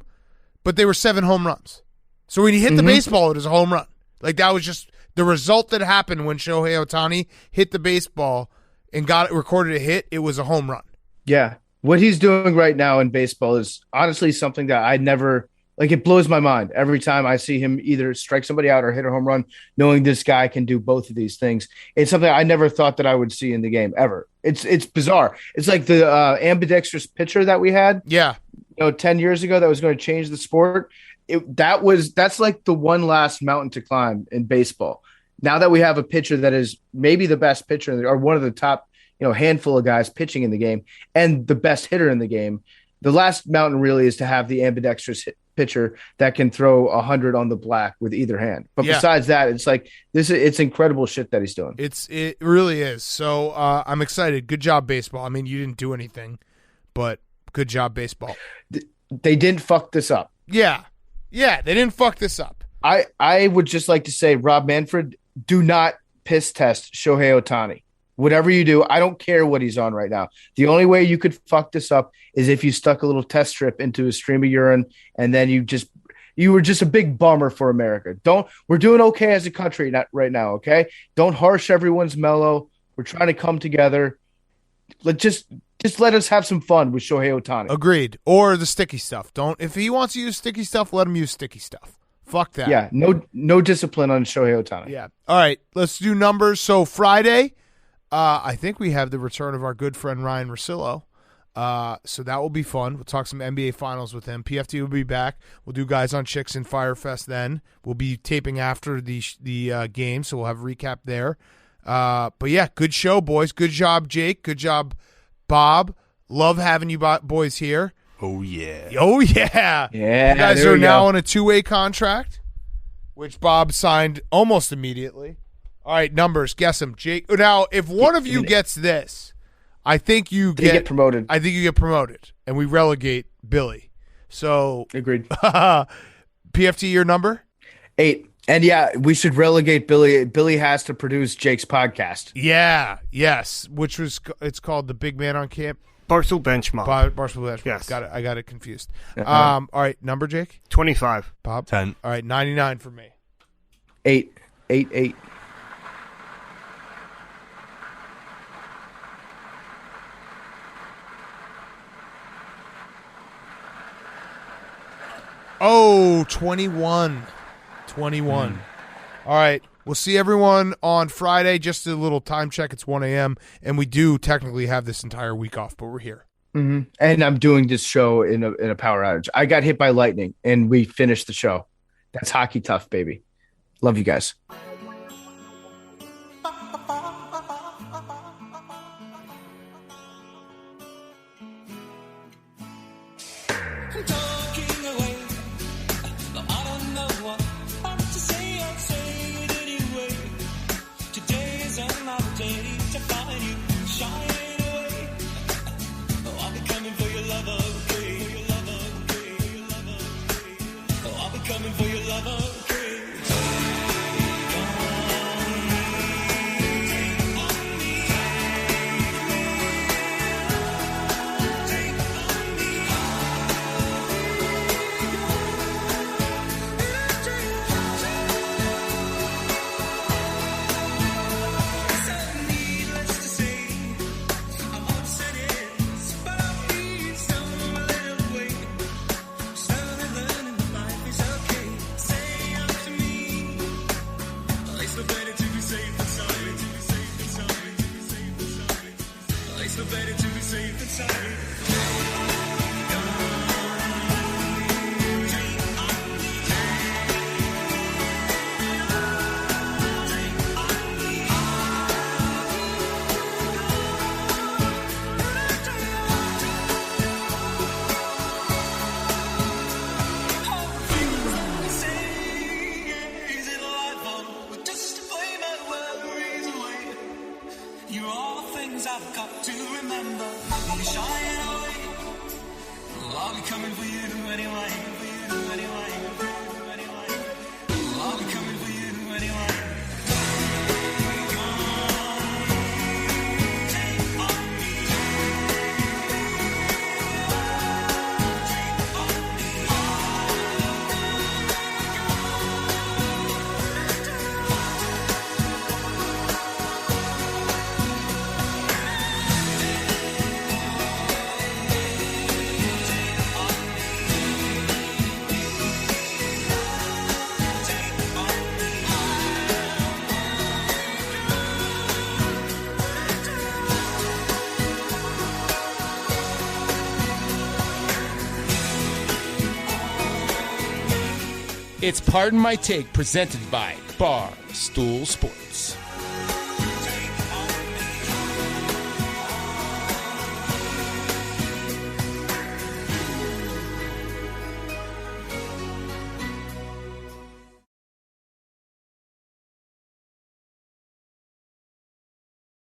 but they were 7 home runs. So when he hit the baseball, it was a home run. Like, that was just the result that happened when Shohei Ohtani hit the baseball and recorded a hit. It was a home run. Yeah. What he's doing right now in baseball is honestly something that I never – like, it blows my mind every time I see him either strike somebody out or hit a home run, knowing this guy can do both of these things. It's something I never thought that I would see in the game ever. It's bizarre. It's like the ambidextrous pitcher that we had 10 years ago that was going to change the sport. That's like the one last mountain to climb in baseball. Now that we have a pitcher that is maybe the best pitcher or one of the top, handful of guys pitching in the game and the best hitter in the game, the last mountain really is to have the ambidextrous pitcher that can throw 100 on the black with either hand. But besides that, it's like it's incredible shit that he's doing. It really is. So I'm excited. Good job, baseball. I mean, you didn't do anything, but good job, baseball. They didn't fuck this up. Yeah, they didn't fuck this up. I would just like to say, Rob Manfred, do not piss test Shohei Ohtani. Whatever you do, I don't care what he's on right now. The only way you could fuck this up is if you stuck a little test strip into a stream of urine and then you were just a big bummer for America. We're doing okay as a country right now, okay? Don't harsh everyone's mellow. We're trying to come together. Just let us have some fun with Shohei Ohtani. Agreed. Or the sticky stuff. If he wants to use sticky stuff, let him use sticky stuff. Fuck that. Yeah, no discipline on Shohei Ohtani. Yeah. All right, let's do numbers. So Friday, I think we have the return of our good friend Ryan Russillo. So that will be fun. We'll talk some NBA Finals with him. PFT will be back. We'll do Guys on Chicks and Firefest then. We'll be taping after the game, so we'll have a recap there. But yeah, good show, boys. Good job, Jake. Good job, Bob. Love having you boys here. Oh, yeah. Oh, yeah. Yeah. You guys are now on a 2-way contract, which Bob signed almost immediately. All right, numbers. Guess them, Jake. Now, if one of you gets this, I think you get promoted. I think you get promoted, and we relegate Billy. So agreed. PFT, your number? 8. And yeah, we should relegate Billy. Billy has to produce Jake's podcast. Yeah, yes. It's called The Big Man on Camp. Barstool Benchmark. Barstool Benchmark. Yes. Got it. I got it confused. Uh-huh. All right, number, Jake? 25. Bob? 10. All right, 99 for me. 8. 8, 8. Oh, 21. 21. All right. We'll see everyone on Friday. Just a little time check. It's 1 a.m. And we do technically have this entire week off, but we're here. Mm-hmm. And I'm doing this show in a power outage. I got hit by lightning, and we finished the show. That's hockey tough, baby. Love you guys. It's Pardon My Take, presented by Barstool Sports.